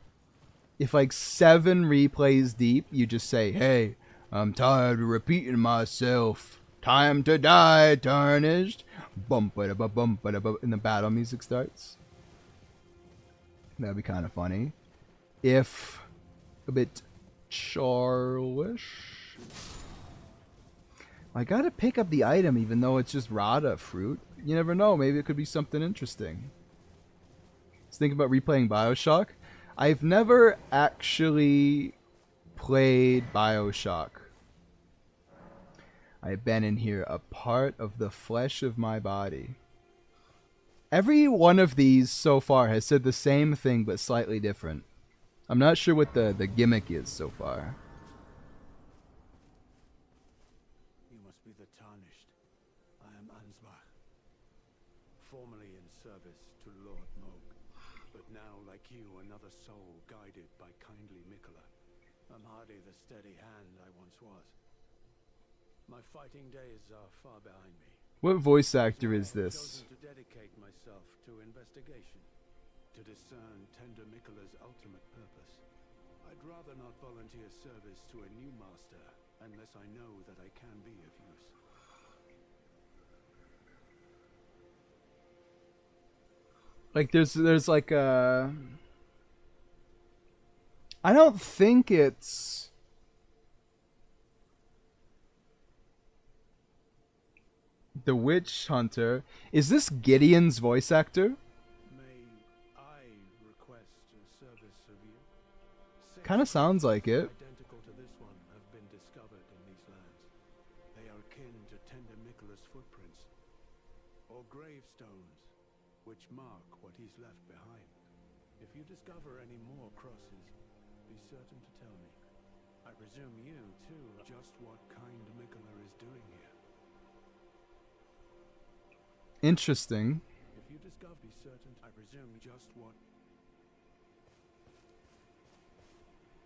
if like 7 replays deep, you just say, "Hey, I'm tired of repeating myself. Time to die, tarnished." Bump ba ba bump ba bum, and the battle music starts. That'd be kind of funny, if a bit churlish. I gotta pick up the item even though it's just Rada fruit. You never know, maybe it could be something interesting. Just think about replaying Bioshock. I've never actually played Bioshock. I've been in here, a part of the flesh of my body. Every one of these so far has said the same thing but slightly different. I'm not sure what the gimmick is so far. You must be the Tarnished. I am Ansbach, formerly in service to Lord Moog, but now, like you, another soul guided by kindly Mikola. I'm hardly the steady hand I once was. My fighting days are far behind me. What voice actor is this? I've chosen to dedicate myself to investigation, to discern tender Mikola's ultimate purpose. I'd rather not volunteer service to a new master unless I know that I can be of use. Like there's like a, I don't think it's the Witch Hunter. Is this Gideon's voice actor? May I request a service of you? Kind of sounds like it. Identical to this one have been discovered in these lands. They are akin to tender Mikola's footprints, or gravestones, which mark what he's left behind. If you discover any more crosses, be certain to tell me. I presume you, too, just what kind Mikola is doing here. Interesting. If you discover, be certain, I presume just what...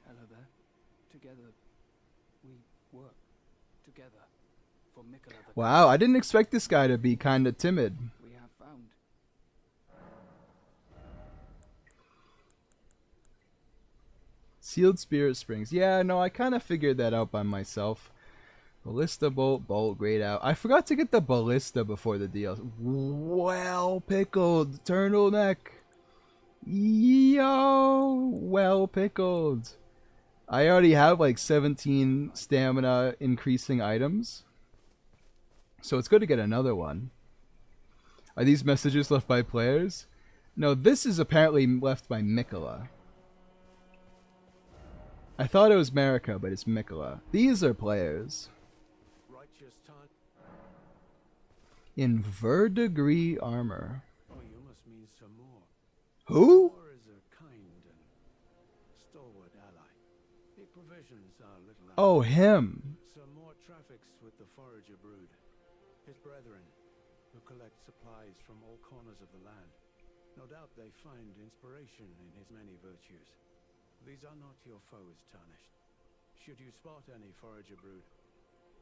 Hello there. Together, we work together for Mikola the Wow, I didn't expect this guy to be kind of timid. we have found. Sealed Spirit Springs. Yeah, no, I kind of figured that out by myself. Ballista bolt, grayed out. I forgot to get the ballista before the DLC. Well pickled turtleneck. Yo, well pickled. I already have like 17 stamina increasing items, so it's good to get another one. Are these messages left by players? No, this is apparently left by Mikola. I thought it was Marika, but it's Mikola. These are players. Righteous time. In verdigris armor. Oh, you must mean some more. Who? More is a kind and stalwart ally. The provisions are little. Oh, him. Some more traffics with the forager brood. His brethren, who collect supplies from all corners of the land. No doubt they find inspiration in his many virtues. These are not your foes, Tarnished. Should you spot any forager brood,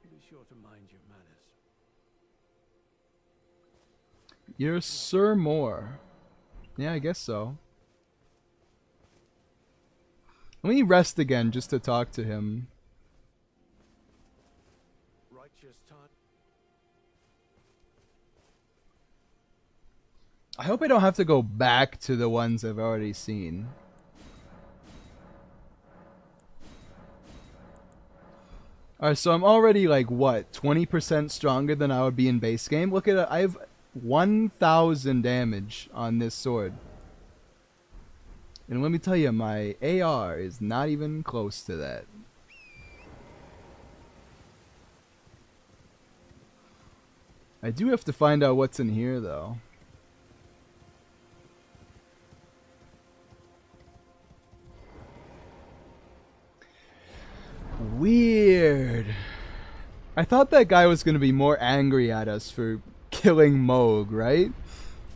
be sure to mind your manners. You're Sir Moore. Yeah, I guess so. Let me rest again just to talk to him. Righteous time. I hope I don't have to go back to the ones I've already seen. Alright, so I'm already like, what, 20% stronger than I would be in base game? Look at it, I have 1,000 damage on this sword. And let me tell you, my AR is not even close to that. I do have to find out what's in here, though. Weird. I thought that guy was going to be more angry at us for killing Moog, right?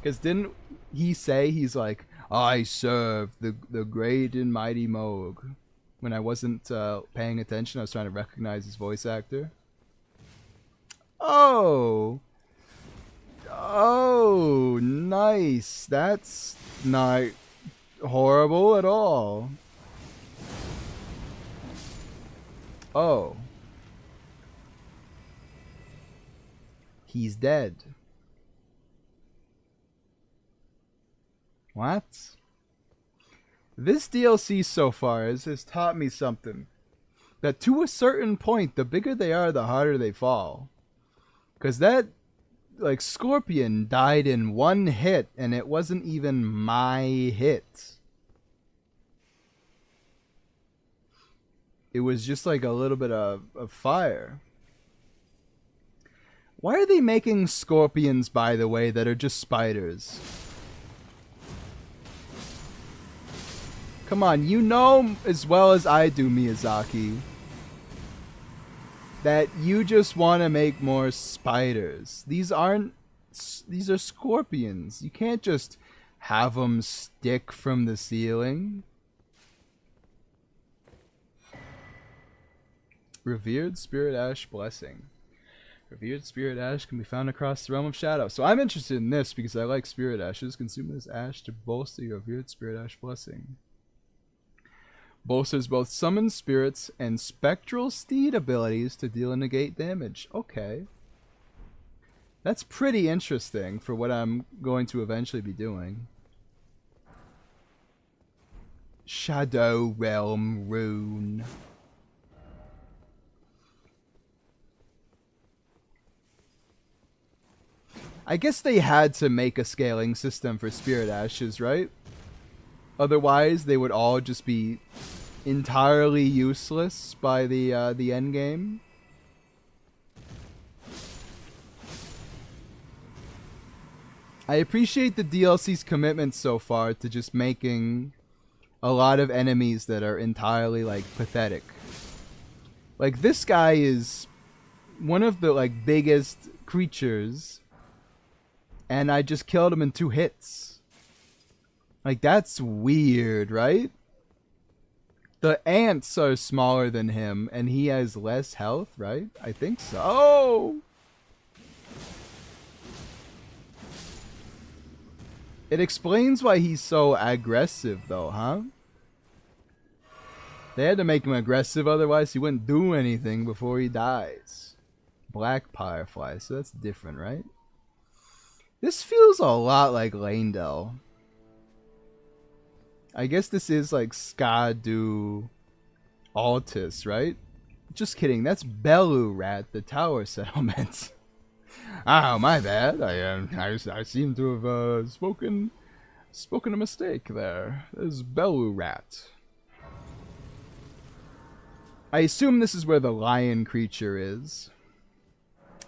Because didn't he say he's like, I serve the great and mighty Moog? When I wasn't paying attention, I was trying to recognize his voice actor. Oh. Oh, nice. That's not horrible at all. Oh. He's dead. What? This DLC so far has taught me something. That to a certain point, the bigger they are, the harder they fall. Because that, like, Scorpion died in one hit, and it wasn't even my hit. It was just like a little bit of fire. Why are they making scorpions, by the way, that are just spiders? Come on, you know as well as I do, Miyazaki, that you just want to make more spiders. These are scorpions. You can't just have them stick from the ceiling. Revered Spirit Ash Blessing. Revered Spirit Ash can be found across the realm of shadow. So I'm interested in this because I like Spirit Ashes. Consume this ash to bolster your Revered Spirit Ash Blessing. Bolsters both summon spirits and spectral steed abilities to deal and negate damage. Okay. That's pretty interesting for what I'm going to eventually be doing. Shadow Realm Rune. I guess they had to make a scaling system for Spirit Ashes, right? Otherwise, they would all just be entirely useless by the end game. I appreciate the DLC's commitment so far to just making a lot of enemies that are entirely, like, pathetic. Like, this guy is one of the, like, biggest creatures, and I just killed him in 2 hits. Like, that's weird, right? The ants are smaller than him, and he has less health, right? I think so. Oh! It explains why he's so aggressive, though, huh? They had to make him aggressive, otherwise he wouldn't do anything before he dies. Black Firefly, so that's different, right? This feels a lot like Leyndell. I guess this is like Skadu Altus, right? Just kidding, that's Bellurat, the tower settlement. Oh, my bad. I seem to have spoken a mistake there. This is Bellurat. I assume this is where the lion creature is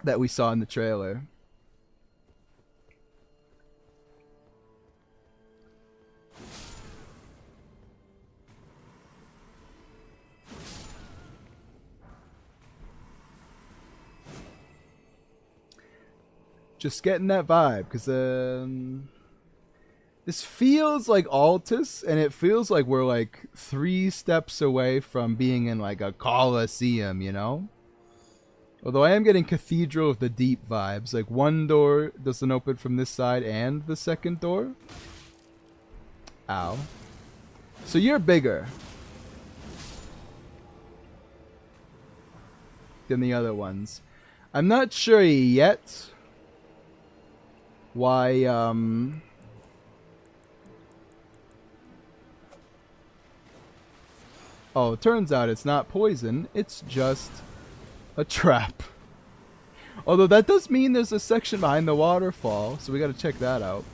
that we saw in the trailer. Just getting that vibe, because this feels like Altus, and it feels like we're like 3 steps away from being in like a Colosseum, you know? Although I am getting Cathedral of the Deep vibes. Like, one door doesn't open from this side and the second door. Ow. So you're bigger than the other ones. I'm not sure yet why, oh, it turns out it's not poison, it's just a trap. Although that does mean there's a section behind the waterfall, so we gotta check that out.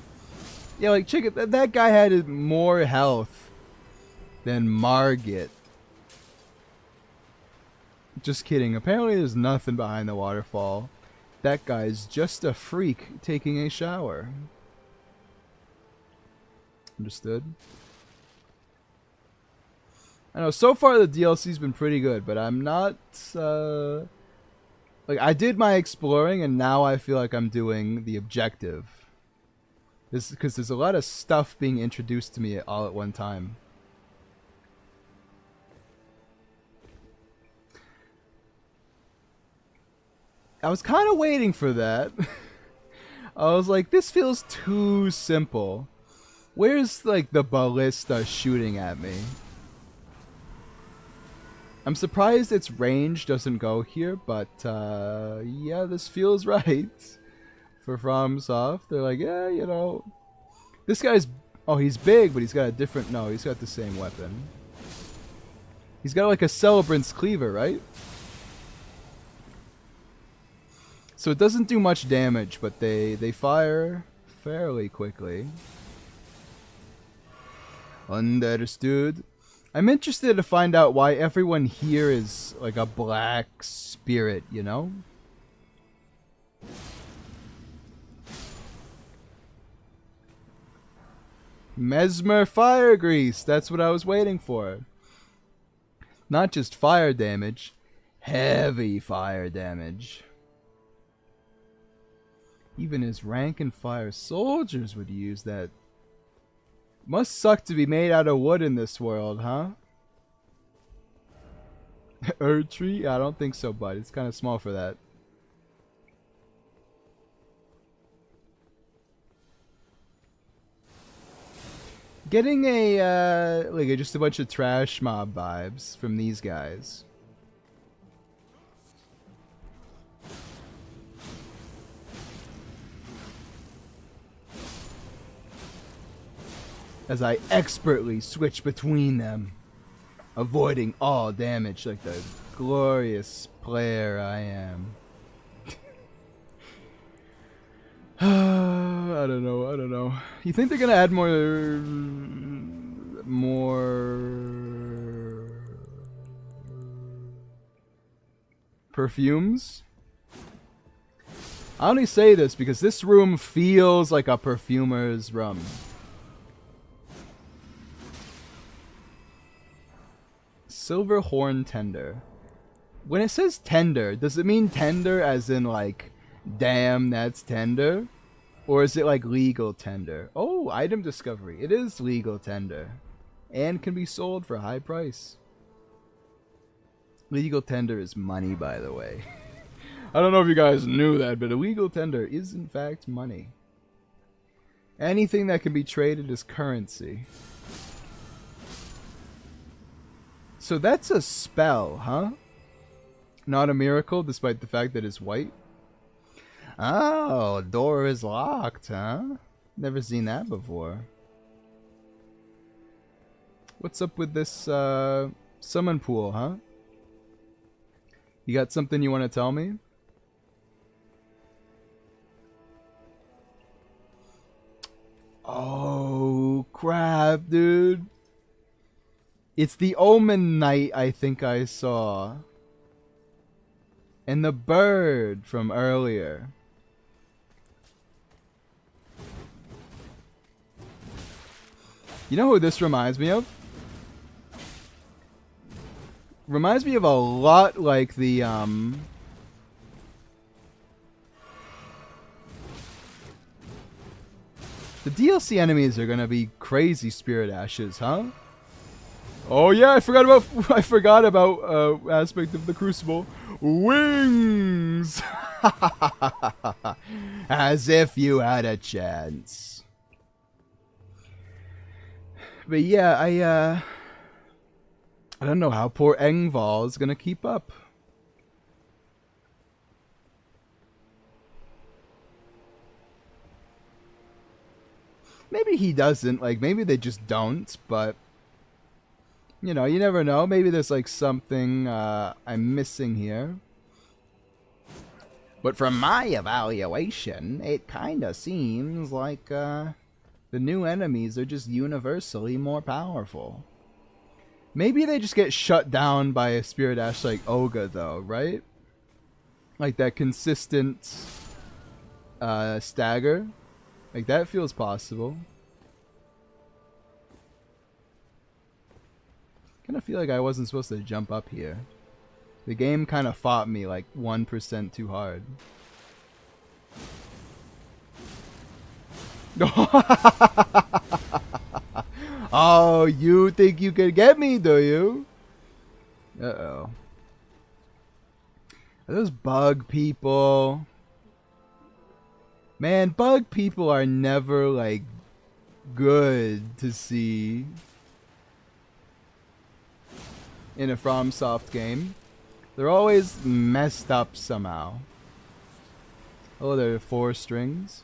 Yeah, like, check it, that guy had more health than Margit. Just kidding, apparently there's nothing behind the waterfall. That guy's just a freak taking a shower. Understood? I know, so far the DLC's been pretty good, but I'm not, like, I did my exploring, and now I feel like I'm doing the objective. This because there's a lot of stuff being introduced to me all at one time. I was kind of waiting for that. I was like, this feels too simple. Where's, like, the ballista shooting at me? I'm surprised its range doesn't go here, but yeah, this feels right for FromSoft. They're like, yeah, you know, this guy's, oh, he's big, but he's got a different, no, he's got the same weapon. He's got like a Celebrant's Cleaver, right? So it doesn't do much damage, but they fire fairly quickly. Understood. I'm interested to find out why everyone here is like a black spirit, you know? Mesmer Fire Grease, that's what I was waiting for. Not just fire damage, heavy fire damage. Even his rank and fire soldiers would use that. Must suck to be made out of wood in this world, huh? Erdtree? I don't think so, bud. It's kind of small for that. Getting a, like, just a bunch of trash mob vibes from these guys. As I expertly switch between them, avoiding all damage like the glorious player I am. I don't know. You think they're gonna add more perfumes? I only say this because this room feels like a perfumer's room. Silver Horn Tender. When it says tender, does it mean tender as in like, damn, that's tender? Or is it like legal tender? Oh, item discovery. It is legal tender. And can be sold for a high price. Legal tender is money, by the way. I don't know if you guys knew that, but a legal tender is in fact money. Anything that can be traded is currency. So that's a spell, huh? Not a miracle, despite the fact that it's white. Oh, door is locked, huh? Never seen that before. What's up with this summon pool, huh? You got something you want to tell me? Oh, crap, dude. It's the Omen Knight I think I saw. And the bird from earlier. You know who this reminds me of? Reminds me of a lot like the DLC enemies are gonna be crazy spirit ashes, huh? Oh yeah, I forgot about aspect of the Crucible. Wings! As if you had a chance. But yeah, I don't know how poor Engval is gonna keep up. Maybe he doesn't, like maybe they just don't, but you know, you never know. Maybe there's like something I'm missing here. But from my evaluation, it kinda seems like the new enemies are just universally more powerful. Maybe they just get shut down by a Spirit Ash like Olga, though, right? Like that consistent stagger. Like that feels possible. Kind of feel like I wasn't supposed to jump up here. The game kind of fought me like 1% too hard. Oh, you think you can get me, do you? Uh-oh. Are those bug people? Man, bug people are never, like, good to see. in a FromSoft game. They're always messed up somehow. Oh, there are 4 strings.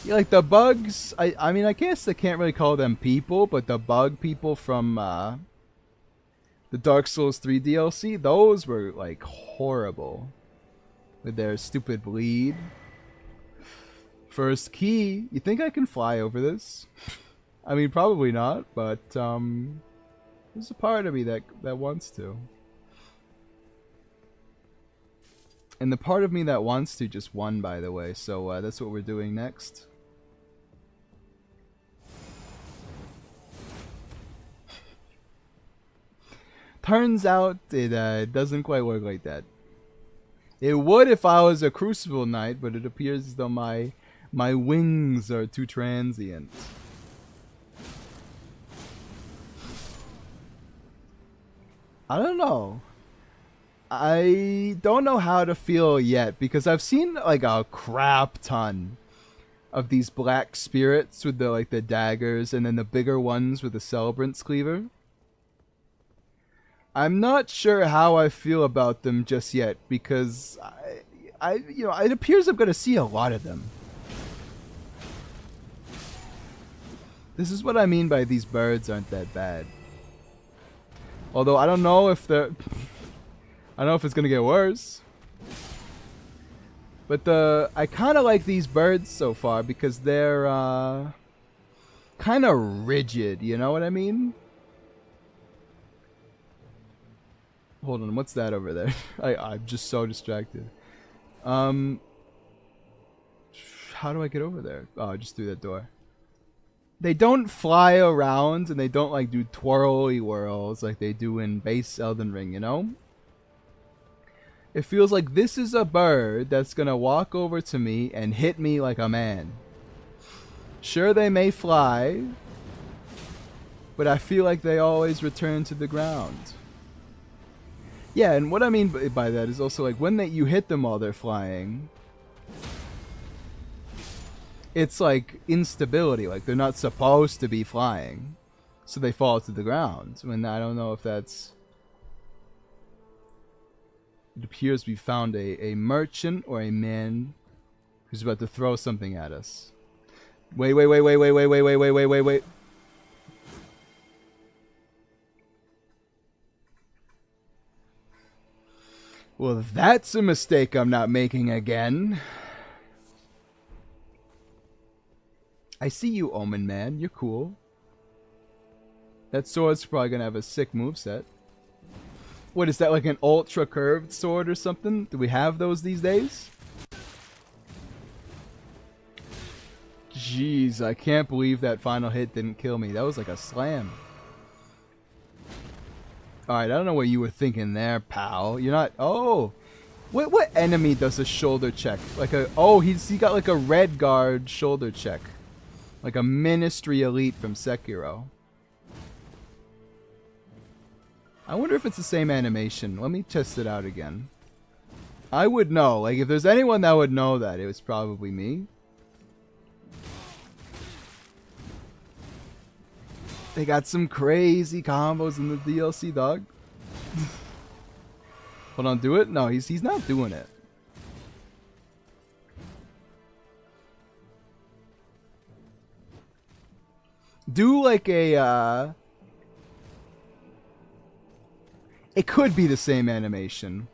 Yeah, like the bugs, I mean, I guess I can't really call them people, but the bug people from the Dark Souls 3 DLC, those were like horrible. With their stupid bleed. First key, you think I can fly over this? I mean, probably not, but there's a part of me that wants to. And the part of me that wants to just won, by the way, so that's what we're doing next. Turns out it doesn't quite work like that. It would if I was a Crucible Knight, but it appears as though my wings are too transient. I don't know. I don't know how to feel yet, because I've seen like a crap ton of these black spirits with the daggers, and then the bigger ones with the Celebrant's Cleaver. I'm not sure how I feel about them just yet, because it appears I'm gonna see a lot of them. This is what I mean by these birds aren't that bad. Although I don't know if they're I don't know if it's gonna get worse. But I kinda like these birds so far because they're kinda rigid, you know what I mean? Hold on, what's that over there? I'm just so distracted. How do I get over there? Oh, just through that door. They don't fly around and they don't like do twirly whirls like they do in base Elden Ring, you know? It feels like this is a bird that's gonna walk over to me and hit me like a man. Sure, they may fly, but I feel like they always return to the ground. Yeah, and what I mean by that is also like when you hit them while they're flying, it's like instability, like they're not supposed to be flying, so they fall to the ground. I mean, I don't know if that's... It appears we found a merchant or a man who's about to throw something at us. Wait. Well, that's a mistake I'm not making again. I see you, Omen Man. You're cool. That sword's probably gonna have a sick moveset. What is that, like an ultra curved sword or something? Do we have those these days? Jeez, I can't believe that final hit didn't kill me. That was like a slam. Alright, I don't know what you were thinking there, pal. You're not... Oh! What enemy does a shoulder check? Like a... Oh, he got like a red guard shoulder check. Like a Ministry Elite from Sekiro. I wonder if it's the same animation. Let me test it out again. I would know. Like, if there's anyone that would know that, it was probably me. They got some crazy combos in the DLC, dog. Hold on, do it? No, he's not doing it. Do like a it could be the same animation.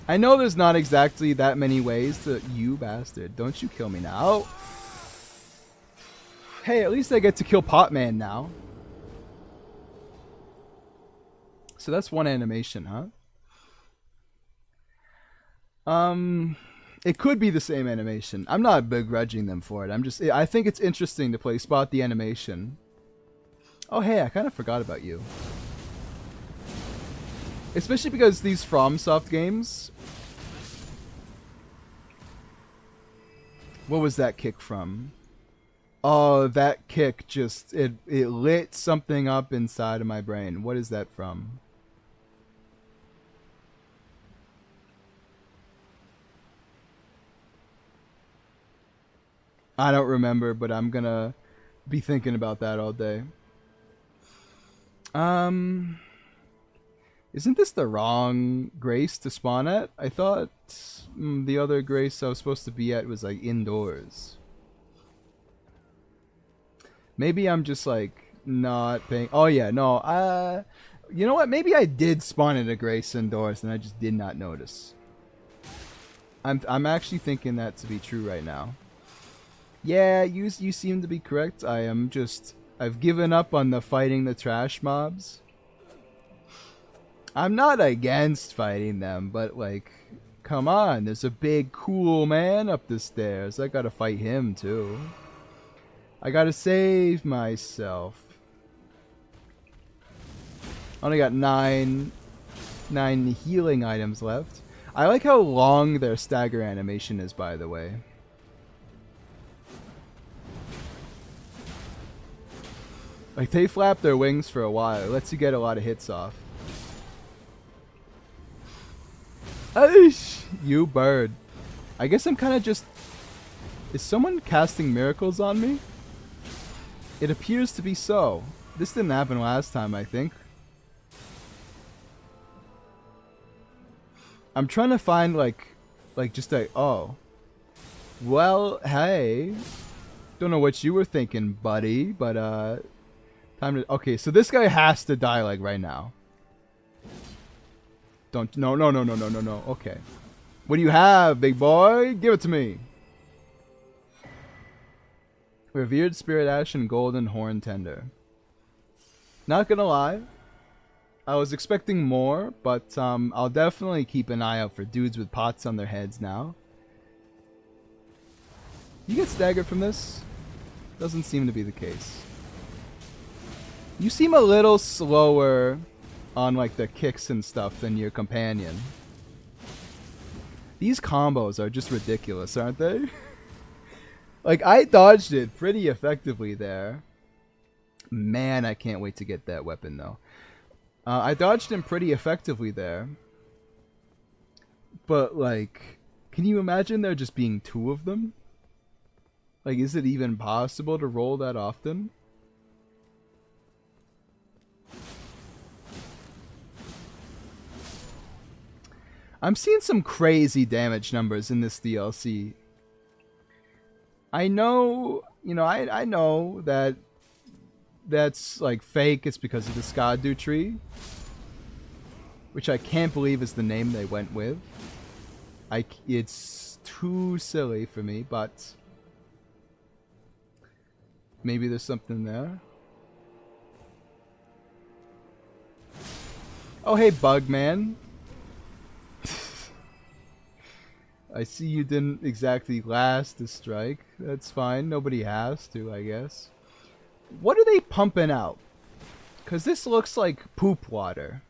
I know there's not exactly that many ways to... You bastard. Don't you kill me now. Hey, at least I get to kill Potman now. So that's one animation, huh? It could be the same animation. I'm not begrudging them for it. I think it's interesting to play Spot the Animation. Oh, hey, I kind of forgot about you. Especially because these FromSoft games... What was that kick from? Oh, that kick just... It lit something up inside of my brain. What is that from? I don't remember, but I'm gonna be thinking about that all day. Isn't this the wrong Grace to spawn at? I thought the other Grace I was supposed to be at was like indoors. Maybe I'm just like not paying. Oh yeah, no. You know what? Maybe I did spawn at a Grace indoors and I just did not notice. I'm actually thinking that to be true right now. Yeah, you seem to be correct. I've given up on the fighting the trash mobs. I'm not against fighting them, but like, come on, there's a big cool man up the stairs. I gotta fight him too. I gotta save myself. Only got nine healing items left. I like how long their stagger animation is, by the way. Like, they flap their wings for a while. It lets you get a lot of hits off. Aish! You bird. I guess I'm kind of just... Is someone casting miracles on me? It appears to be so. This didn't happen last time, I think. I'm trying to find, like just a... Oh. Well, hey. Don't know what you were thinking, buddy, but, time to... Okay, so this guy has to die, like, right now. Don't... No. Okay. What do you have, big boy? Give it to me. Revered Spirit Ash and Golden Horn Tender. Not gonna lie. I was expecting more, but I'll definitely keep an eye out for dudes with pots on their heads now. You get staggered from this? Doesn't seem to be the case. You seem a little slower on like the kicks and stuff than your companion. These combos are just ridiculous, aren't they? Like, I dodged it pretty effectively there. Man, I can't wait to get that weapon though. I dodged him pretty effectively there. But, like, can you imagine there just being two of them? Like, is it even possible to roll that often? I'm seeing some crazy damage numbers in this DLC. I know, I know that that's like fake. It's because of the Erdtree, which I can't believe is the name they went with. It's too silly for me, but maybe there's something there. Oh, hey, Bugman. I see you didn't exactly last the strike. That's fine. Nobody has to, I guess. What are they pumping out? Because this looks like poop water.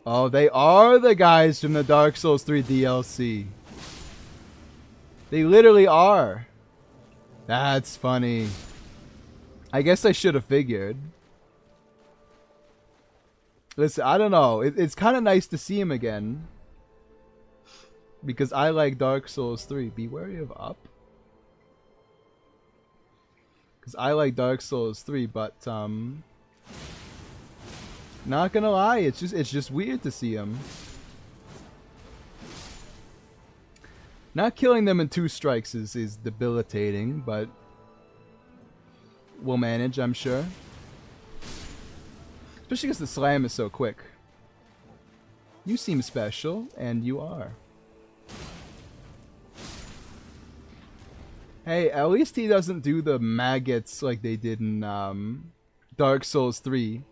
Oh, they are the guys from the Dark Souls 3 DLC. They literally are. That's funny. I guess I should have figured. Listen, I don't know. It's kind of nice to see him again. Because I like Dark Souls 3. Be wary of up. Because I like Dark Souls 3, but not gonna lie, it's just weird to see him. Not killing them in 2 strikes is debilitating, but we'll manage, I'm sure. Especially because the slam is so quick. You seem special, and you are. Hey, at least he doesn't do the maggots like they did in Dark Souls 3.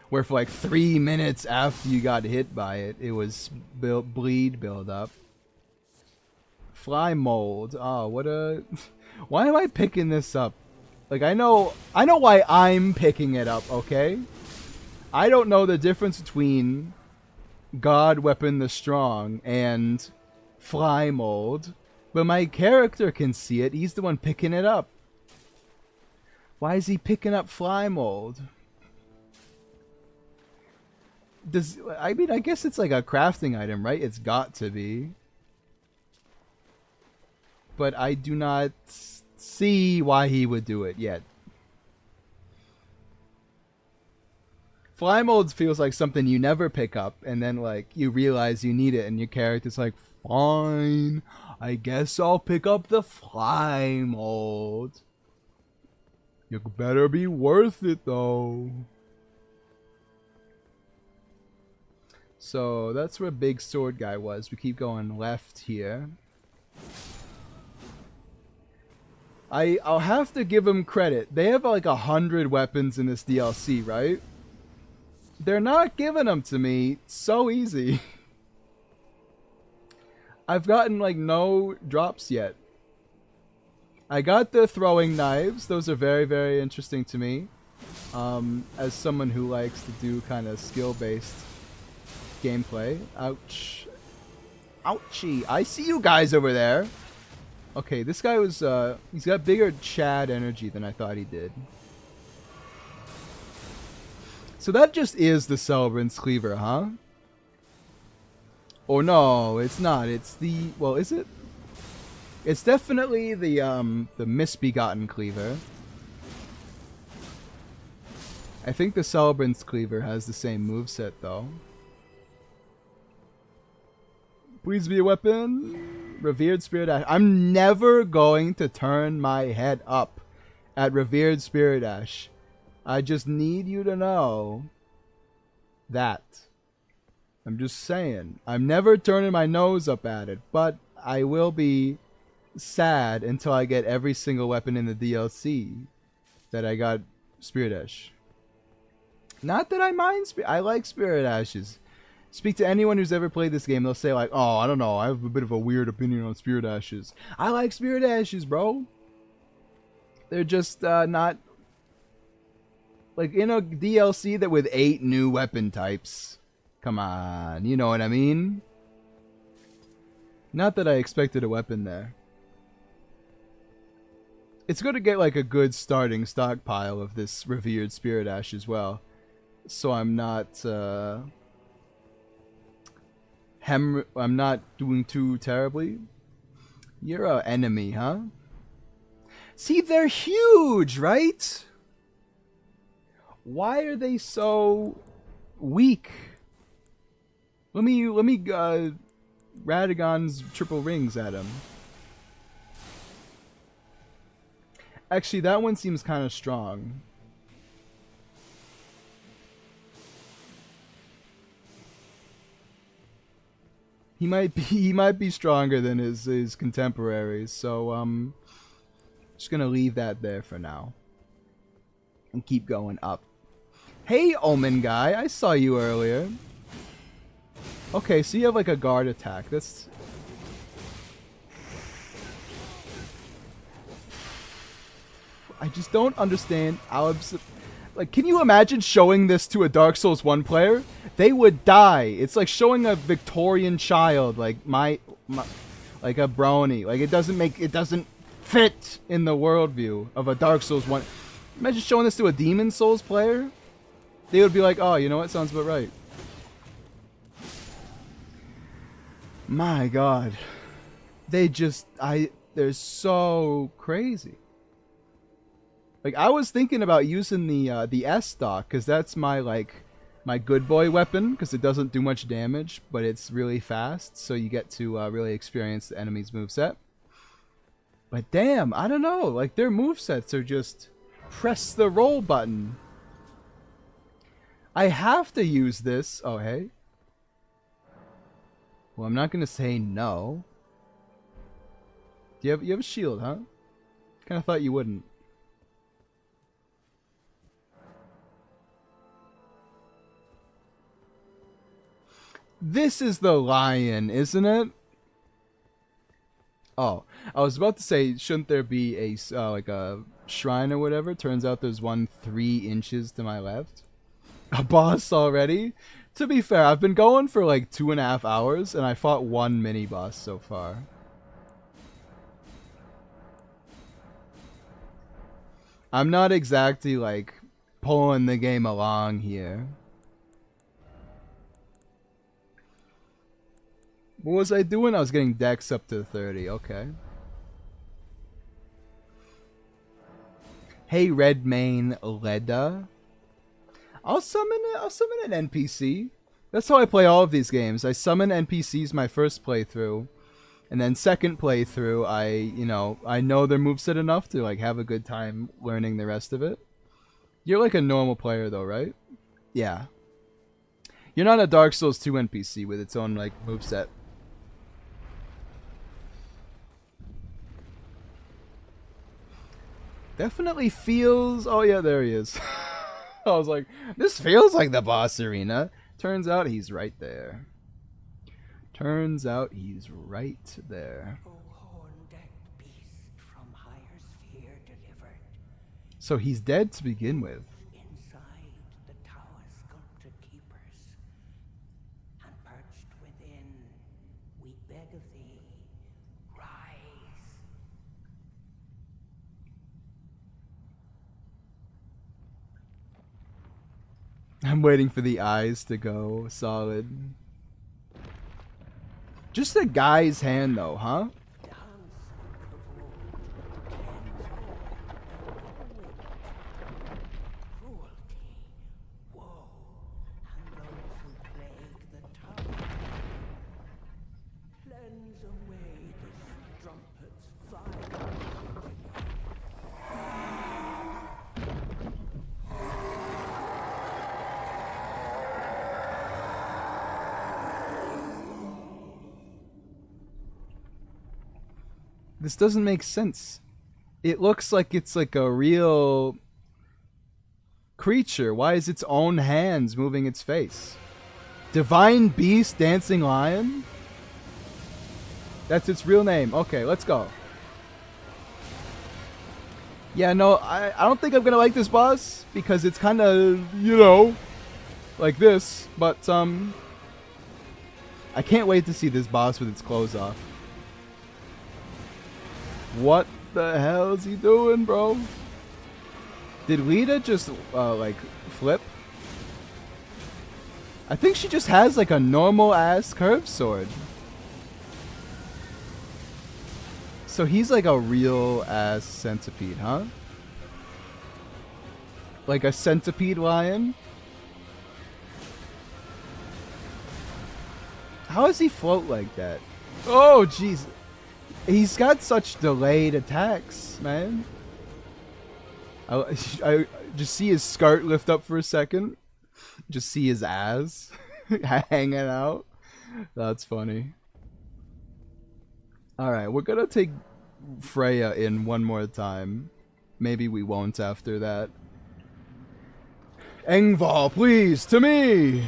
Where for like 3 minutes after you got hit by it, it was bleed build up. Fly mold. Oh, what a... Why am I picking this up? Like, I know why I'm picking it up, okay? I don't know the difference between God Weapon the Strong and Fly Mold, but my character can see it. He's the one picking it up. Why is he picking up Fly Mold? I mean, I guess it's like a crafting item, right? It's got to be. but I do not see why he would do it yet. Fly modes feels like something you never pick up, and then like you realize you need it, and your character's like, fine, I guess I'll pick up the fly mode. You better be worth it though. So that's where Big Sword Guy was. We keep going left here. I'll have to give him credit. They have like 100 weapons in this DLC, right? They're not giving them to me so easy. I've gotten like no drops yet. I got the throwing knives. Those are very, very interesting to me. As someone who likes to do kind of skill-based gameplay. Ouch. Ouchie. I see you guys over there. Okay, this guy was, he's got bigger Chad energy than I thought he did. So that just is the Celebrant's Cleaver, huh? Oh no, it's not. It's the, well, is it? It's definitely the Misbegotten Cleaver. I think the Celebrant's Cleaver has the same moveset though. Please be a weapon. Revered Spirit Ash. I'm never going to turn my head up at Revered Spirit Ash. I just need you to know that. I'm just saying. I'm never turning my nose up at it, but I will be sad until I get every single weapon in the DLC that I got Spirit Ash. Not that I mind I like Spirit Ashes. Speak to anyone who's ever played this game, they'll say like, oh, I don't know, I have a bit of a weird opinion on Spirit Ashes. I like Spirit Ashes, bro. They're just not... Like, in a DLC that with 8 new weapon types. Come on, you know what I mean? Not that I expected a weapon there. It's good to get like a good starting stockpile of this Revered Spirit Ash as well. So I'm not... I'm not doing too terribly. You're an enemy, huh? See, they're huge, right? Why are they so weak? Let me Radagon's triple rings at him. Actually, that one seems kind of strong. He might be stronger than his contemporaries, so just gonna leave that there for now. And keep going up. Hey, Omen guy, I saw you earlier. Okay, so you have like a guard attack. That's... I just don't understand how... Like, can you imagine showing this to a Dark Souls 1 player? They would die. It's like showing a Victorian child, like my like a brony. Like it doesn't fit in the worldview of a Dark Souls 1. Imagine showing this to a Demon Souls player. They would be like, oh, you know what? Sounds about right. My God. They're so crazy. Like, I was thinking about using the S stock, because that's my good boy weapon, because it doesn't do much damage, but it's really fast, so you get to really experience the enemy's moveset. But damn, I don't know, like, their movesets are just press the roll button. I have to use this. Oh, hey. Well, I'm not going to say no. You have a shield, huh? Kind of thought you wouldn't. This is the lion, isn't it? Oh, I was about to say, shouldn't there be a like a shrine or whatever? Turns out there's one 3 inches to my left. A boss already? To be fair, I've been going for like 2.5 hours, and I fought 1 mini boss so far. I'm not exactly like pulling the game along here. What was I doing? I was getting dex up to 30. Okay. Hey, Redmane Leda. I'll summon an NPC. That's how I play all of these games. I summon NPCs my first playthrough, and then second playthrough, I know their moveset enough to like have a good time learning the rest of it. You're like a normal player though, right? Yeah. You're not a Dark Souls 2 NPC with its own like moveset. Definitely feels. Oh yeah, there he is. I was like, this feels like the boss arena. Turns out he's right there. Turns out he's right there. O horn-decked beast from higher sphere delivered. So he's dead to begin with. Inside the tower sculpted keepers, and perched within, we beg of thee, rise. I'm waiting for the eyes to go solid. Just a guy's hand though, huh? Dance with the void, cleanse all, cruelty, woe, and those who plague the tower. Cleanse away the strumpet's fire. This doesn't make sense. It looks like it's like a real creature. Why is its own hands moving its face? Divine Beast Dancing Lion? That's its real name. Okay, let's go. Yeah, no, I don't think I'm gonna like this boss because it's kind of, like this. But I can't wait to see this boss with its clothes off. What the hell is he doing, bro? Did Lita just like flip? I think she just has like a normal ass curved sword. So he's like a real ass centipede, huh? Like a centipede lion? How does he float like that? Oh, jeez. He's got such delayed attacks, man. I just see his skirt lift up for a second. Just see his ass hanging out. That's funny. Alright, we're gonna take Freya in one more time. Maybe we won't after that. Engvall, please, to me!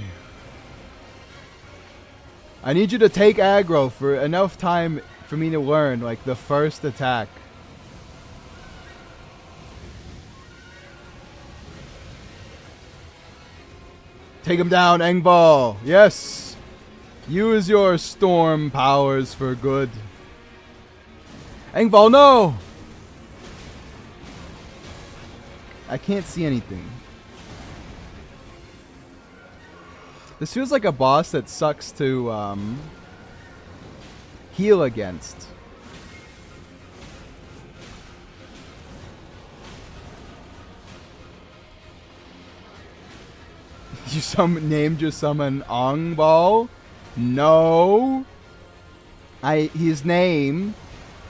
I need you to take aggro for enough time for me to learn, like, the first attack. Take him down, Engvall! Yes! Use your storm powers for good. Engvall, no! I can't see anything. This feels like a boss that sucks to, heal against. You named your summon Ongball? No. His name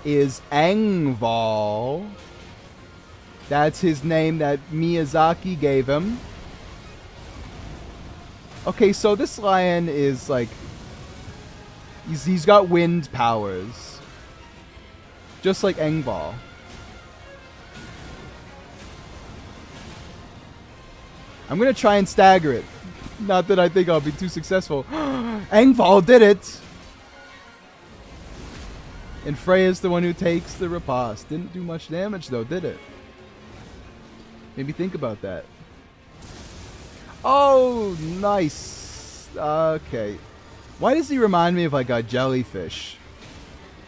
is Engvall. That's his name that Miyazaki gave him. Okay, so this lion is like he's got wind powers. Just like Engvall. I'm gonna try and stagger it. Not that I think I'll be too successful. Engvall did it! And Freya's the one who takes the riposte. Didn't do much damage though, did it? Maybe think about that. Oh, nice. Okay. Why does he remind me of like a jellyfish?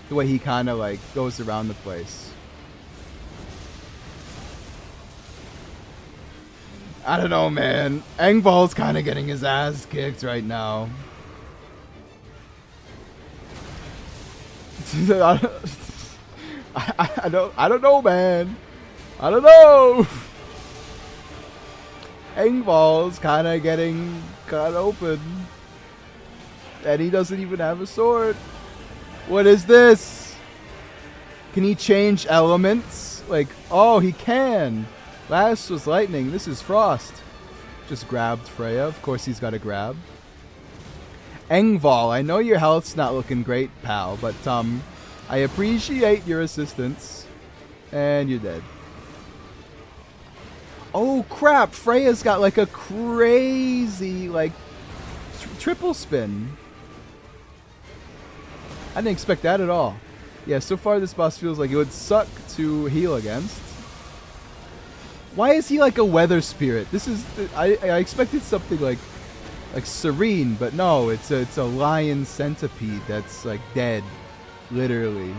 The way he kind of like goes around the place. I don't know, man. Engvall's kind of getting his ass kicked right now. I don't know, man. I don't know. Engval's kind of getting cut open. And he doesn't even have a sword. What is this? Can he change elements? Like, oh, he can. Last was lightning. This is frost. Just grabbed Freya. Of course he's got to grab. Engval, I know your health's not looking great, pal, but I appreciate your assistance. And you're dead. Oh crap, Freya's got like a crazy like triple spin. I didn't expect that at all. Yeah, so far this boss feels like it would suck to heal against. Why is he like a weather spirit? This is I expected something like serene, but no, it's a lion centipede that's like dead, literally,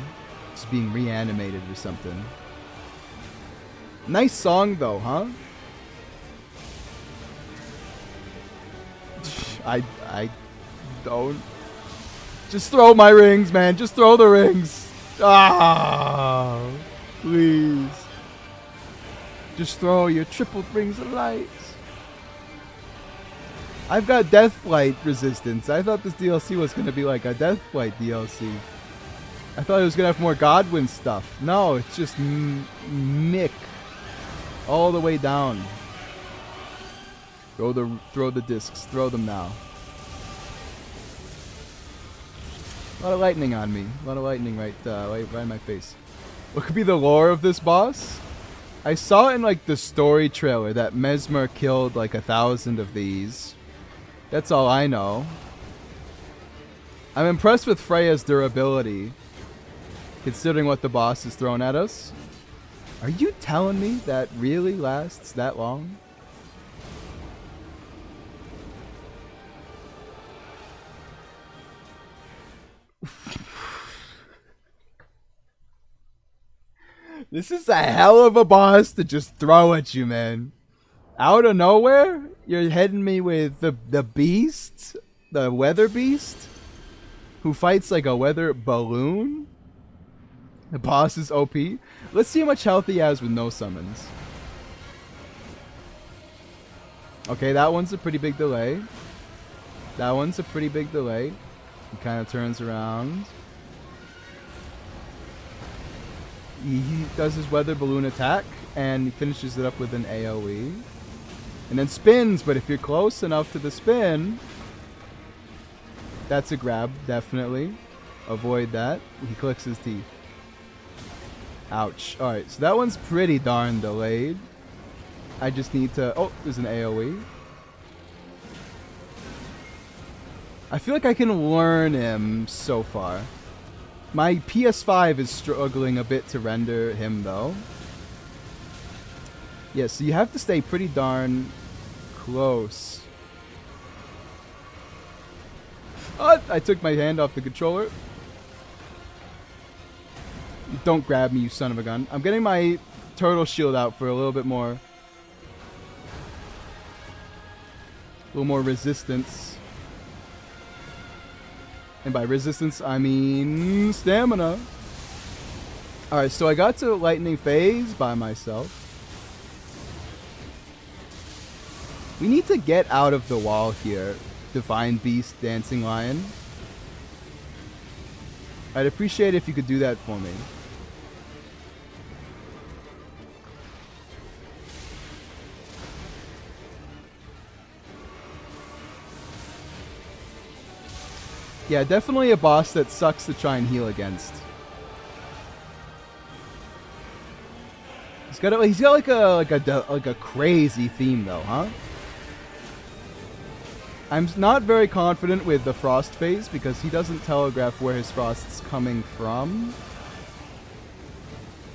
just being reanimated or something. Nice song though, huh? I don't. Just throw my rings, man. Just throw the rings. Ah, please. Just throw your triple rings of light. I've got Deathblight resistance. I thought this DLC was going to be like a Deathblight DLC. I thought it was going to have more Godwin stuff. No, it's just Mick. All the way down. Throw the discs. Throw them now. A lot of lightning on me. A lot of lightning right in my face. What could be the lore of this boss? I saw in like the story trailer that Mesmer killed like 1,000 of these. That's all I know. I'm impressed with Freya's durability, considering what the boss has thrown at us. Are you telling me that really lasts that long? This is a hell of a boss to just throw at you, man. Out of nowhere, you're hitting me with the beast, the weather beast, who fights like a weather balloon. The boss is OP. Let's see how much health he has with no summons. Okay, that one's a pretty big delay. That one's a pretty big delay. He kind of turns around. He does his weather balloon attack, and he finishes it up with an AoE. And then spins, but if you're close enough to the spin, that's a grab, definitely. Avoid that. He clicks his teeth. Ouch. Alright, so that one's pretty darn delayed. I just need to... Oh, there's an AoE. I feel like I can learn him so far. My PS5 is struggling a bit to render him, though. Yeah, so you have to stay pretty darn close. Oh, I took my hand off the controller. Don't grab me, you son of a gun. I'm getting my turtle shield out for a little bit more. A little more resistance. And by resistance, I mean stamina. Alright, so I got to lightning phase by myself. We need to get out of the wall here. Divine Beast, Dancing Lion. I'd appreciate if you could do that for me. Yeah, definitely a boss that sucks to try and heal against. He's got like a crazy theme though, huh? I'm not very confident with the frost phase because he doesn't telegraph where his frost's coming from.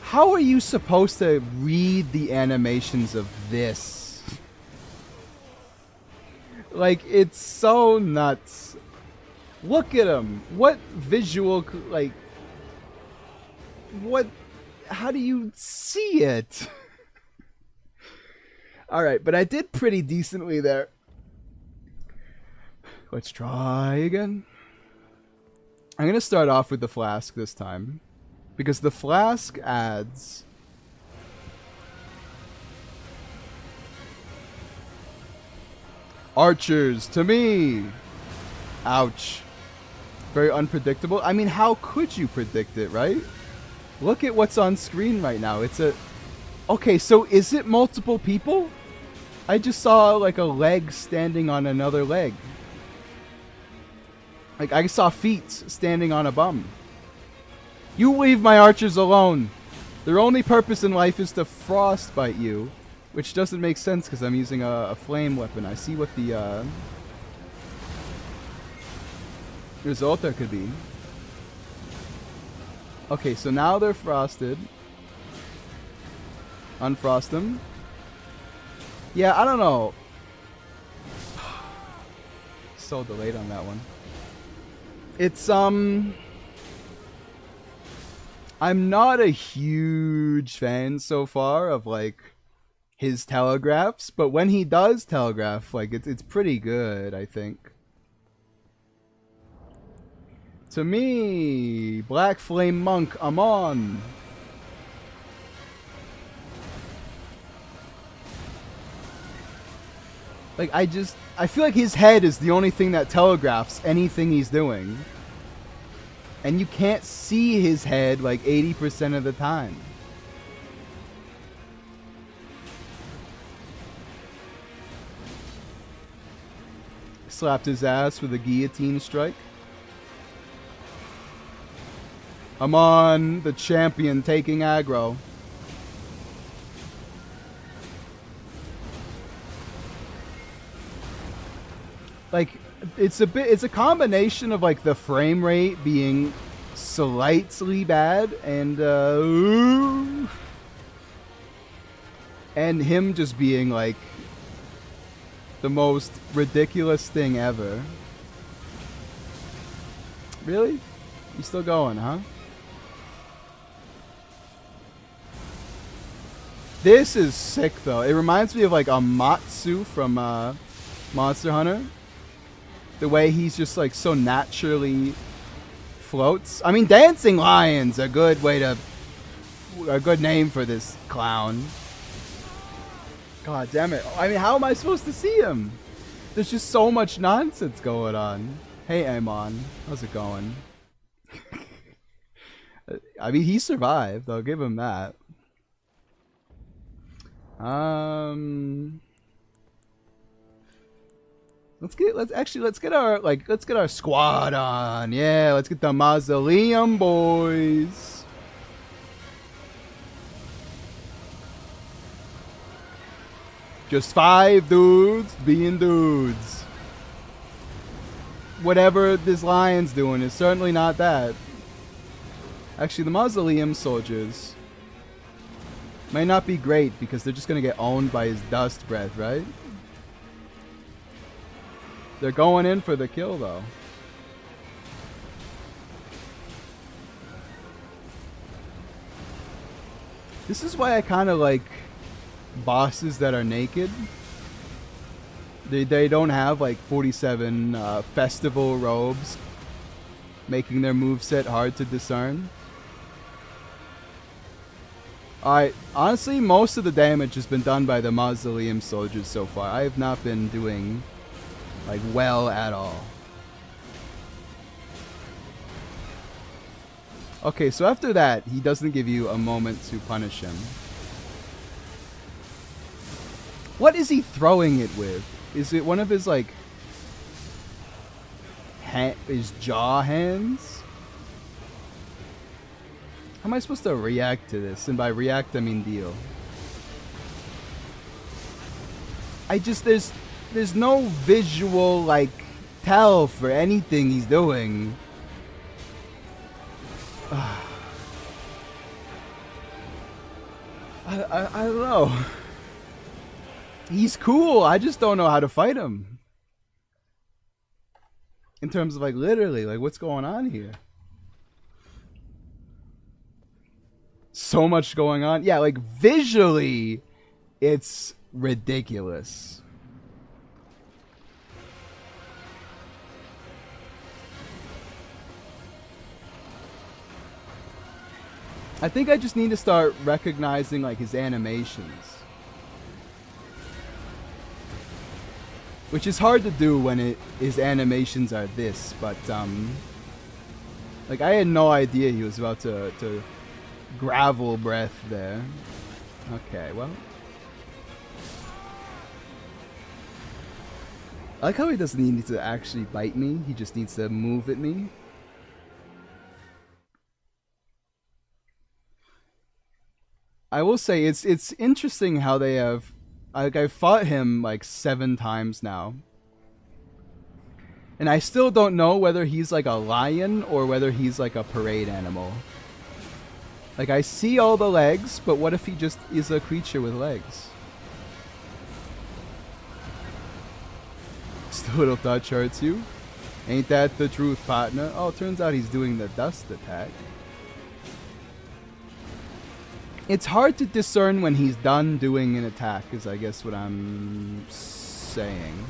How are you supposed to read the animations of this? Like, it's so nuts. Look at him. What visual, like, what, how do you see it? Alright, but I did pretty decently there. Let's try again. I'm going to start off with the flask this time. Because the flask adds Archers to me. Ouch. Very unpredictable. I mean, how could you predict it, right? Look at what's on screen right now. It's a... Okay, so is it multiple people? I just saw like a leg standing on another leg. Like I saw feet standing on a bum. You leave my archers alone. Their only purpose in life is to frostbite you. Which doesn't make sense because I'm using a flame weapon. I see what the result there could be. Okay, so now they're frosted. Unfrost them. Yeah, I don't know. So delayed on that one. It's I'm not a huge fan so far of like his telegraphs, but when he does telegraph, like it's pretty good, I think. To me, Black Flame Monk, I'm on. Like I feel like his head is the only thing that telegraphs anything he's doing. And you can't see his head like 80% of the time. Slapped his ass with a guillotine strike. I'm on the champion taking aggro. Like it's a combination of like the frame rate being slightly bad and him just being like the most ridiculous thing ever. Really? You still going, huh? This is sick though. It reminds me of like a Matsu from Monster Hunter. The way he's just like so naturally floats. I mean, Dancing Lion's a good name for this clown. God damn it. I mean, how am I supposed to see him? There's just so much nonsense going on. Hey, Amon. How's it going? I mean, he survived. I'll give him that. Let's get our squad on. Yeah, let's get the Mausoleum boys. Just 5 dudes being dudes. Whatever this lion's doing is certainly not that. Actually, the Mausoleum soldiers may not be great because they're just gonna get owned by his dust breath, right? They're going in for the kill, though. This is why I kind of like bosses that are naked. They don't have like 47 festival robes, making their moveset hard to discern. Alright, honestly, most of the damage has been done by the Mausoleum soldiers so far. I have not been doing like well at all. Okay, so after that, he doesn't give you a moment to punish him. What is he throwing it with? Is it one of his like his jaw hands? How am I supposed to react to this? And by react, I mean deal. There's no visual, like, tell for anything he's doing. I don't know. He's cool. I just don't know how to fight him. In terms of, like, literally, like, what's going on here? So much going on. Yeah, like, visually, it's ridiculous. I think I just need to start recognizing like his animations. Which is hard to do when his animations are this, but like I had no idea he was about to gravel breath there. Okay, well. I like how he doesn't need to actually bite me, he just needs to move at me. I will say it's interesting how they have, like, I've fought him like 7 times now. And I still don't know whether he's like a lion or whether he's like a parade animal. Like, I see all the legs, but what if he just is a creature with legs? Still little touch hurts you? Ain't that the truth, partner? Oh, turns out he's doing the dust attack. It's hard to discern when he's done doing an attack, is I guess what I'm saying.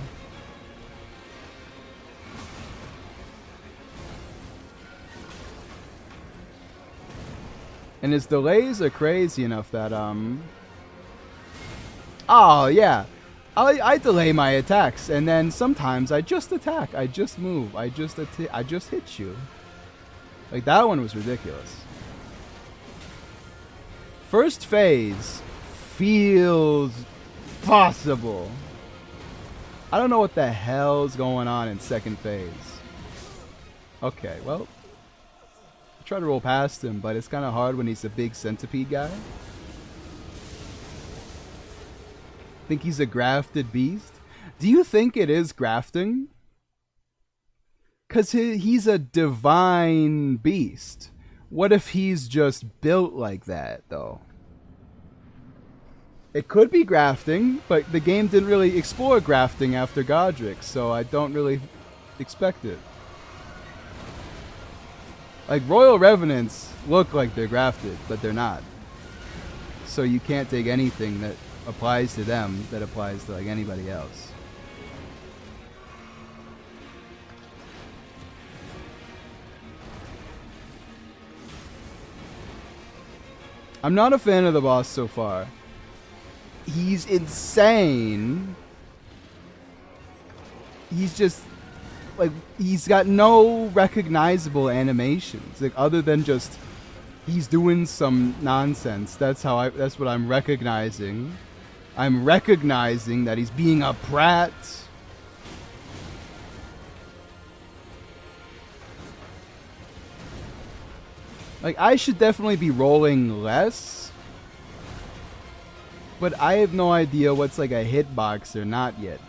And his delays are crazy enough that, oh, yeah. I delay my attacks, and then sometimes I just attack. I just move. I just hit you. Like, that one was ridiculous. First phase feels possible. I don't know what the hell's going on in second phase. Okay, well. I try to roll past him, but it's kind of hard when he's a big centipede guy. Think he's a grafted beast? Do you think it is grafting? Because he's a divine beast. What if he's just built like that, though? It could be grafting, but the game didn't really explore grafting after Godric, so I don't really expect it. Like, Royal Revenants look like they're grafted, but they're not. So you can't take anything that applies to them that applies to, like, anybody else. I'm not a fan of the boss so far. He's insane. He's just, like, he's got no recognizable animations, like, other than just he's doing some nonsense. That's what I'm recognizing. I'm recognizing that he's being a brat. Like, I should definitely be rolling less, but I have no idea what's like a hitbox or not yet.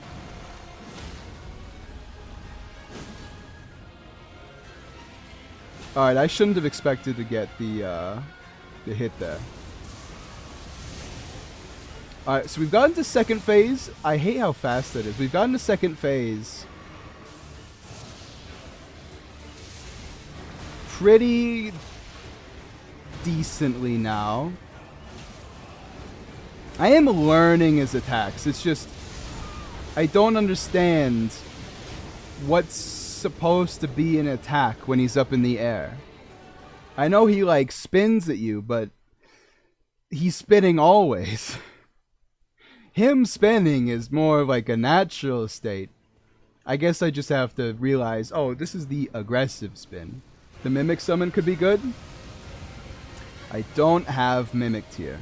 Alright, I shouldn't have expected to get the hit there. Alright, so we've gotten to second phase. I hate how fast that is. We've gotten to second phase. Pretty decently now. I am learning his attacks. It's just, I don't understand what's supposed to be an attack when he's up in the air. I know he, like, spins at you, but he's spinning always. Him spinning is more of like a natural state. I guess I just have to realize, oh, this is the aggressive spin. The Mimic Summon could be good. I don't have Mimicked here.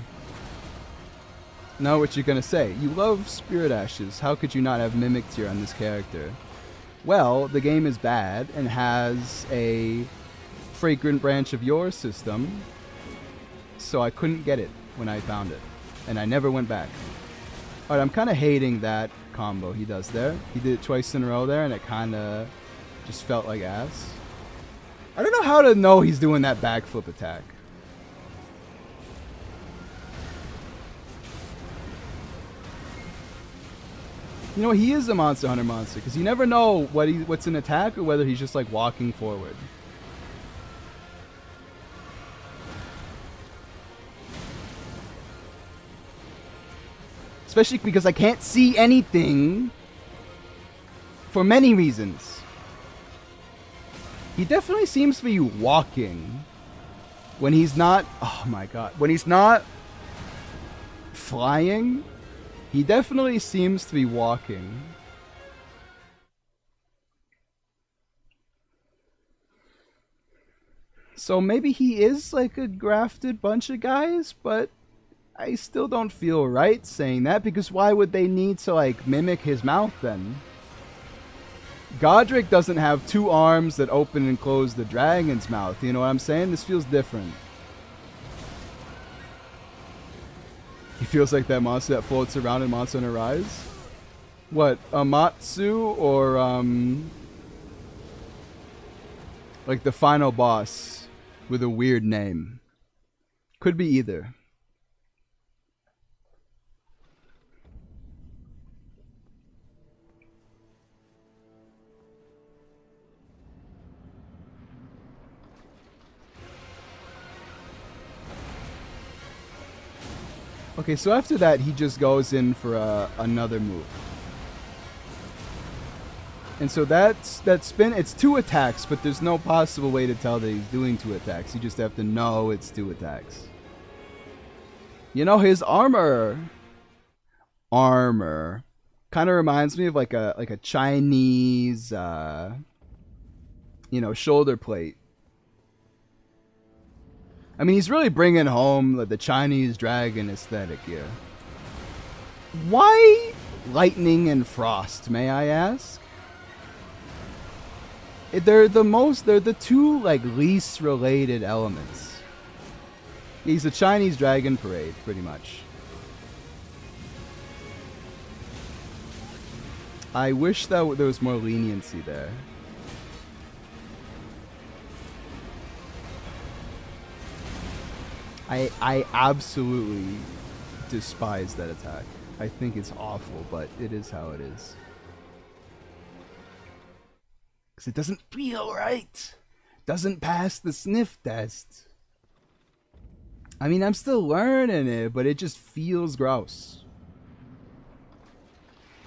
Know what you're gonna say. You love Spirit Ashes. How could you not have Mimicked here on this character? Well, the game is bad and has a Fragrant Branch of Your system, so I couldn't get it when I found it, and I never went back. Alright, I'm kind of hating that combo he does there. He did it twice in a row there, and it kind of just felt like ass. I don't know how to know he's doing that backflip attack. You know, he is a Monster Hunter monster, because you never know what's an attack or whether he's just like walking forward. Especially because I can't see anything for many reasons. He definitely seems to be walking when he's not, oh my god, when he's not flying. He definitely seems to be walking. So maybe he is like a grafted bunch of guys, but I still don't feel right saying that, because why would they need to like mimic his mouth then? Godric doesn't have 2 arms that open and close the dragon's mouth. You know what I'm saying? This feels different. He feels like that monster that floats around in Monster Hunter Rise. What, Amatsu or like the final boss with a weird name? Could be either. Okay, so after that, he just goes in for another move. And so that spin, it's 2 attacks, but there's no possible way to tell that he's doing 2 attacks. You just have to know it's 2 attacks. You know, his armor kind of reminds me of like a Chinese, you know, shoulder plate. I mean, he's really bringing home the Chinese dragon aesthetic here. Why lightning and frost, may I ask? They're the 2 like least related elements. He's a Chinese dragon parade, pretty much. I wish that there was more leniency there. I absolutely despise that attack. I think it's awful, but it is how it is. Because it doesn't feel right. Doesn't pass the sniff test. I mean, I'm still learning it, but it just feels gross.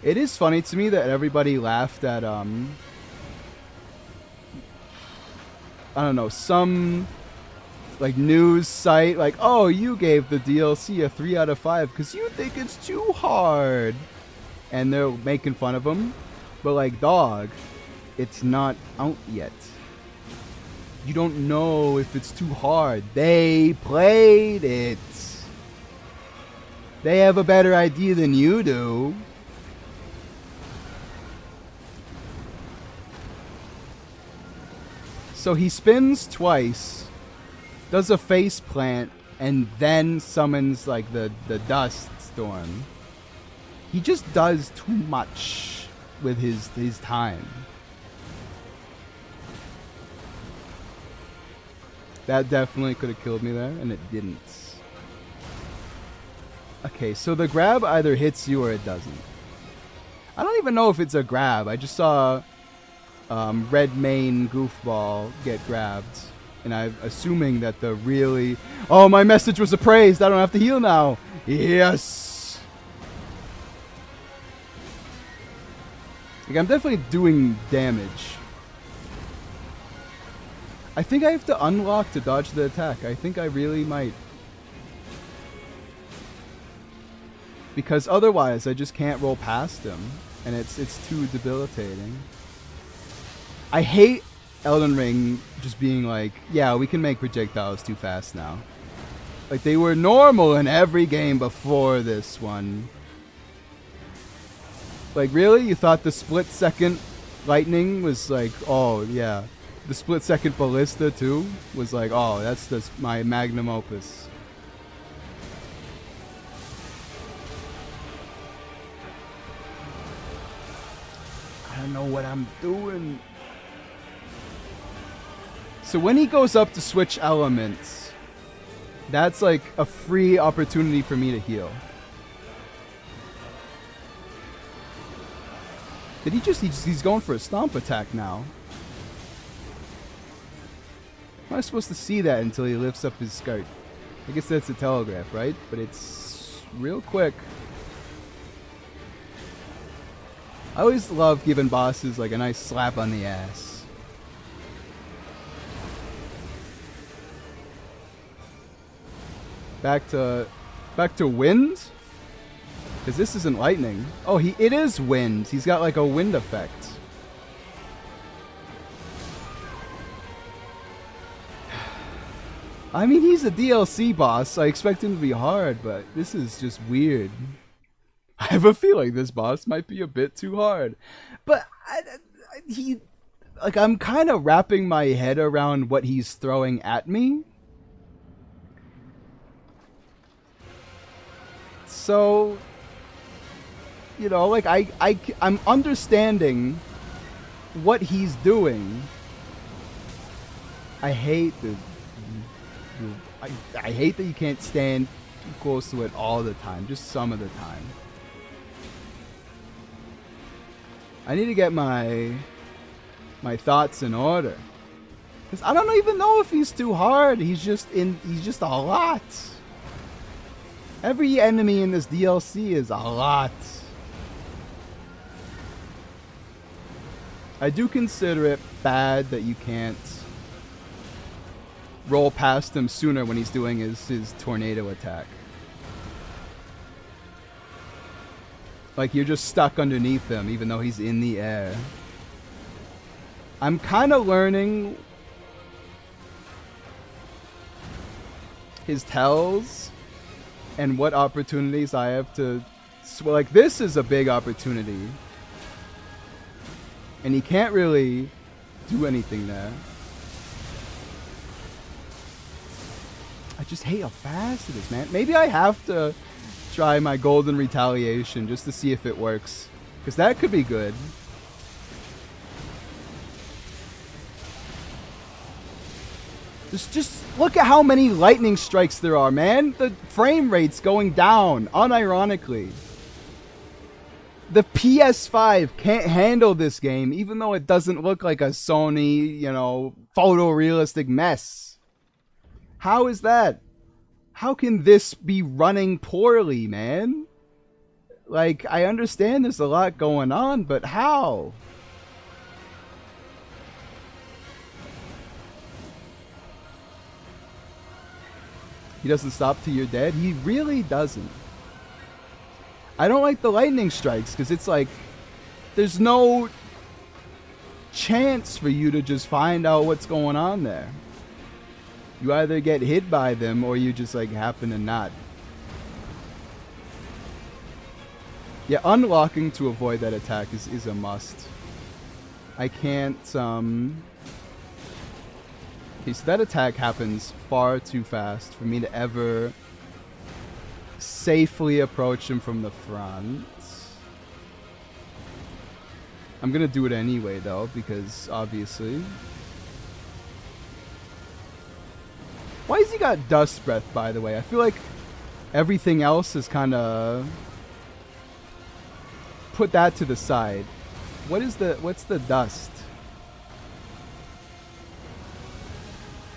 It is funny to me that everybody laughed at, I don't know, some like news site, like, oh, you gave the DLC a 3 out of 5 because you think it's too hard, and they're making fun of them. But like, dog, it's not out yet. You don't know if it's too hard. They played it. They have a better idea than you do. So he spins twice, does a face plant, and then summons like the dust storm. He just does too much with his time. That definitely could have killed me there, and it didn't. Okay, so the grab either hits you or it doesn't. I don't even know if it's a grab. I just saw Red Mane Goofball get grabbed. And I'm assuming that the really... Oh, my message was appraised. I don't have to heal now. Yes! Like, I'm definitely doing damage. I think I have to unlock to dodge the attack. I think I really might. Because otherwise, I just can't roll past him. And it's too debilitating. I hate Elden Ring just being like, yeah, we can make projectiles too fast now. Like, they were normal in every game before this one. Like, really? You thought the split-second lightning was like, oh, yeah. The split-second ballista, too, was like, oh, that's my magnum opus. I don't know what I'm doing. So when he goes up to switch elements, that's like a free opportunity for me to heal. Did he he's going for a stomp attack now. How am I supposed to see that until he lifts up his skirt? I guess that's a telegraph, right? But it's real quick. I always love giving bosses like a nice slap on the ass. Back to wind? Because this isn't lightning. Oh, it is wind. He's got like a wind effect. I mean, he's a DLC boss, so I expect him to be hard, but this is just weird. I have a feeling this boss might be a bit too hard. But I'm kind of wrapping my head around what he's throwing at me. So, you know, like I'm understanding what he's doing. I hate I hate that you can't stand too close to it all the time, just some of the time. I need to get my thoughts in order. Cause I don't even know if he's too hard. He's just a lot. Every enemy in this DLC is a lot. I do consider it bad that you can't roll past him sooner when he's doing his tornado attack. Like, you're just stuck underneath him even though he's in the air. I'm kind of learning his tells and what opportunities I have to... Like, this is a big opportunity. And he can't really do anything there. I just hate how fast it is, man. Maybe I have to try my golden retaliation just to see if it works. Because that could be good. Just look at how many lightning strikes there are, man. The frame rate's going down, unironically. The PS5 can't handle this game, even though it doesn't look like a Sony, you know, photorealistic mess. How is that? How can this be running poorly, man? Like, I understand there's a lot going on, but how? He doesn't stop till you're dead? He really doesn't. I don't like the lightning strikes because it's like there's no chance for you to just find out what's going on there. You either get hit by them or you just like happen to not. Yeah, unlocking to avoid that attack is a must. I can't Okay, so that attack happens far too fast for me to ever safely approach him from the front. I'm gonna do it anyway though, because obviously. Why has he got dust breath, by the way? I feel like everything else is kind of put that to the side. What's the dust?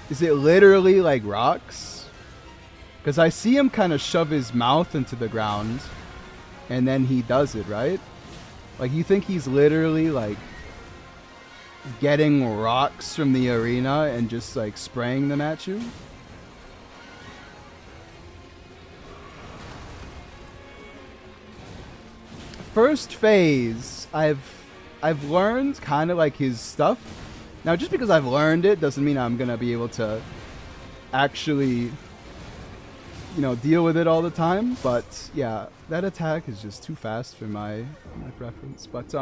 Is it literally like rocks? Because I see him kind of shove his mouth into the ground and then he does it, right? Like, you think he's literally like getting rocks from the arena and just like spraying them at you? First phase, I've learned kind of like his stuff. Now, just because I've learned it doesn't mean I'm gonna be able to actually, you know, deal with it all the time. But yeah, that attack is just too fast for my preference. But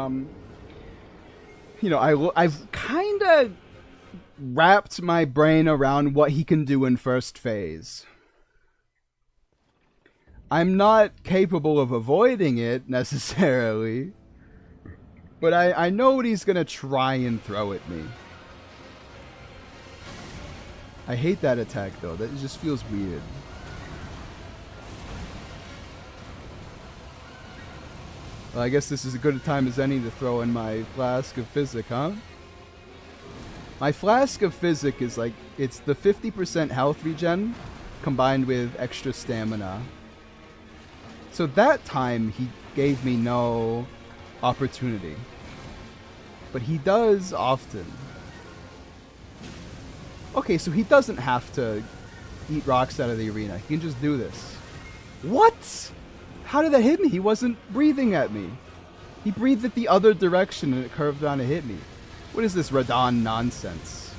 you know, I've kind of wrapped my brain around what he can do in first phase. I'm not capable of avoiding it necessarily, but I know what he's gonna try and throw at me. I hate that attack though. That just feels weird. Well, I guess this is as good a time as any to throw in my Flask of Physic, huh? My Flask of Physic is like, it's the 50% health regen combined with extra stamina. So that time he gave me no opportunity. But he does often. Okay, so he doesn't have to eat rocks out of the arena. He can just do this. What? How did that hit me? He wasn't breathing at me. He breathed at the other direction and it curved on to hit me. What is this Radon nonsense?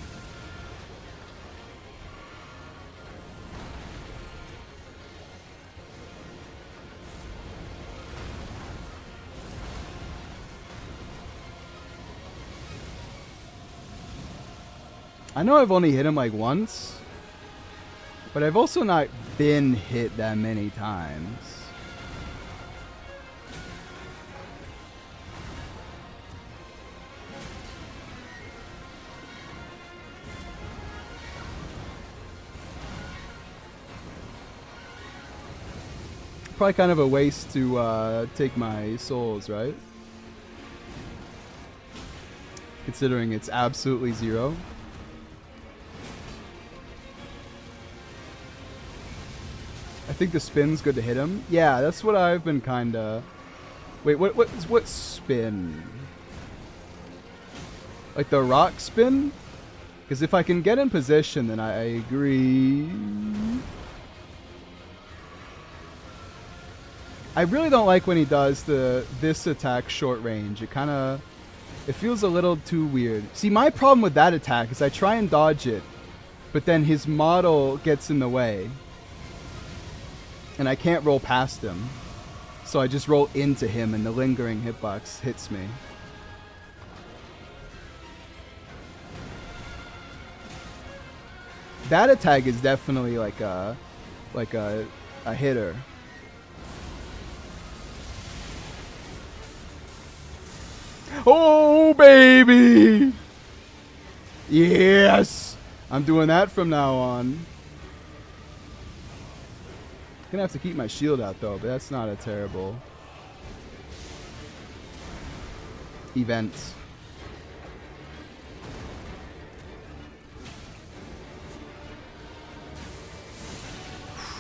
I know I've only hit him like once, but I've also not been hit that many times. Probably kind of a waste to take my souls, right? Considering it's absolutely zero. I think the spin's good to hit him. Yeah, that's what I've been kinda... Wait, what spin? Like the rock spin? Because if I can get in position, then I agree. I really don't like when he does this attack short range. It feels a little too weird. See, my problem with that attack is I try and dodge it, but then his model gets in the way. And I can't roll past him. So I just roll into him and the lingering hitbox hits me. That attack is definitely like a hitter. Oh, baby! Yes! I'm doing that from now on. Gonna have to keep my shield out though, but that's not a terrible event.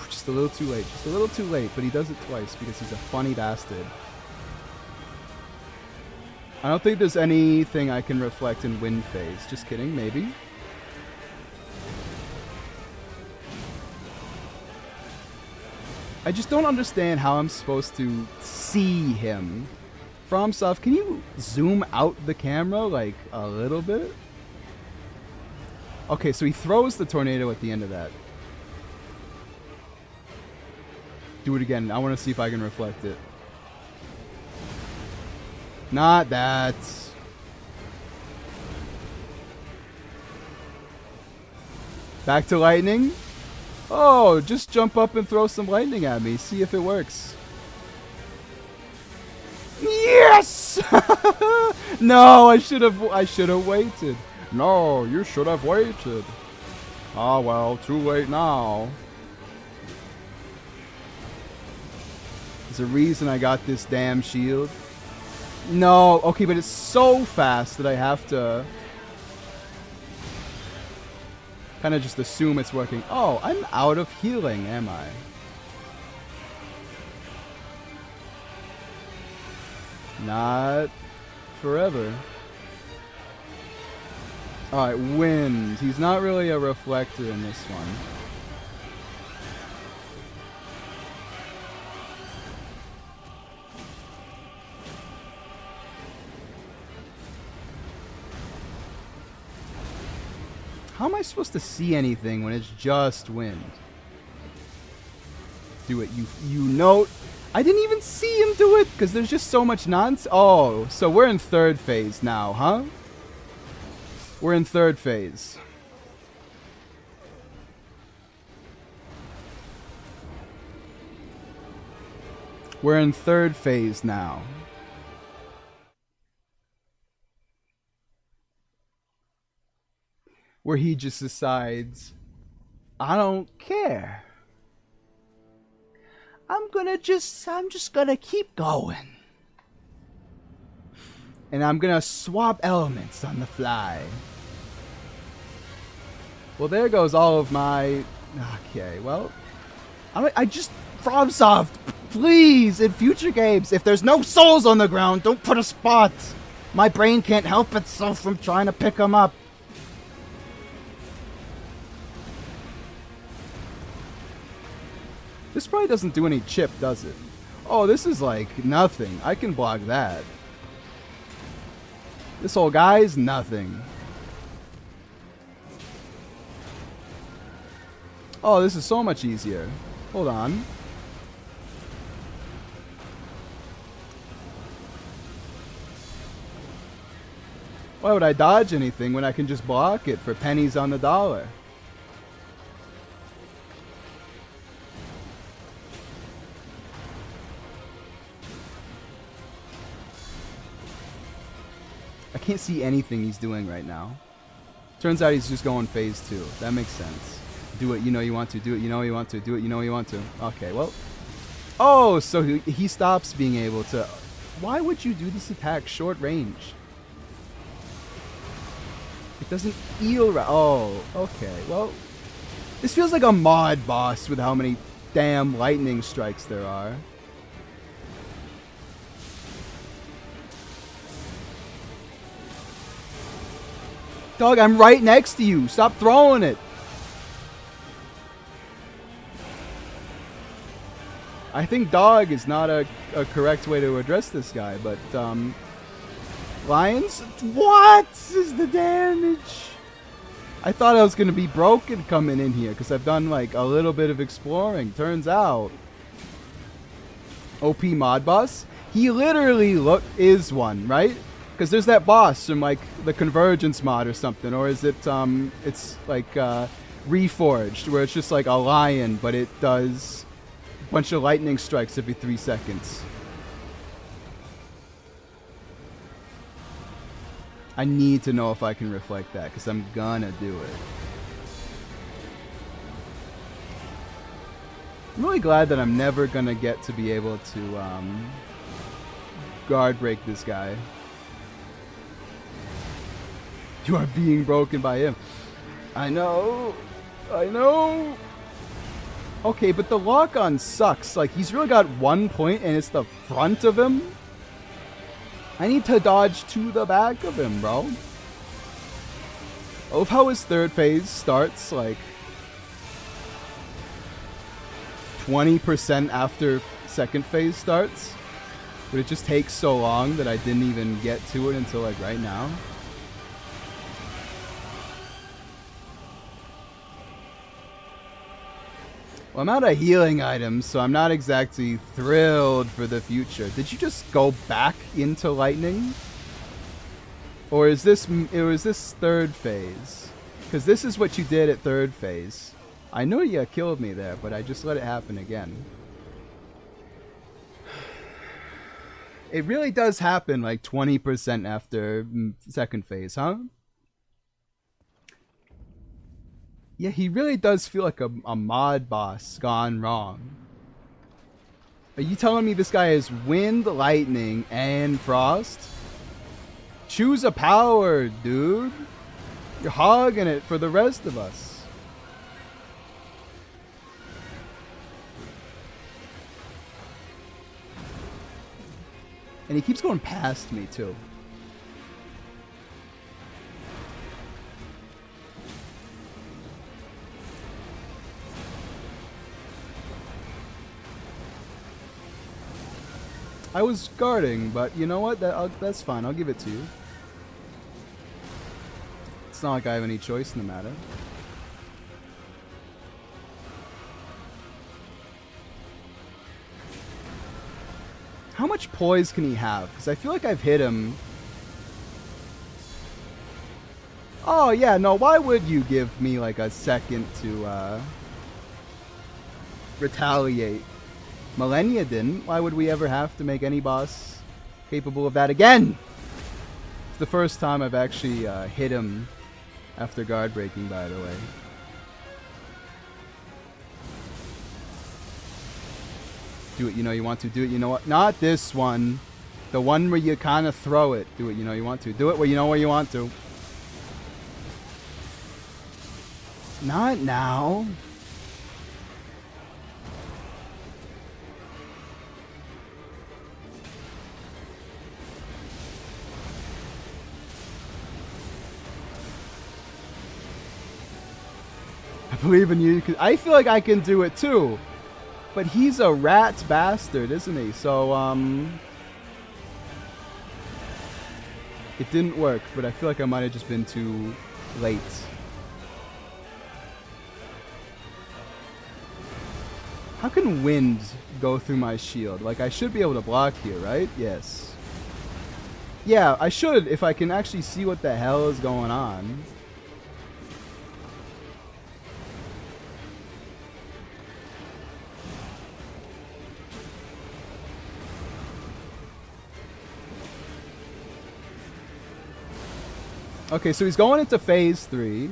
Just a little too late. Just a little too late, but he does it twice because he's a funny bastard. I don't think there's anything I can reflect in wind phase. Just kidding, maybe. I just don't understand how I'm supposed to see him. Fromsoft, can you zoom out the camera like a little bit? Okay, so he throws the tornado at the end of that. Do it again. I want to see if I can reflect it. Not that. Back to lightning. Oh, just jump up and throw some lightning at me. See if it works. Yes! No, I should have waited. No, you should have waited. Ah, well, too late now. There's a reason I got this damn shield. No, okay, but it's so fast that I have to kind of just assume it's working. Oh, I'm out of healing, am I? Not forever. Alright, wind. He's not really a reflector in this one. How am I supposed to see anything when it's just wind? Do it, you note. I didn't even see him do it because there's just so much nonsense. Oh, so we're in third phase now, huh? We're in third phase. We're in third phase now. Where he just decides, I don't care. I'm just gonna keep going. And I'm gonna swap elements on the fly. Well, there goes all of my... Okay, well... I just... Fromsoft, please, in future games, if there's no souls on the ground, don't put a spot. My brain can't help itself from trying to pick them up. This probably doesn't do any chip, does it? Oh, this is like nothing. I can block that. This whole guy's nothing. Oh, this is so much easier. Hold on. Why would I dodge anything when I can just block it for pennies on the dollar? I can't see anything he's doing right now. Turns out he's just going phase 2. That makes sense. Do it, you know you want to. Do it, you know you want to. Do it, you know you want to. Okay, well. Oh, so he stops being able to. Why would you do this attack short range? It doesn't feel right. Oh, okay. Well, this feels like a mod boss with how many damn lightning strikes there are. Dog, I'm right next to you. Stop throwing it. I think dog is not a correct way to address this guy, but lions? What is the damage? I thought I was going to be broken coming in here because I've done like a little bit of exploring. Turns out OP mod boss? He literally is one, right? Because there's that boss from like the Convergence mod or something, or is it it's like Reforged, where it's just like a lion, but it does a bunch of lightning strikes every 3 seconds. I need to know if I can reflect that, because I'm gonna do it. I'm really glad that I'm never gonna get to be able to guard break this guy. You are being broken by him. I know. I know. Okay, but the lock-on sucks. Like, he's really got 1 point, and it's the front of him. I need to dodge to the back of him, bro. I love how his third phase starts, like, 20% after second phase starts. But it just takes so long that I didn't even get to it until, like, right now. Well, I'm out of healing items, so I'm not exactly thrilled for the future. Did you just go back into lightning? Or is this third phase? Because this is what you did at third phase. I know you killed me there, but I just let it happen again. It really does happen like 20% after second phase, huh? Yeah, he really does feel like a mod boss gone wrong. Are you telling me this guy is wind, lightning, and frost? Choose a power, dude. You're hogging it for the rest of us. And he keeps going past me, too. I was guarding, but you know what? That's fine. I'll give it to you. It's not like I have any choice in the matter. How much poise can he have? Because I feel like I've hit him. Oh, yeah, no, why would you give me like a second to retaliate? Millennia didn't. Why would we ever have to make any boss capable of that again? It's the first time I've actually hit him after guard breaking, by the way. Do it, you know you want to. Do it, you know what? Not this one. The one where you kind of throw it. Do it, you know you want to. Do it where you know where you want to. Not now. I believe in you. I feel like I can do it too. But he's a rat bastard, isn't he? So, it didn't work, but I feel like I might have just been too late. How can wind go through my shield? Like, I should be able to block here, right? Yes. Yeah, I should if I can actually see what the hell is going on. Okay, so he's going into phase 3.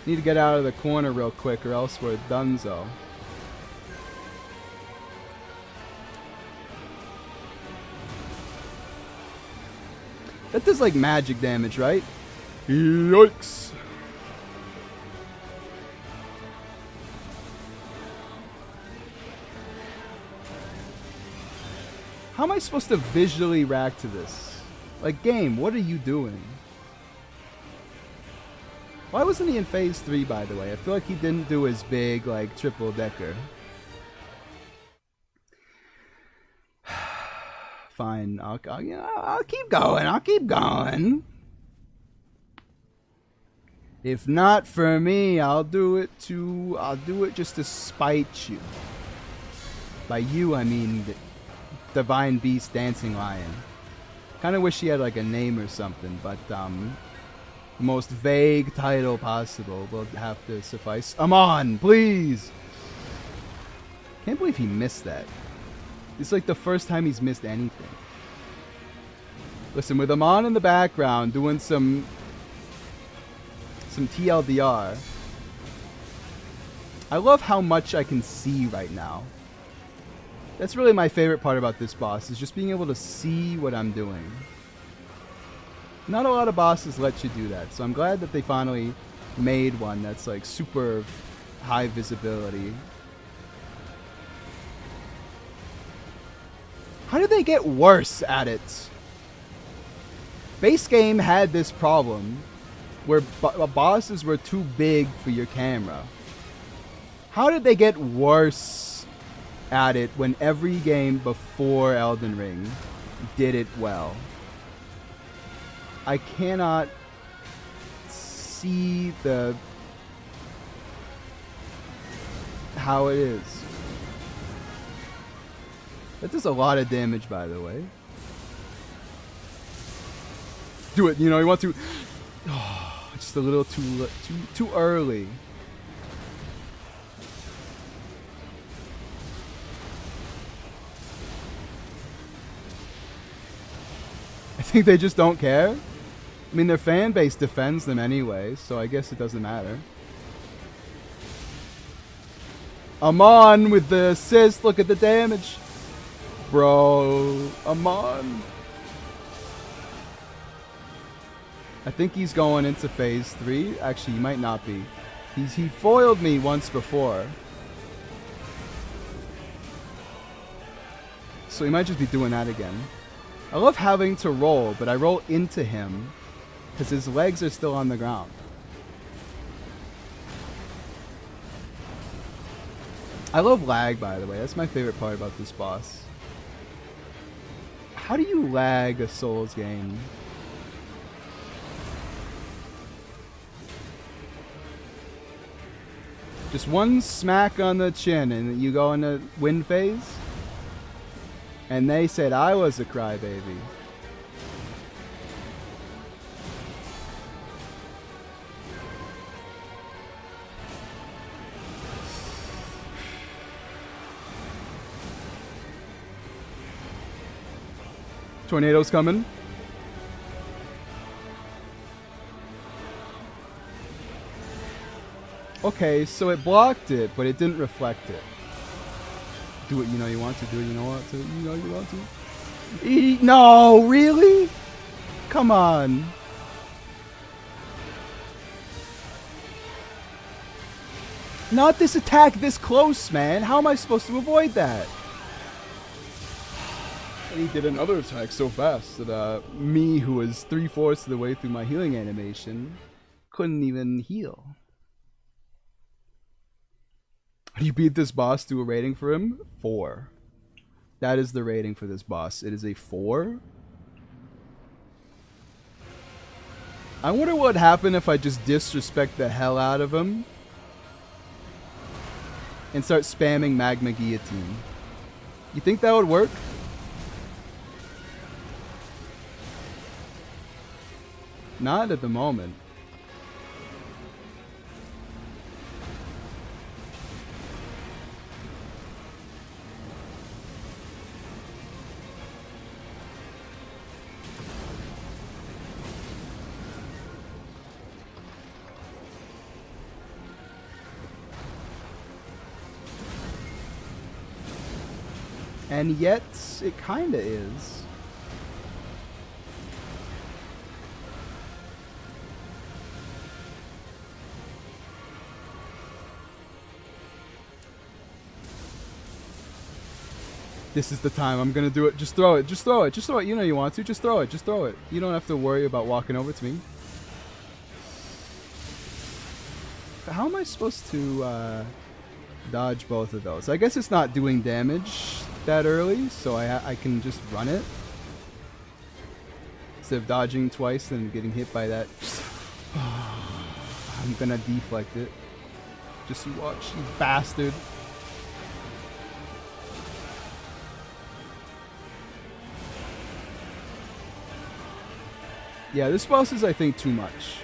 Need to get out of the corner real quick or else we're donezo. That does like magic damage, right? Yikes. How am I supposed to visually react to this? Like, game, what are you doing? Why wasn't he in phase 3, by the way? I feel like he didn't do his big, like, triple decker. Fine, I'll keep going. I'll keep going. If not for me, I'll do it just to spite you. By you, I mean Divine Beast Dancing Lion. Kind of wish he had like a name or something, but the most vague title possible will have to suffice. Amon, please. Can't believe he missed that. It's like the first time he's missed anything. Listen, with Amon in the background doing some TLDR. I love how much I can see right now. That's really my favorite part about this boss, is just being able to see what I'm doing. Not a lot of bosses let you do that, so I'm glad that they finally made one that's like super high visibility. How did they get worse at it? Base game had this problem where bosses were too big for your camera. How did they get worse at it when every game before Elden Ring did it well? I cannot see how it is. That does a lot of damage, by the way. Do it, you know, you want to. Oh, just a little too early. I think they just don't care. I mean, their fan base defends them anyway, so I guess it doesn't matter. Amon with the assist. Look at the damage. Bro, Amon. I think he's going into phase 3. Actually, he might not be. He foiled me once before. So he might just be doing that again. I love having to roll, but I roll into him because his legs are still on the ground. I love lag, by the way. That's my favorite part about this boss. How do you lag a Souls game? Just one smack on the chin and you go into win phase? And they said I was a crybaby. Tornado's coming. Okay, so it blocked it, but it didn't reflect it. Do what you know you want to. Do what you know what to. You know you want to. No, really? Come on. Not this attack this close, man. How am I supposed to avoid that? And he did another attack so fast that me, who was 3/4 of the way through my healing animation, couldn't even heal. How do you beat this boss? Do a rating for him? 4. That is the rating for this boss. It is a 4. I wonder what would happen if I just disrespect the hell out of him and start spamming Magma Guillotine. You think that would work? Not at the moment. And yet, it kinda is. This is the time. I'm gonna do it. Just throw it. Just throw it. Just throw it. You know you want to. Just throw it. Just throw it. You don't have to worry about walking over to me. How am I supposed to dodge both of those? I guess it's not doing damage that early, so I can just run it. Instead of dodging twice and getting hit by that. I'm gonna deflect it. Just you watch, you bastard. Yeah, this boss is, I think, too much.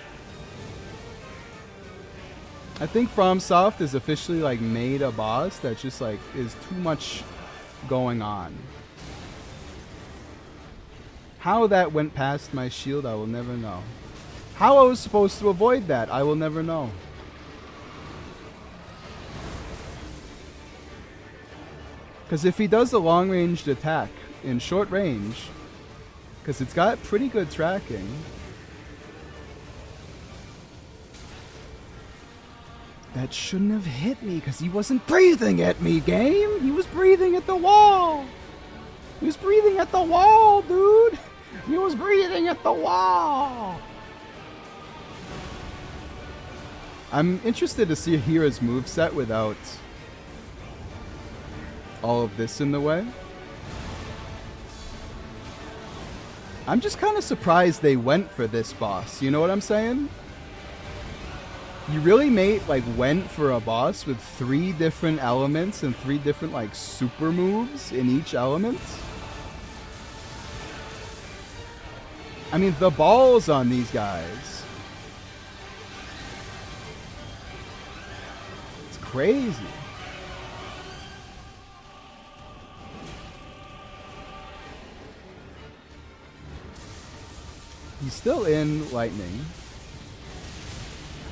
I think FromSoft has officially, like, made a boss that just, like, is too much going on. How that went past my shield, I will never know. How I was supposed to avoid that, I will never know. Because if he does a long-ranged attack in short range, because it's got pretty good tracking, that shouldn't have hit me because he wasn't breathing at me, game. He was breathing at the wall. He was breathing at the wall, dude. He was breathing at the wall. I'm interested to see Hira's moveset without all of this in the way. I'm just kind of surprised they went for this boss. You know what I'm saying? You really went for a boss with 3 different elements and 3 different like super moves in each element. I mean, the balls on these guys. It's crazy. He's still in lightning.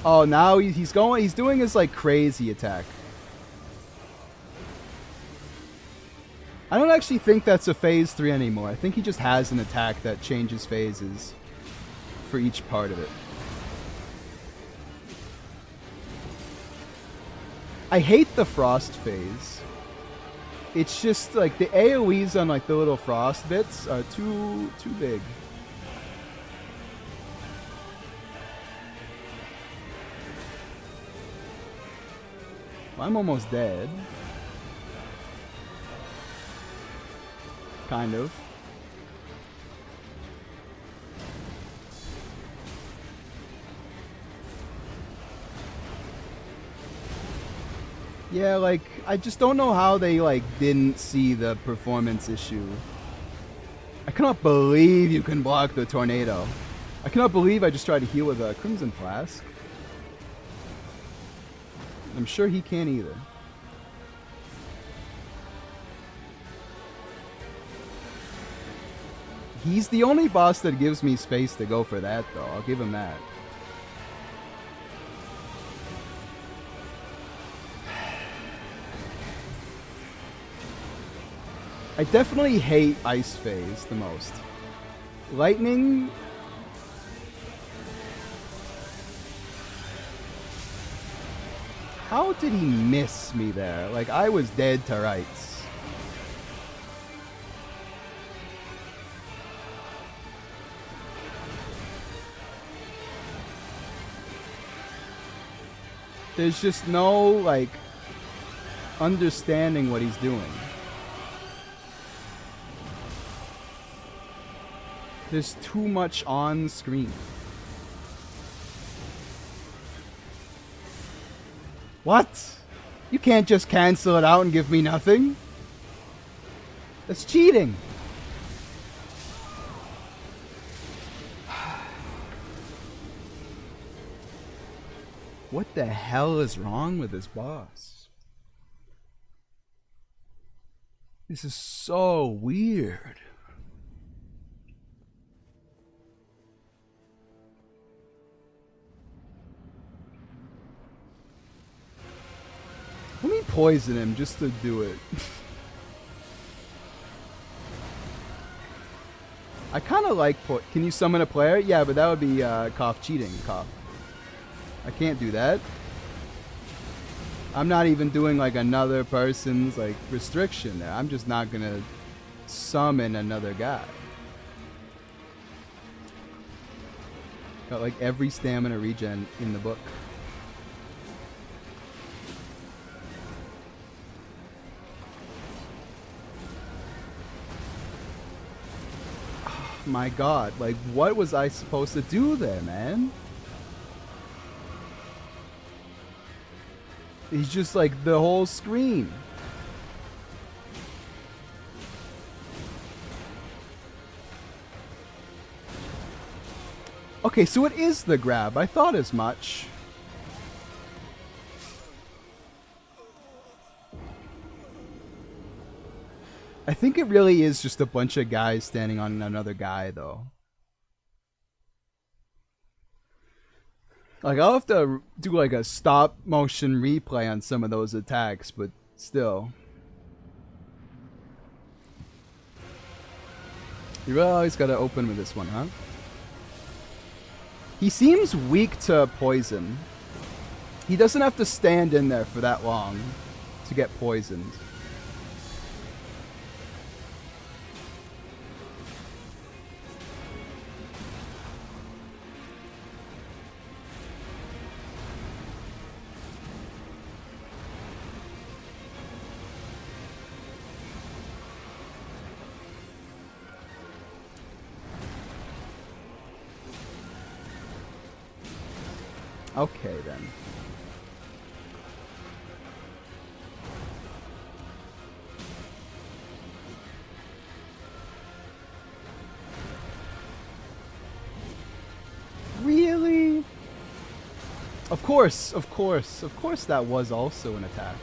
Oh, now he's doing his like crazy attack. I don't actually think that's a phase 3 anymore. I think he just has an attack that changes phases for each part of it. I hate the frost phase. It's just like the AoEs on like the little frost bits are too big. I'm almost dead. Kind of. Yeah, like, I just don't know how they, like, didn't see the performance issue. I cannot believe you can block the tornado. I cannot believe I just tried to heal with a Crimson Flask. I'm sure he can't either. He's the only boss that gives me space to go for that, though. I'll give him that. I definitely hate Ice Phase the most. Lightning... How did he miss me there? Like, I was dead to rights. There's just no, like, understanding what he's doing. There's too much on screen. What? You can't just cancel it out and give me nothing? That's cheating. What the hell is wrong with this boss? This is so weird. Let me poison him just to do it. I kind of like... Can you summon a player? Yeah, but that would be cough cheating. Cough. I can't do that. I'm not even doing like another person's like restriction there. I'm just not gonna summon another guy. Got like every stamina regen in the book. Oh my god, like what was I supposed to do there, man? He's just like the whole screen. Okay, so it is the grab. I thought as much. I think it really is just a bunch of guys standing on another guy, though. Like, I'll have to do like a stop motion replay on some of those attacks, but still. You really always gotta open with this one, huh? He seems weak to poison. He doesn't have to stand in there for that long to get poisoned. Okay, then. Really? Of course, of course. Of course that was also an attack.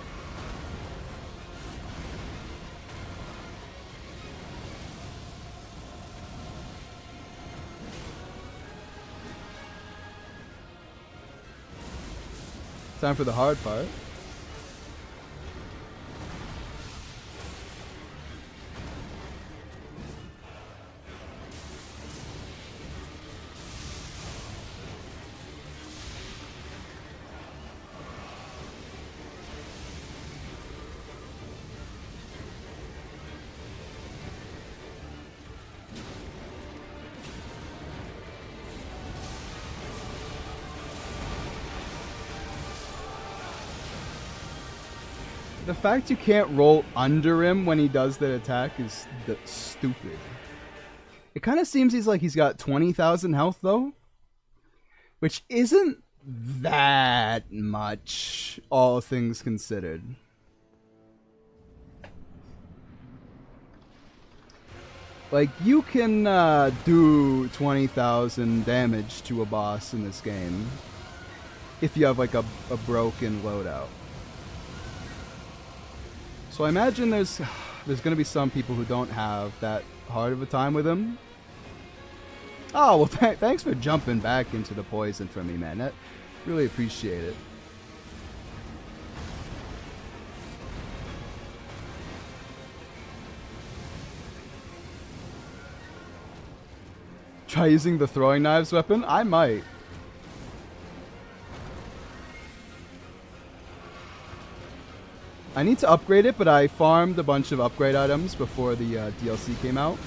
Time for the hard part. The fact you can't roll under him when he does the attack is stupid. It kind of seems he's got 20,000 health though, which isn't that much, all things considered. Like, you can do 20,000 damage to a boss in this game if you have like a broken loadout. So I imagine there's going to be some people who don't have that hard of a time with him. Oh, well, thanks for jumping back into the poison for me, man. That really appreciate it. Try using the throwing knives weapon? I might. I need to upgrade it, but I farmed a bunch of upgrade items before the DLC came out.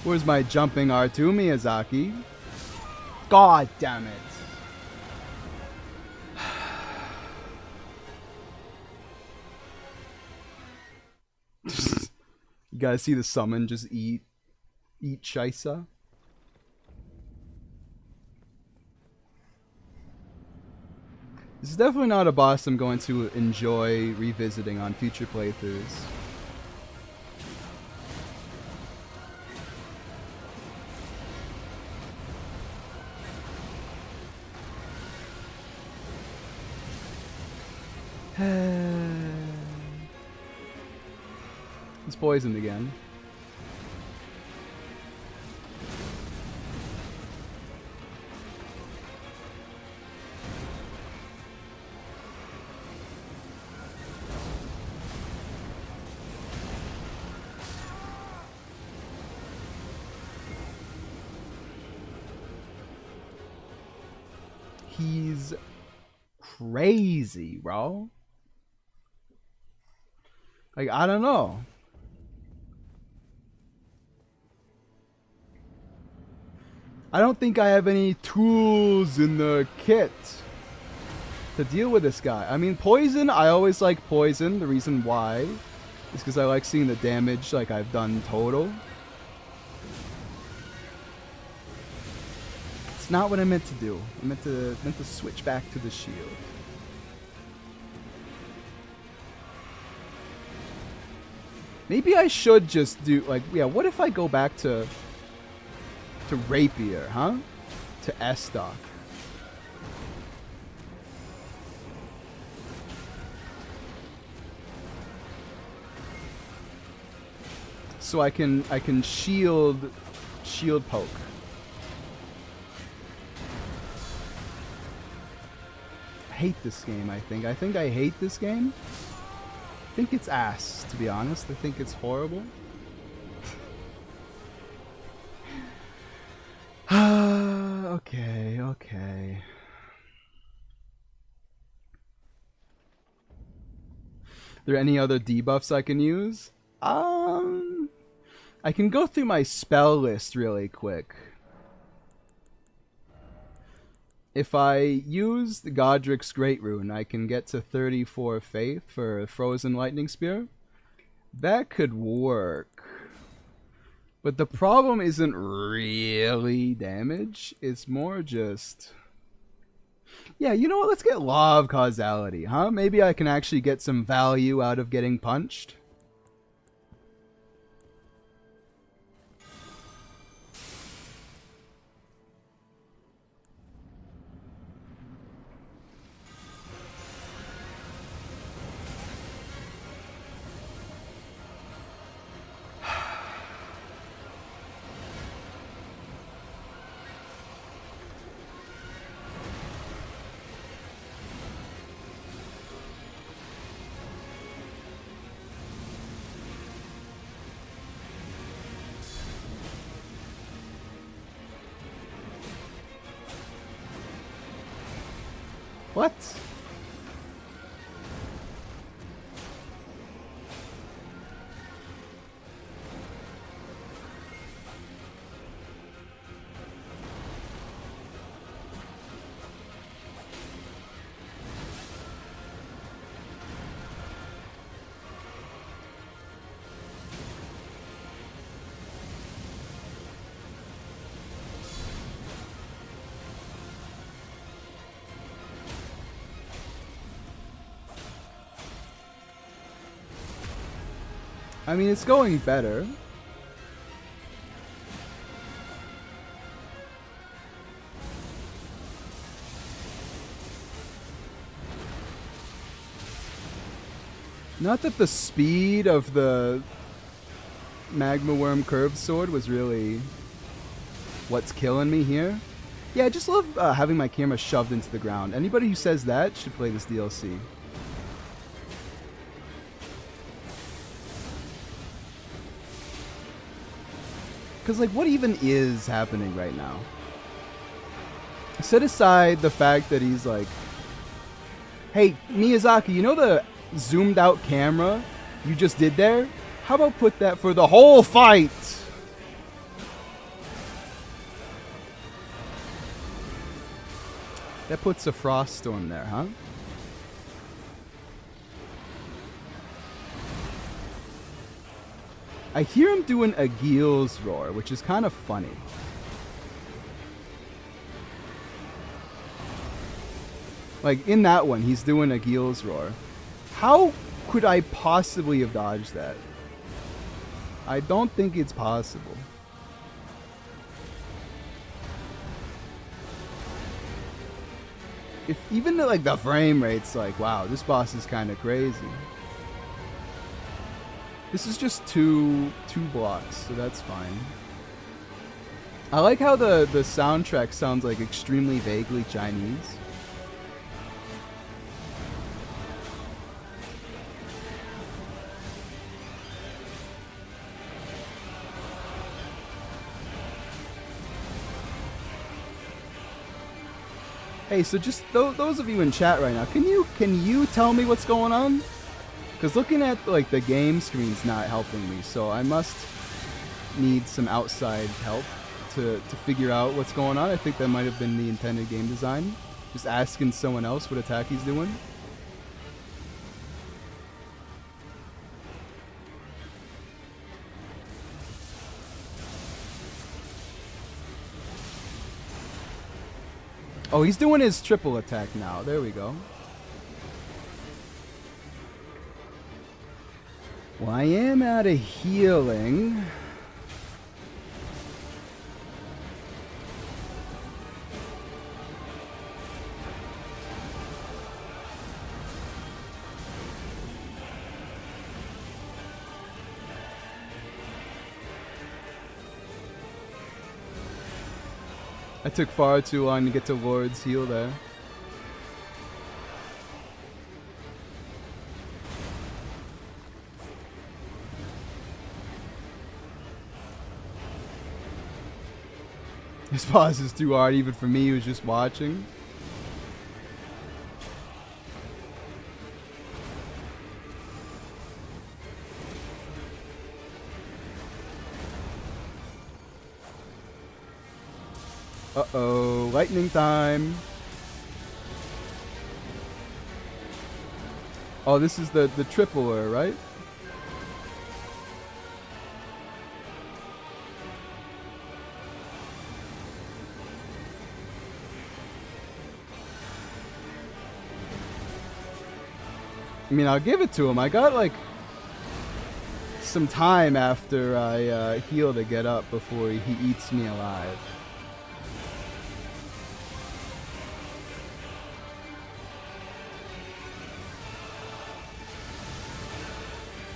Where's my jumping R2, Miyazaki? God damn it. gotta see the summon just eat Shaisa. This is definitely not a boss I'm going to enjoy revisiting on future playthroughs. He's poisoned again. He's crazy, bro. Like, I don't know. I don't think I have any tools in the kit to deal with this guy. I mean, poison, I always like poison. The reason why is because I like seeing the damage like I've done total. It's not what I meant to do. I meant to switch back to the shield. Maybe I should just do, like, yeah, what if I go back to Rapier, huh? To Estoc. So I can shield poke. I hate this game, I think. I think I hate this game. I think it's ass, to be honest. I think it's horrible. Okay. There any other debuffs I can use? I can go through my spell list really quick. If I use the Godric's Great Rune, I can get to 34 Faith for a Frozen Lightning Spear. That could work. But the problem isn't really damage. It's more just... Yeah, you know what? Let's get Law of Causality, huh? Maybe I can actually get some value out of getting punched. What? I mean, it's going better. Not that the speed of the Magma Worm Curved Sword was really what's killing me here. Yeah, I just love having my camera shoved into the ground. Anybody who says that should play this DLC. Because, like, what even is happening right now? Set aside the fact that he's like, hey, Miyazaki, you know the zoomed out camera you just did there? How about put that for the whole fight? That puts a frost storm there, huh? I hear him doing a Gil's roar, which is kind of funny. Like, in that one, he's doing a Gil's roar. How could I possibly have dodged that? I don't think it's possible. If even like the frame rate's like, wow, this boss is kind of crazy. This is just two blocks, so that's fine. I like how the soundtrack sounds like extremely vaguely Chinese. Hey, so just those of you in chat right now, can you tell me what's going on? Because looking at like the game screen's not helping me, so I must need some outside help to figure out what's going on. I think that might have been the intended game design. Just asking someone else what attack he's doing. Oh, he's doing his triple attack now. There we go. Well, I am out of healing. I took far too long to get to Lord's heal there. This boss is too hard even for me who's just watching. Uh-oh, lightning time. Oh, this is the tripler, right? I mean, I'll give it to him. I got like some time after I heal to get up before he eats me alive.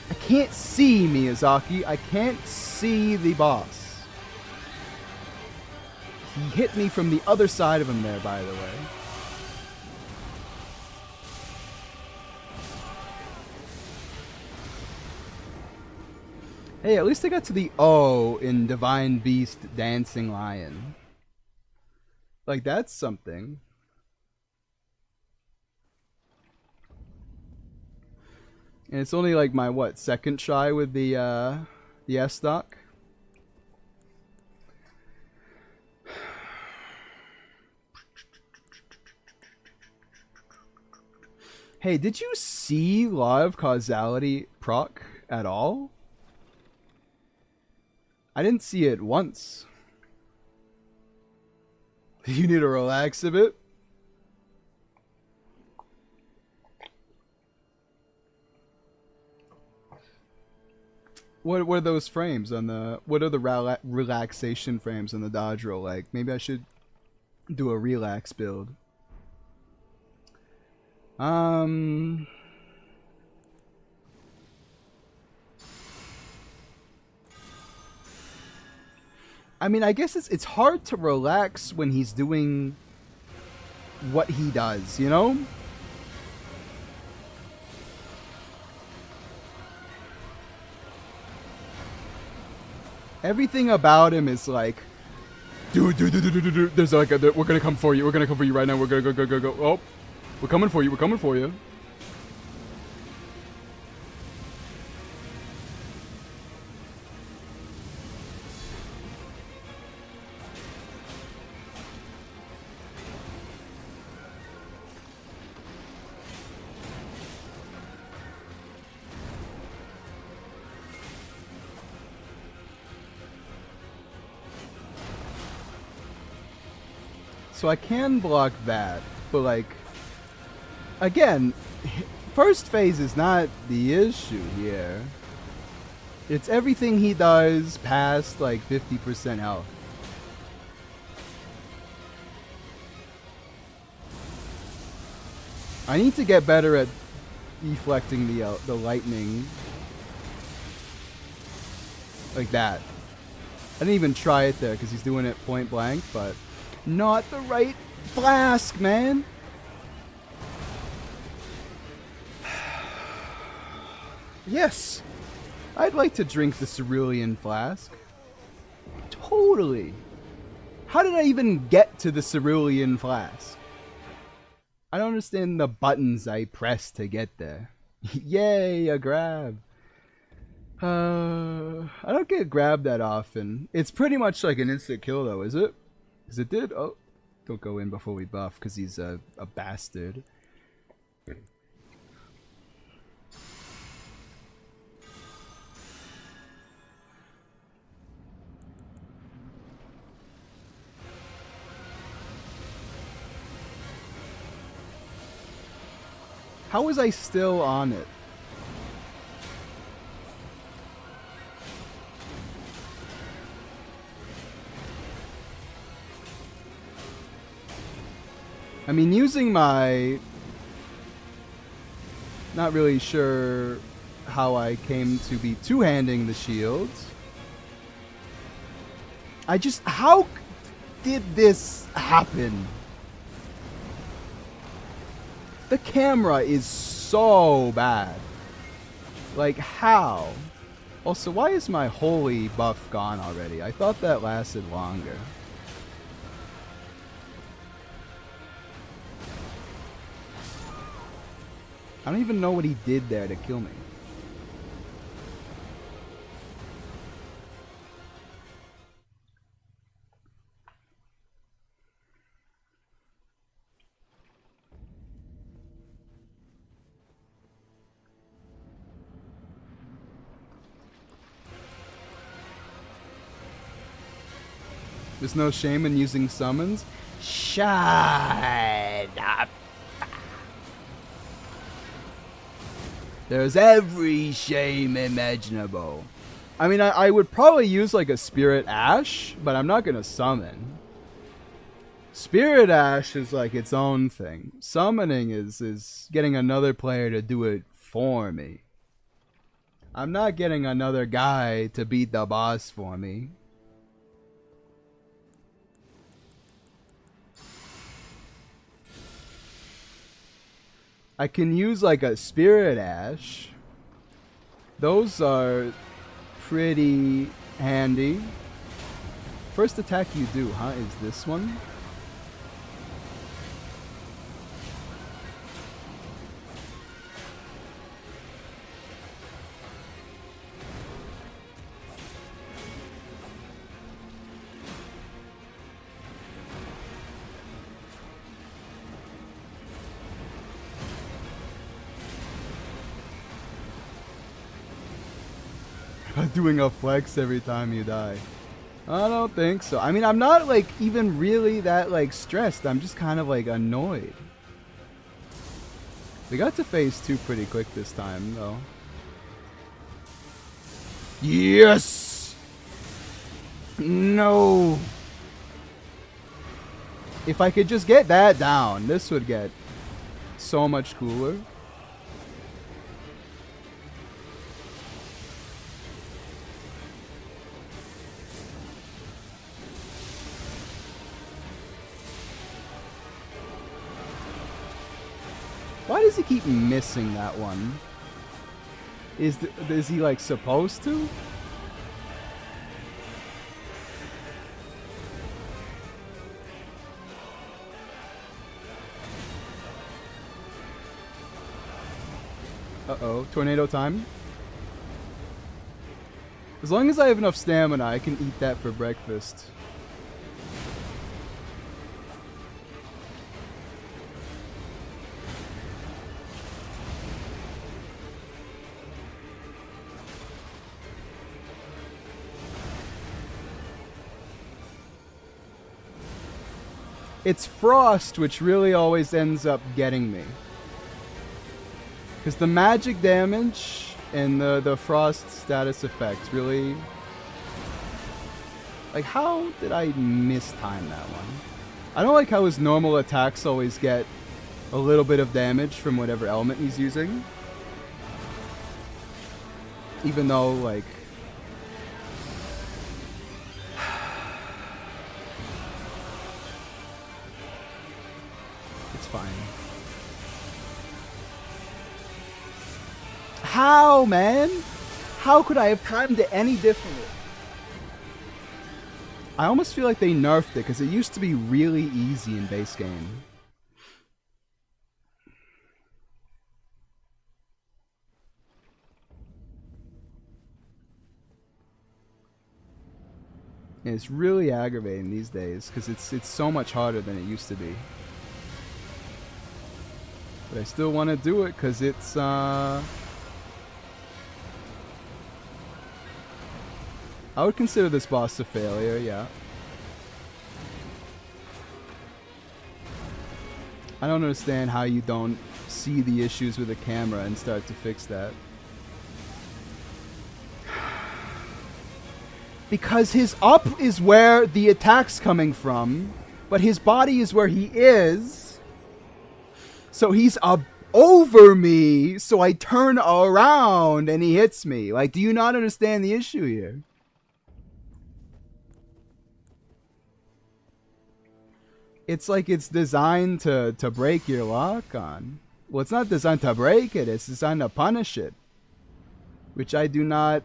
I can't see Miyazaki. I can't see the boss. He hit me from the other side of him there, by the way. Hey, at least I got to the O in Divine Beast Dancing Lion. Like, that's something. And it's only like my, what, second try with the S-Stock? Hey, did you see Law of Causality proc at all? I didn't see it once. You need to relax a bit. What are those frames on the? What are the relaxation frames on the dodge roll like? Maybe I should do a relax build. I mean, I guess it's hard to relax when he's doing what he does, you know? Everything about him is like, dude. There's like we're gonna come for you. We're gonna come for you right now. We're gonna go. Oh, we're coming for you. We're coming for you. So I can block that, but like, again, first phase is not the issue here. It's everything he does past like 50% health. I need to get better at deflecting the lightning. Like that. I didn't even try it there because he's doing it point blank, but not the right flask, man. Yes, I'd like to drink the cerulean flask. Totally. How did I even get to the cerulean flask? I don't understand the buttons I pressed to get there. Yay, a grab. I don't get grabbed that often. It's pretty much like an instant kill though, is it? Because it did? Oh, don't go in before we buff because he's a bastard. How was I still on it? I mean, using my... Not really sure how I came to be two-handing the shields. I just... How did this happen? The camera is so bad. Like, how? Also, why is my holy buff gone already? I thought that lasted longer. I don't even know what he did there to kill me. There's no shame in using summons? Shut up. There's every shame imaginable. I mean, I would probably use like a Spirit Ash, but I'm not going to summon. Spirit Ash is like its own thing. Summoning is getting another player to do it for me. I'm not getting another guy to beat the boss for me. I can use like a Spirit Ash. Those are pretty handy. First attack you do, huh? Is this one? Doing a flex every time you die. I don't think so. I mean, I'm not like even really that like stressed. I'm just kind of like annoyed. We got to phase 2 pretty quick this time though. Yes! No! If I could just get that down, this would get so much cooler. Why does he keep missing that one? Is he like supposed to? Uh-oh, tornado time. As long as I have enough stamina, I can eat that for breakfast. It's frost which really always ends up getting me. Because the magic damage and the frost status effects really... Like, how did I mistime that one? I don't like how his normal attacks always get a little bit of damage from whatever element he's using. Even though, like... It's fine. How, man? How could I have timed it any differently? I almost feel like they nerfed it because it used to be really easy in base game. And it's really aggravating these days because it's so much harder than it used to be. But I still want to do it because it's I would consider this boss a failure, yeah. I don't understand how you don't see the issues with the camera and start to fix that. Because his up is where the attack's coming from, but his body is where he is. So he's over me, so I turn around and he hits me. Like, do you not understand the issue here? It's like it's designed to break your lock-on. Well, it's not designed to break it, it's designed to punish it. Which I do not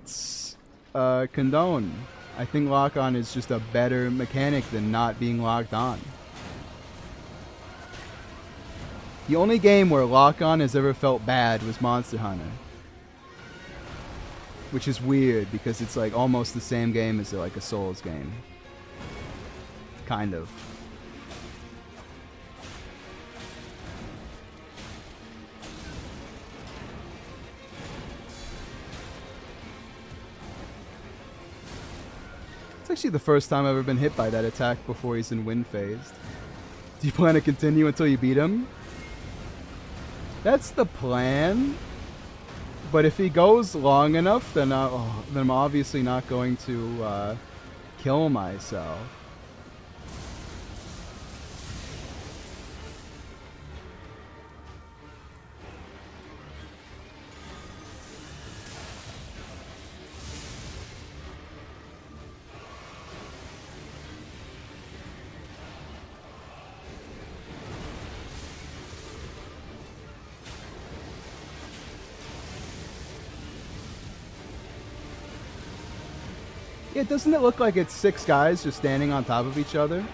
condone. I think lock-on is just a better mechanic than not being locked on. The only game where lock-on has ever felt bad was Monster Hunter. Which is weird, because it's like almost the same game as like a Souls game. Kind of. It's actually the first time I've ever been hit by that attack before he's in wind phased. Do you plan to continue until you beat him? That's the plan. But if he goes long enough, then I'm obviously not going to kill myself. Yeah, doesn't it look like it's 6 guys just standing on top of each other?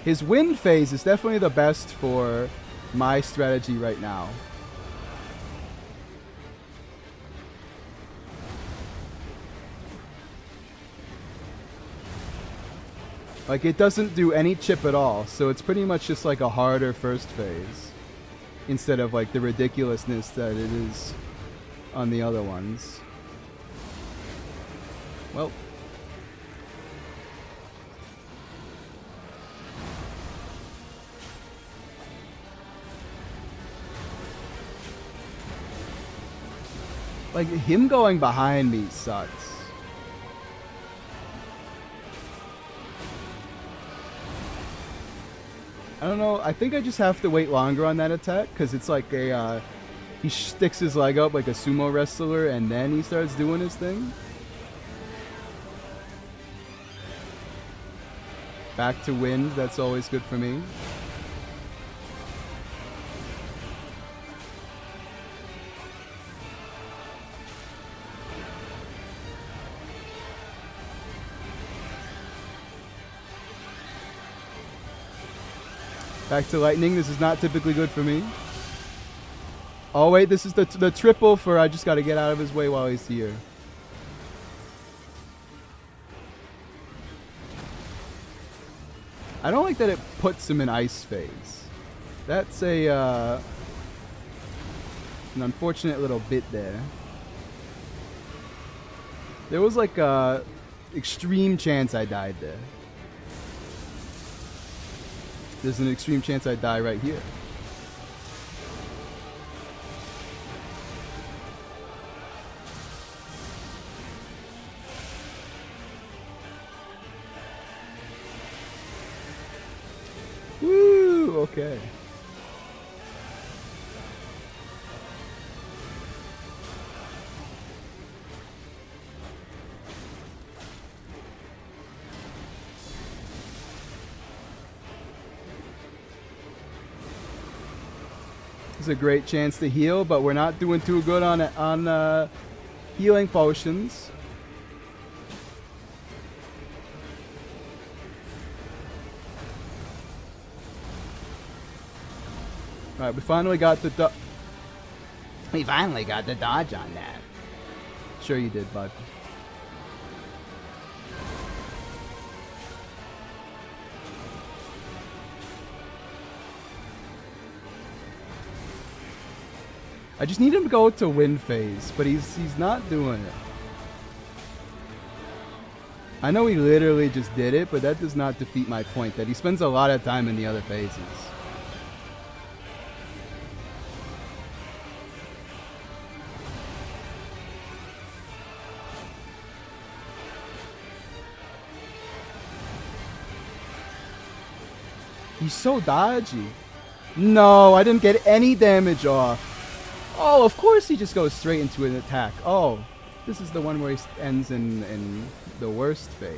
His wind phase is definitely the best for my strategy right now. Like, it doesn't do any chip at all, so it's pretty much just like a harder first phase. Instead of like the ridiculousness that it is on the other ones. Well. Like, him going behind me sucks. I don't know, I think I just have to wait longer on that attack, because it's like a, he sticks his leg up like a sumo wrestler, and then he starts doing his thing. Back to wind, that's always good for me. Back to lightning. This is not typically good for me. Oh wait, this is the triple for I just got to get out of his way while he's here. I don't like that it puts him in ice phase. That's a An unfortunate little bit there. There was like a extreme chance I died there. There's an extreme chance I die right here. Woo! Okay. It's a great chance to heal, but we're not doing too good on healing potions. All right, we finally got the dodge on that. Sure you did, bud. I just need him to go to win phase, but he's not doing it. I know he literally just did it, but that does not defeat my point that he spends a lot of time in the other phases. He's so dodgy. No, I didn't get any damage off. Oh, of course he just goes straight into an attack. Oh, this is the one where he ends in the worst phase.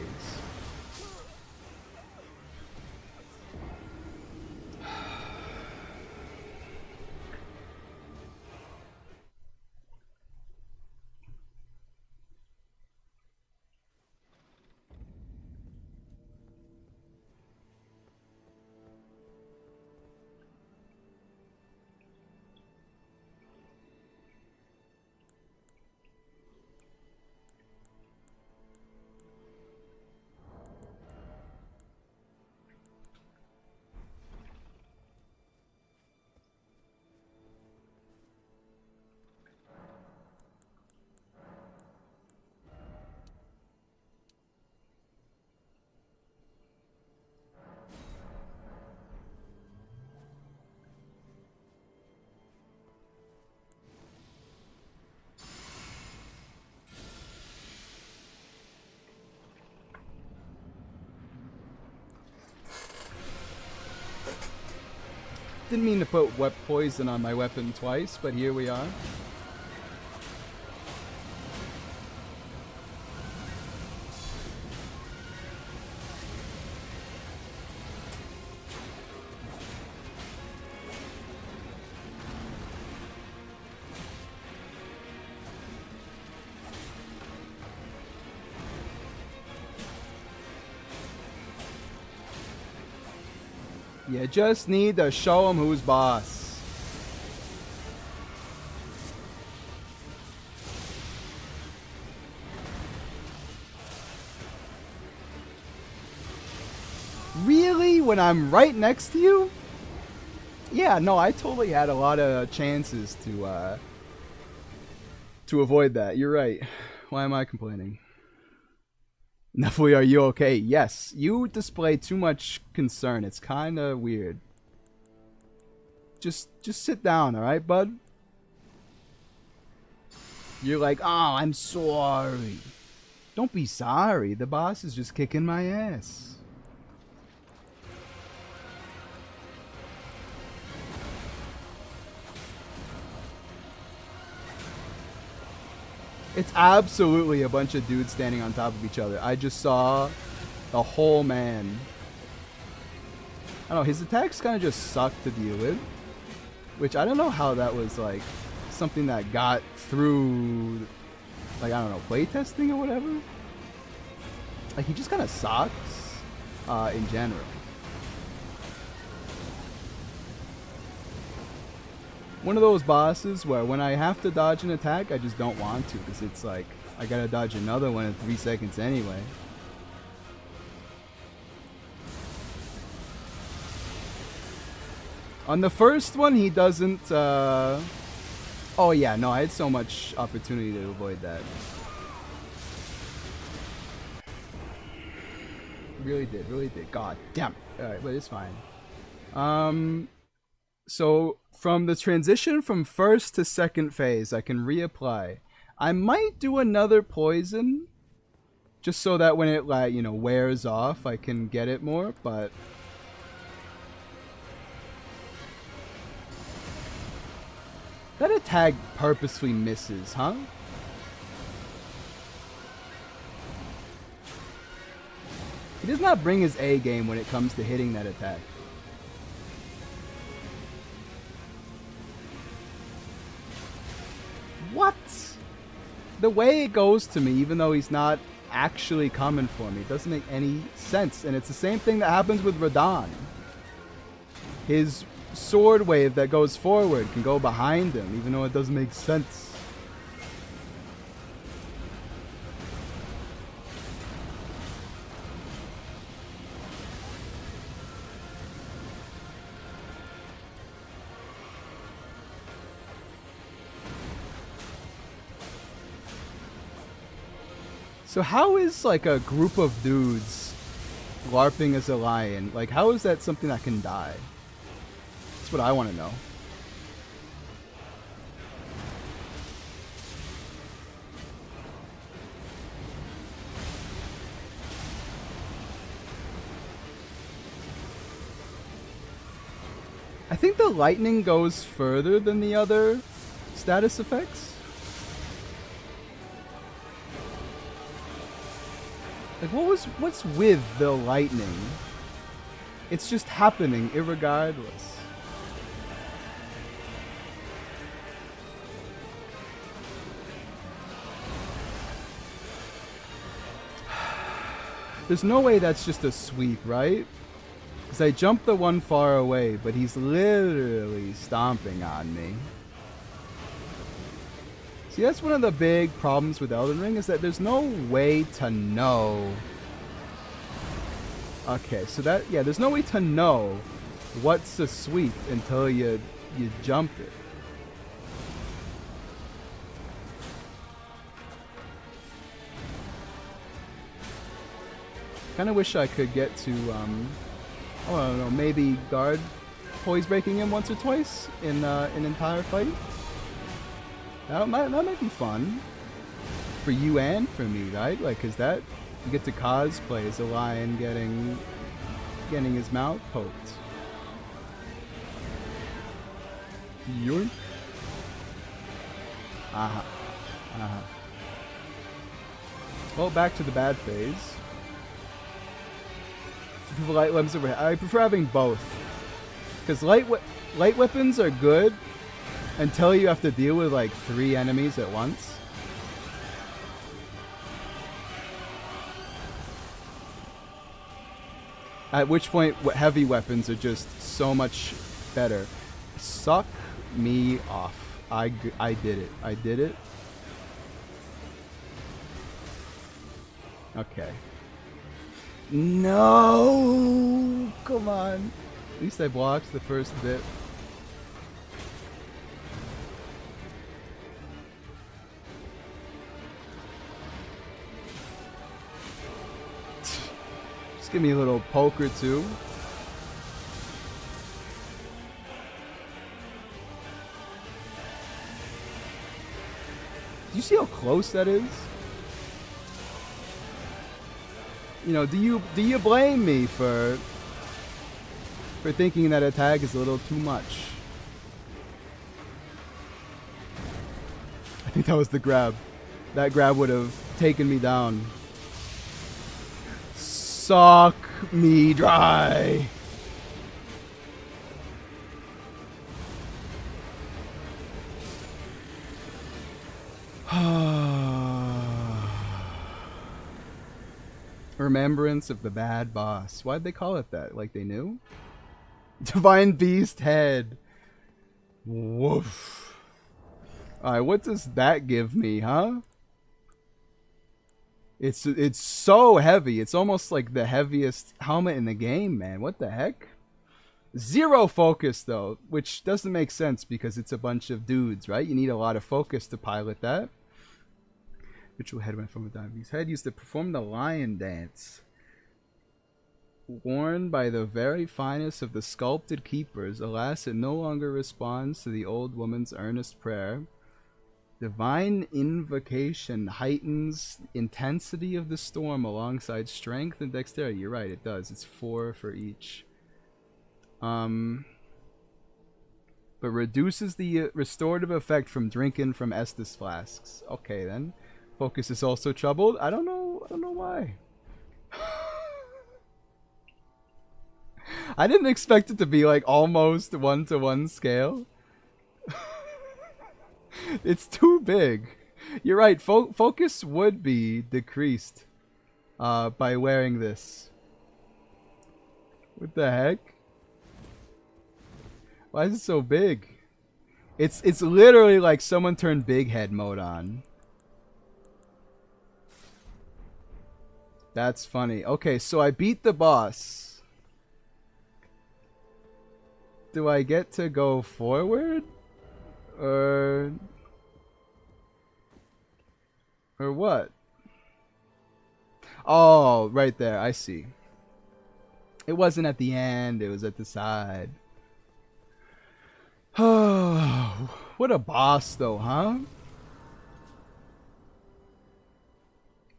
Didn't mean to put wet poison on my weapon twice, but here we are. You just need to show him who's boss. Really? When I'm right next to you? Yeah, no, I totally had a lot of chances to avoid that. You're right. Why am I complaining? Nephilim, are you okay? Yes. You display too much concern. It's kind of weird. Just sit down, alright, bud? You're like, oh, I'm sorry. Don't be sorry. The boss is just kicking my ass. It's absolutely a bunch of dudes standing on top of each other. I just saw the whole man. I don't know, his attacks kind of just suck to deal with. Which I don't know how that was like something that got through, like, I don't know, playtesting or whatever. Like, he just kind of sucks in general. One of those bosses where when I have to dodge an attack, I just don't want to, because it's like, I gotta dodge another one in 3 seconds anyway. On the first one, he doesn't Oh yeah, no, I had so much opportunity to avoid that. Really did, really did. God damn it. Alright, but it's fine. So from the transition from first to second phase, I can reapply. I might do another poison, just so that when it, like, you know, wears off, I can get it more, but... That attack purposely misses, huh? He does not bring his A game when it comes to hitting that attack. What? The way it goes to me, even though he's not actually coming for me, doesn't make any sense. And it's the same thing that happens with Radon. His sword wave that goes forward can go behind him, even though it doesn't make sense. So how is, like, a group of dudes LARPing as a lion, like, how is that something that can die? That's what I want to know. I think the lightning goes further than the other status effects. Like, what's with the lightning? It's just happening irregardless. There's no way that's just a sweep, right? Because I jumped the one far away, but he's literally stomping on me. See, that's one of the big problems with Elden Ring, is that there's no way to know. Okay, so that, yeah, there's no way to know what's a sweep until you jump it. Kind of wish I could get to, I don't know, maybe guard poise breaking him once or twice in an entire fight. That might be fun for you and for me, right? Like, cause that you get to cosplay as a lion getting his mouth poked. Yoink. Aha. Aha. Well, back to the bad phase. Do you prefer light weapons over? I prefer having both, because light weapons are good until you have to deal with like 3 enemies at once. At which point, heavy weapons are just so much better. Suck me off. I did it. I did it. Okay. No! Come on. At least I blocked the first bit. Just give me a little poke or two. Do you see how close that is? You know, do you blame me for thinking that attack is a little too much? I think that was the grab. That grab would have taken me down. Suck me dry. Remembrance of the bad boss. Why'd they call it that? Like they knew? Divine Beast Head. Woof. Alright, what does that give me, huh? It's so heavy. It's almost like the heaviest helmet in the game, man. What the heck? Zero focus, though, which doesn't make sense because it's a bunch of dudes, right? You need a lot of focus to pilot that. Ritual headwind from a diamond's head used to perform the lion dance. Worn by the very finest of the sculpted keepers, alas, it no longer responds to the old woman's earnest prayer. Divine invocation heightens intensity of the storm alongside strength and dexterity. You're right, it does. It's 4 for each. But reduces the restorative effect from drinking from Estus flasks. Okay, then. Focus is also troubled. I don't know why. I didn't expect it to be like almost 1-to-1 scale. It's too big. You're right. Focus would be decreased by wearing this. What the heck? Why is it so big? It's literally like someone turned big head mode on. That's funny. Okay, so I beat the boss. Do I get to go forward? Or what? Oh, right there. I see. It wasn't at the end. It was at the side. Oh, what a boss, though, huh?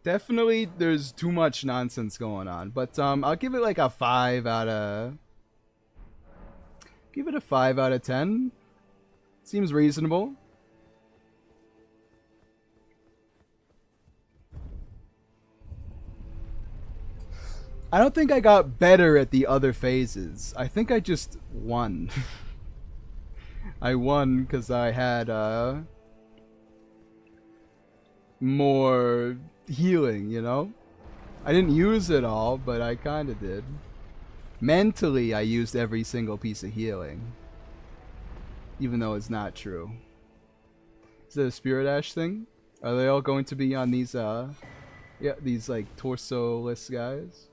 Definitely, there's too much nonsense going on, but I'll give it like a 5 out of. Give it a 5 out of 10. Seems reasonable. I don't think I got better at the other phases. I think I just won. I won because I had more healing, you know? I didn't use it all, but I kind of did. Mentally, I used every single piece of healing. Even though it's not true. Is that a Spirit Ash thing? Are they all going to be on these, these, like, torso-less guys?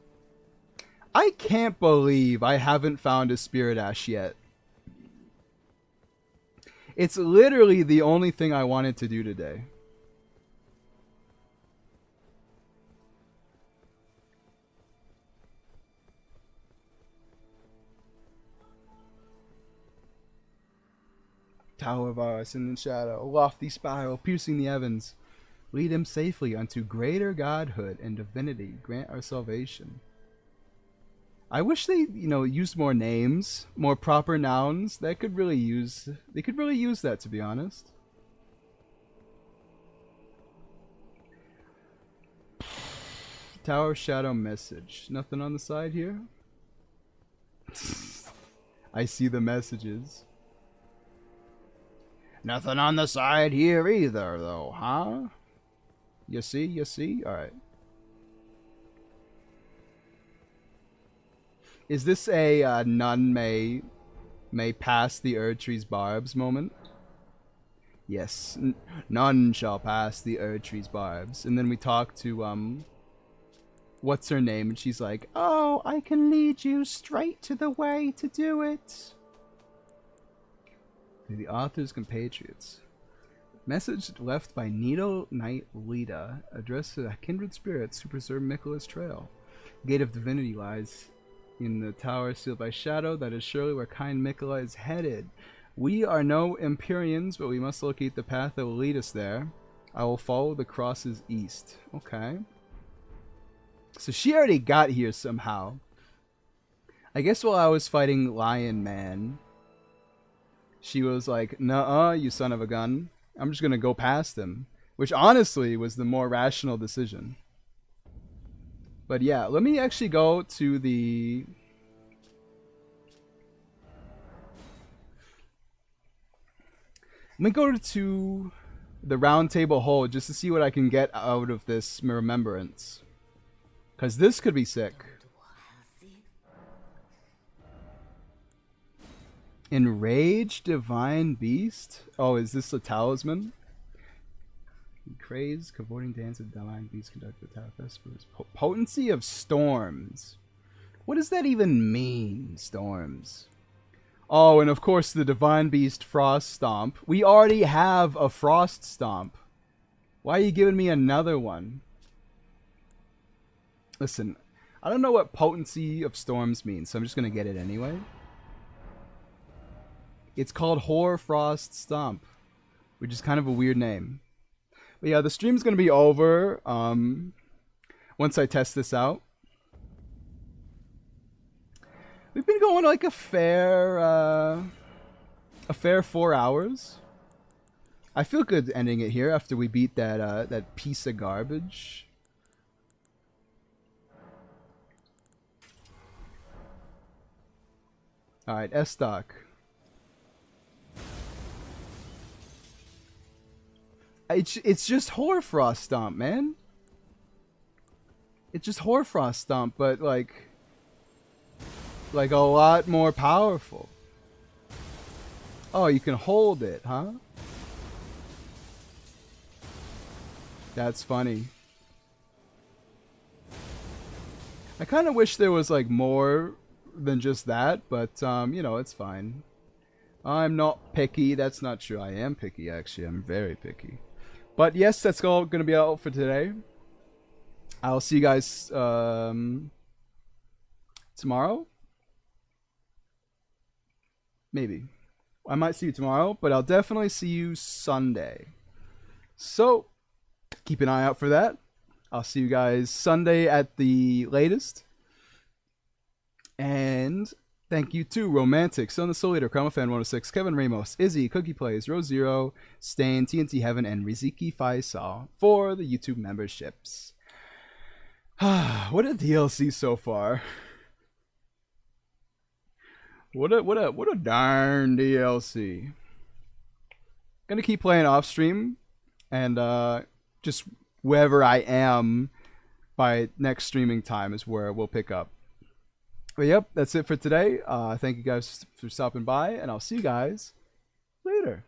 I can't believe I haven't found a Spirit Ash yet. It's literally the only thing I wanted to do today. Tower of Aris in the shadow, a lofty spiral piercing the heavens. Lead him safely unto greater godhood and divinity. Grant our salvation. I wish they, used more names, more proper nouns. They could really use that, to be honest. Tower Shadow message. Nothing on the side here? I see the messages. Nothing on the side here either, though, huh? You see? Alright. Is this a none may pass the Erdtree's barbs moment? Yes. None shall pass the Erdtree's barbs. And then we talk to, what's her name? And she's like, oh, I can lead you straight to the way to do it. The author's compatriots. Message left by Needle Knight Lita, addressed to the kindred spirits who preserve Miquella's trail. Gate of Divinity lies in the tower sealed by shadow. That is surely where kind Miquella is headed. We are no Empyreans, but we must locate the path that will lead us there. I will follow the crosses east. Okay. So she already got here somehow. I guess while I was fighting Lion Man, she was like, nuh-uh, you son of a gun. I'm just going to go past him. Which honestly was the more rational decision. But yeah, let me actually go to the... Let me go to the round table hole just to see what I can get out of this remembrance. Because this could be sick. Enraged Divine Beast? Oh, is this a talisman? Crazed, cavorting dance of Divine Beast conducted the Tower Vespers. Potency of Storms. What does that even mean, Storms? Oh, and of course the Divine Beast Frost Stomp. We already have a Frost Stomp. Why are you giving me another one? Listen, I don't know what Potency of Storms means, so I'm just going to get it anyway. It's called Hoar Frost Stomp, which is kind of a weird name. But yeah, the stream's going to be over once I test this out. We've been going like a fair 4 hours. I feel good ending it here after we beat that piece of garbage. All right, S-Stock. It's just Hoarfrost Stomp, man. It's just Hoarfrost Stomp, but like a lot more powerful. Oh, you can hold it, huh? That's funny. I kind of wish there was like more than just that, but you know, it's fine. I'm not picky. That's not true. I am picky, actually. I'm very picky. But yes, that's all going to be all for today. I'll see you guys tomorrow. Maybe. I might see you tomorrow, but I'll definitely see you Sunday. So, keep an eye out for that. I'll see you guys Sunday at the latest. And thank you to Romantic, Son the Soul Leader, Crama Fan 106, Kevin Ramos, Izzy, Cookie Plays, Rose Zero, Stain, TNT Heaven, and Riziki Faisal for the YouTube memberships. What a DLC so far. What a darn DLC. Gonna keep playing off stream, and just wherever I am by next streaming time is where we'll pick up. But yep, that's it for today. Thank you guys for stopping by, and I'll see you guys later.